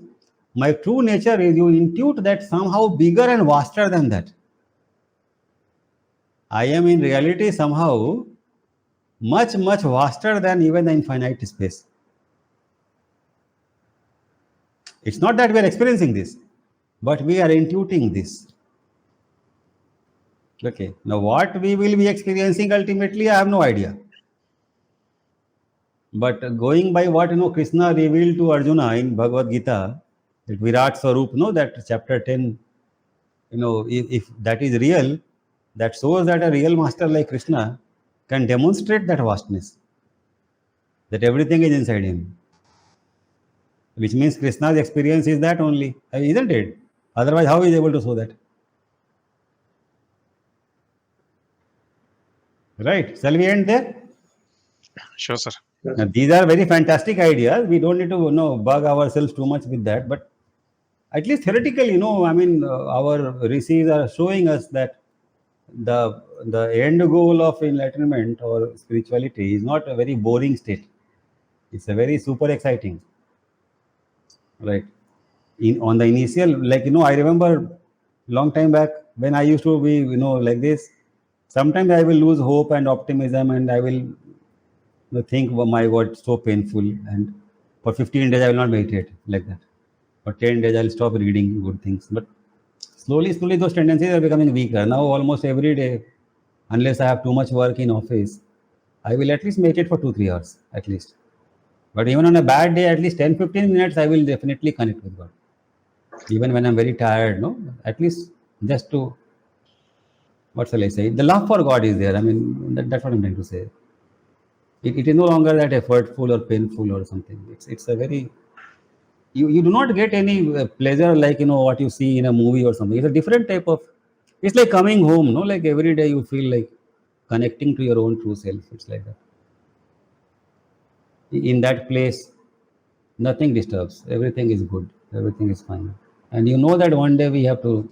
My true nature is, you intuit that somehow bigger and vaster than that. I am in reality somehow much, much vaster than even the infinite space. It's not that we are experiencing this, but we are intuiting this. Okay. Now what we will be experiencing ultimately, I have no idea. But going by what Krishna revealed to Arjuna in Bhagavad Gita, that Virat Swarup, that chapter 10, if that is real, that shows that a real master like Krishna can demonstrate that vastness, that everything is inside him. Which means Krishna's experience is that only, isn't it? Otherwise, how is he able to show that? Right? Shall we end there? Sure, sir. Now, these are very fantastic ideas. We don't need to bug ourselves too much with that. But at least theoretically, our rishis are showing us that the end goal of enlightenment or spirituality is not a very boring state. It's a very super exciting. Right? On the initial, I remember long time back when I used to be, like this. Sometimes I will lose hope and optimism, and I will think, oh my God, it's so painful. And for 15 days, I will not meditate like that. For 10 days, I'll stop reading good things. But slowly, those tendencies are becoming weaker. Now, almost every day, unless I have too much work in office, I will at least meditate for 2-3 hours, at least. But even on a bad day, at least 10-15 minutes, I will definitely connect with God. Even when I'm very tired, at least just to, what shall I say? The love for God is there. That's what I'm trying to say. It is no longer that effortful or painful or something. It's a very, you do not get any pleasure like what you see in a movie or something. It's a different type of, it's like coming home, like every day you feel like connecting to your own true self. It's like that. In that place, nothing disturbs. Everything is good. Everything is fine. And you know that one day we have to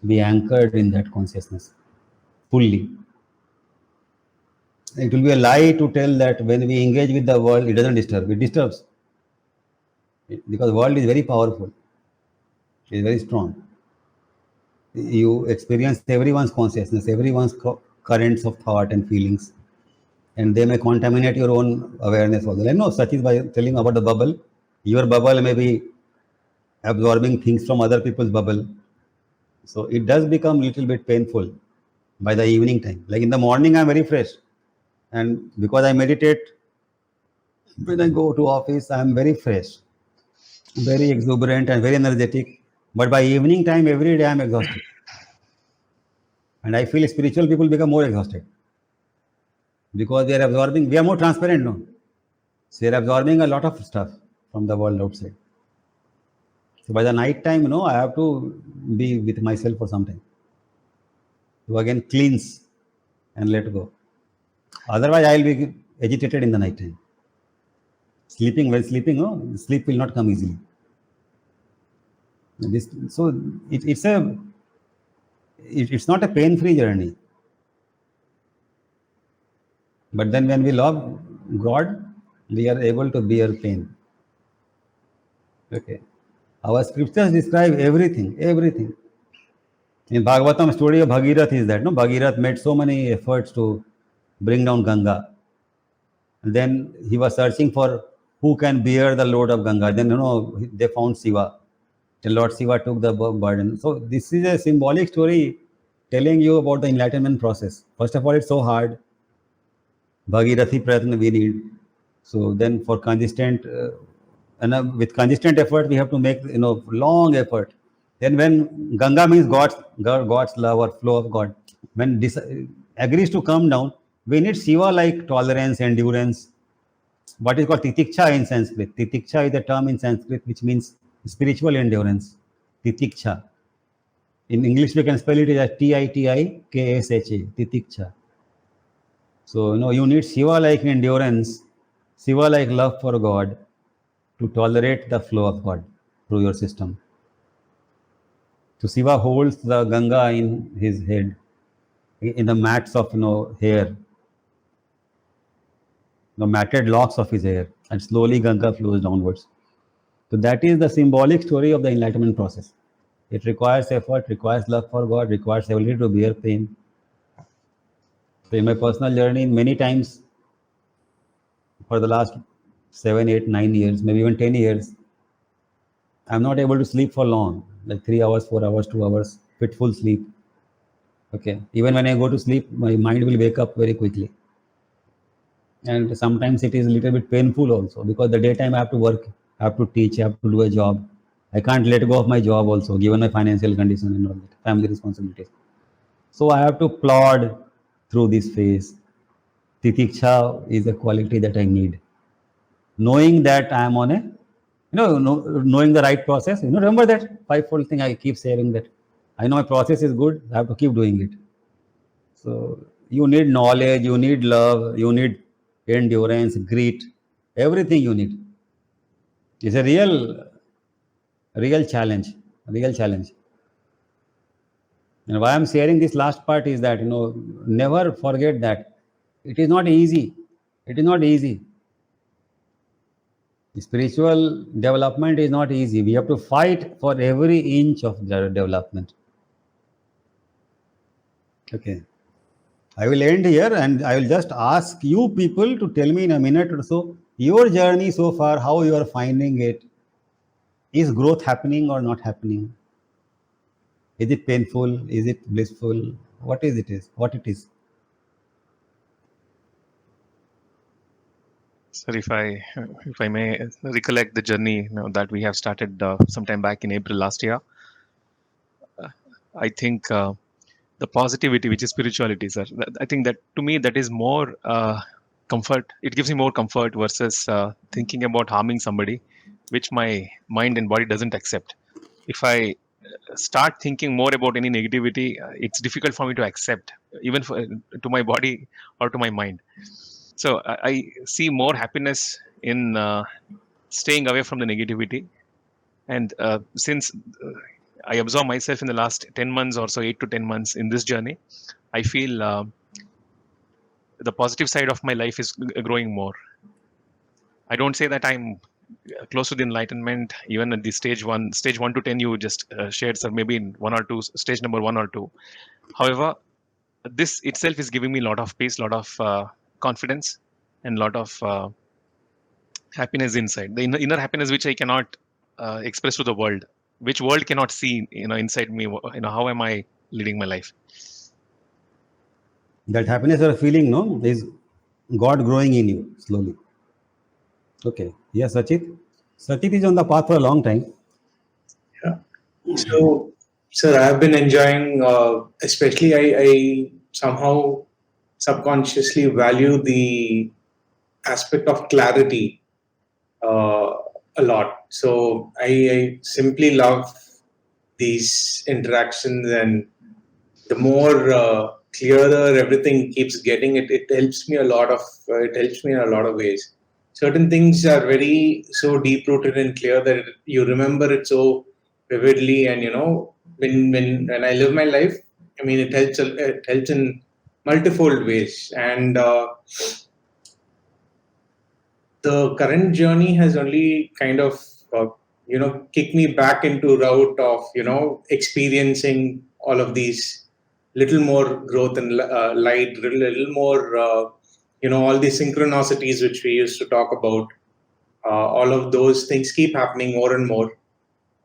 be anchored in that consciousness fully. It will be a lie to tell that when we engage with the world, it doesn't disturb. It disturbs. Because the world is very powerful. It is very strong. You experience everyone's consciousness, everyone's currents of thought and feelings. And they may contaminate your own awareness also. Like, no, such is by telling about the bubble. Your bubble may be absorbing things from other people's bubble. So it does become a little bit painful by the evening time. Like in the morning, I'm very fresh. And because I meditate, when I go to office, I'm very fresh, very exuberant and very energetic. But by evening time, every day I'm exhausted. And I feel spiritual people become more exhausted. Because they are absorbing, we are more transparent now. So they are absorbing a lot of stuff from the world outside. So by the night time, I have to be with myself for some time. To again cleanse and let go. Otherwise, I will be agitated in the night time. While sleeping, sleep will not come easily. It's not a pain-free journey. But then when we love God, we are able to bear pain. Okay. Our scriptures describe everything, everything. In Bhagavatam, story of Bhagirath is that, no? Bhagirath made so many efforts to bring down Ganga. And then he was searching for who can bear the load of Ganga. Then, they found Shiva. The Lord Shiva took the burden. So this is a symbolic story telling you about the enlightenment process. First of all, it's so hard. Bhagirathi Prayatna we need. So then for consistent, with consistent effort, we have to make, long effort. Then when Ganga means God's love or flow of God, when this agrees to come down, we need Shiva like tolerance, endurance, what is called titiksha in Sanskrit. Titiksha is a term in Sanskrit which means spiritual endurance. Titiksha. In English, we can spell it as Titikasha. Titiksha. So, you need Shiva like endurance, Shiva like love for God to tolerate the flow of God through your system. So, Shiva holds the Ganga in his head, in the mats of, hair, the matted locks of his hair, and slowly Ganga flows downwards. So that is the symbolic story of the enlightenment process. It requires effort, requires love for God, requires ability to bear pain. So in my personal journey, many times for the last 7, 8, 9 years, maybe even 10 years, I'm not able to sleep for long, like 3 hours, 4 hours, 2 hours, fitful sleep. Okay. Even when I go to sleep, my mind will wake up very quickly. And sometimes it is a little bit painful also, because the daytime I have to work, I have to teach, I have to do a job. I can't let go of my job also, given my financial condition and all that, family responsibilities. So I have to plod through this phase. Titiksha is a quality that I need. Knowing that I am on a, knowing the right process. Remember that fivefold thing I keep saying, that I know my process is good, I have to keep doing it. So you need knowledge, you need love, you need endurance, grit, everything you need. It's a real challenge, And why I'm sharing this last part is that, never forget that it is not easy. It is not easy. Spiritual development is not easy. We have to fight for every inch of the development. Okay. I will end here and I will just ask you people to tell me in a minute or so your journey so far, how you are finding it. Is growth happening or not happening? Is it painful? Is it blissful? What is it? What it is? Sir, if I may recollect the journey that we have started sometime back in April last year, I think the positivity, which is spirituality, sir, I think that to me that is more comfort. It gives me more comfort versus thinking about harming somebody, which my mind and body doesn't accept. If I start thinking more about any negativity, it's difficult for me to accept, even to my body or to my mind. So I see more happiness in staying away from the negativity. And since I observe myself in the last 10 months or so, 8 to 10 months in this journey, I feel the positive side of my life is growing more. I don't say that I'm close to the enlightenment, even at the stage 1 to 10 you just shared, sir, maybe in 1 or 2, stage number 1 or 2. However, this itself is giving me a lot of peace, a lot of confidence, and a lot of happiness inside. The inner happiness which I cannot express to the world, which world cannot see, inside me. How am I leading my life? That happiness you're feeling, is God growing in you slowly. Okay. Yes, Sachit. Sachit is on the path for a long time. Yeah. So, sir, I've been enjoying, especially I somehow subconsciously value the aspect of clarity a lot. So I simply love these interactions, and the more clearer everything keeps getting, it helps me a lot of it helps me in a lot of ways. Certain things are very so deep rooted and clear that you remember it so vividly, and when I live my life, I mean it helps in multifold ways. And the current journey has only kind of, kicked me back into route of, experiencing all of these little more growth and light, little more, all these synchronicities which we used to talk about. All of those things keep happening more and more.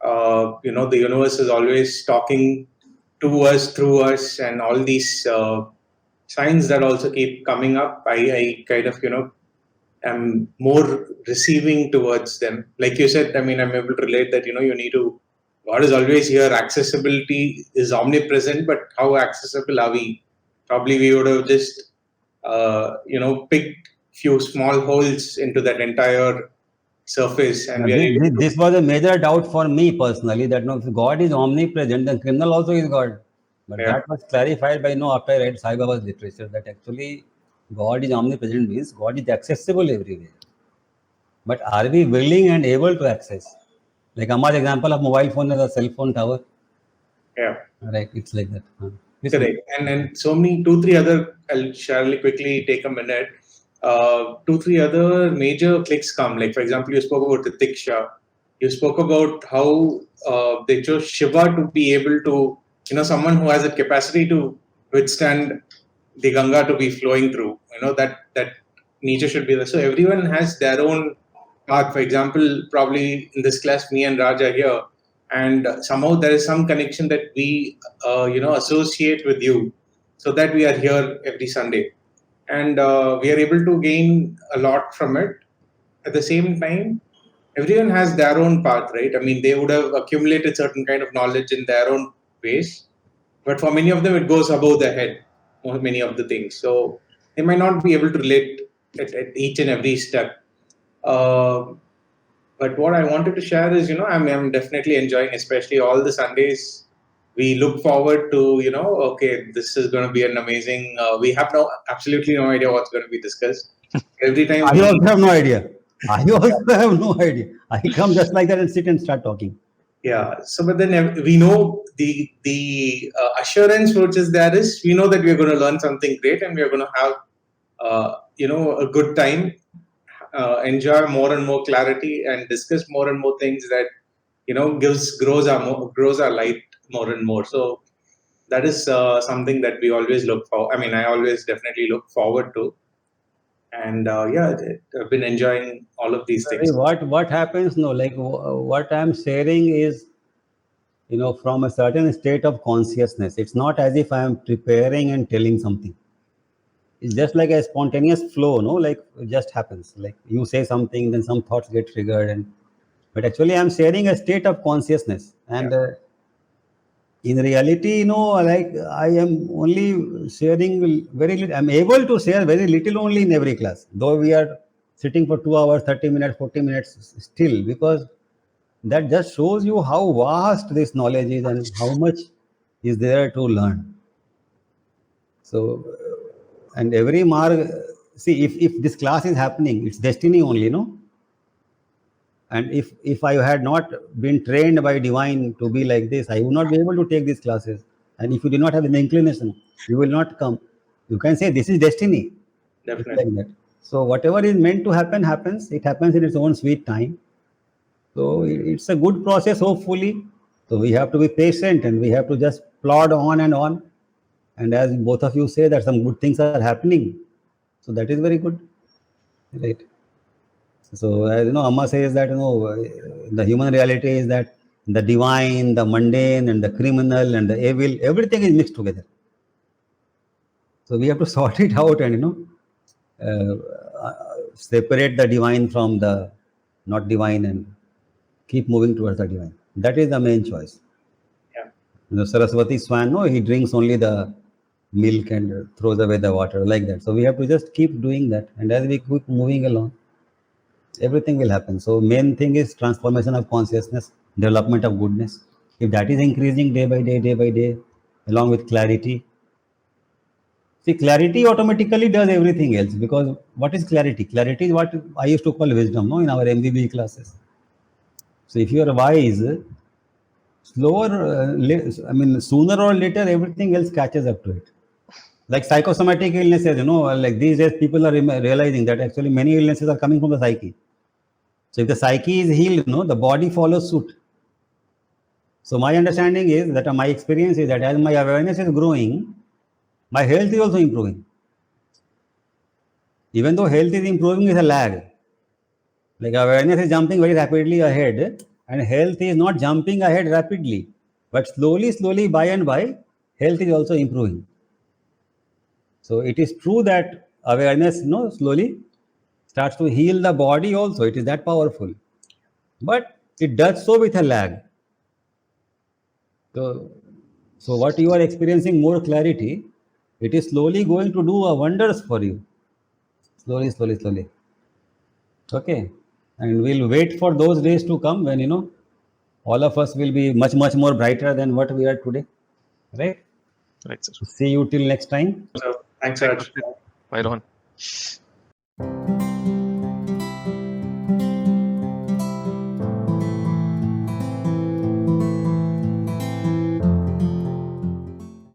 The universe is always talking to us, through us, and all these signs that also keep coming up. I kind of, am more receiving towards them. Like you said, I mean, I'm able to relate that, you need to, God is always here. Accessibility is omnipresent, but how accessible are we? Probably we would have just, picked few small holes into that entire surface, and we are able to. This was a major doubt for me personally, that no, if God is omnipresent, then criminal also is God. But Yeah. that was clarified by after I read Sai Baba's literature, that actually God is omnipresent means God is accessible everywhere. But are we willing and able to access? Like Ammar's example of mobile phone as a cell phone tower. Yeah. Right, it's like that. Correct. And so many, 2-3 other, I'll surely quickly take a minute. 2-3 other major clicks come. Like, for example, you spoke about the Diksha. You spoke about how they chose Shiva to be able to, someone who has a capacity to withstand the Ganga to be flowing through. That nature should be there. So everyone has their own path. For example, probably in this class, me and Raj are here. And somehow there is some connection that we, associate with you, so that we are here every Sunday, and we are able to gain a lot from it. At the same time, everyone has their own path, right? I mean, they would have accumulated certain kind of knowledge in their own ways, but for many of them, it goes above their head. Many of the things, so they might not be able to relate at each and every step. But what I wanted to share is, I'm definitely enjoying, especially all the Sundays. We look forward to, okay, this is going to be an amazing. We have absolutely no idea what's going to be discussed. Every time. I also have no idea. I also have no idea. I come just like that and sit and start talking. Yeah. So, but then we know the assurance which is there is, we know that we are going to learn something great, and we are going to have, a good time. Enjoy more and more clarity, and discuss more and more things that grows our light more and more. So that is something that we always look for. I mean, I always definitely look forward to, and I've been enjoying all of these things. What happens? No, like what I'm sharing is, from a certain state of consciousness. It's not as if I'm preparing and telling something. It's just like a spontaneous flow, like it just happens. Like you say something, then some thoughts get triggered, but actually I'm sharing a state of consciousness. And in reality, like I am only sharing very little. I'm able to share very little only in every class, though we are sitting for 2 hours, 30 minutes, 40 minutes still, because that just shows you how vast this knowledge is and how much is there to learn. So, and every marg, see, if this class is happening, it's destiny only, And if I had not been trained by divine to be like this, I would not be able to take these classes. And if you do not have an inclination, you will not come. You can say this is destiny. Definitely. It's like that. So whatever is meant to happen happens. It happens in its own sweet time. So it's a good process, hopefully. So we have to be patient, and we have to just plod on and on. And as both of you say that some good things are happening. So that is very good. Right. So as Amma says that the human reality is that the divine, the mundane, and the criminal, and the evil, everything is mixed together. So we have to sort it out and separate the divine from the not divine and keep moving towards the divine. That is the main choice. Yeah. The Saraswati swan, he drinks only the milk and throws away the water, like that. So we have to just keep doing that, and as we keep moving along, everything will happen. So main thing is transformation of consciousness, development of goodness. If that is increasing day by day, along with clarity. See, clarity automatically does everything else, because what is clarity? Clarity is what I used to call wisdom, in our MBB classes. So if you are wise, sooner or later, everything else catches up to it. Like psychosomatic illnesses, like these days people are realizing that actually many illnesses are coming from the psyche. So if the psyche is healed, the body follows suit. So my understanding is that my experience is that as my awareness is growing, my health is also improving. Even though health is improving with a lag. Like awareness is jumping very rapidly ahead and health is not jumping ahead rapidly. But slowly, by and by, health is also improving. So it is true that awareness, slowly starts to heal the body also. It is that powerful. But it does so with a lag. So what you are experiencing more clarity, it is slowly going to do wonders for you. Slowly. Okay. And we'll wait for those days to come when, all of us will be much more brighter than what we are today. Right? Right, sir. See you till next time. So, thanks, Raj. Bye, Rohan.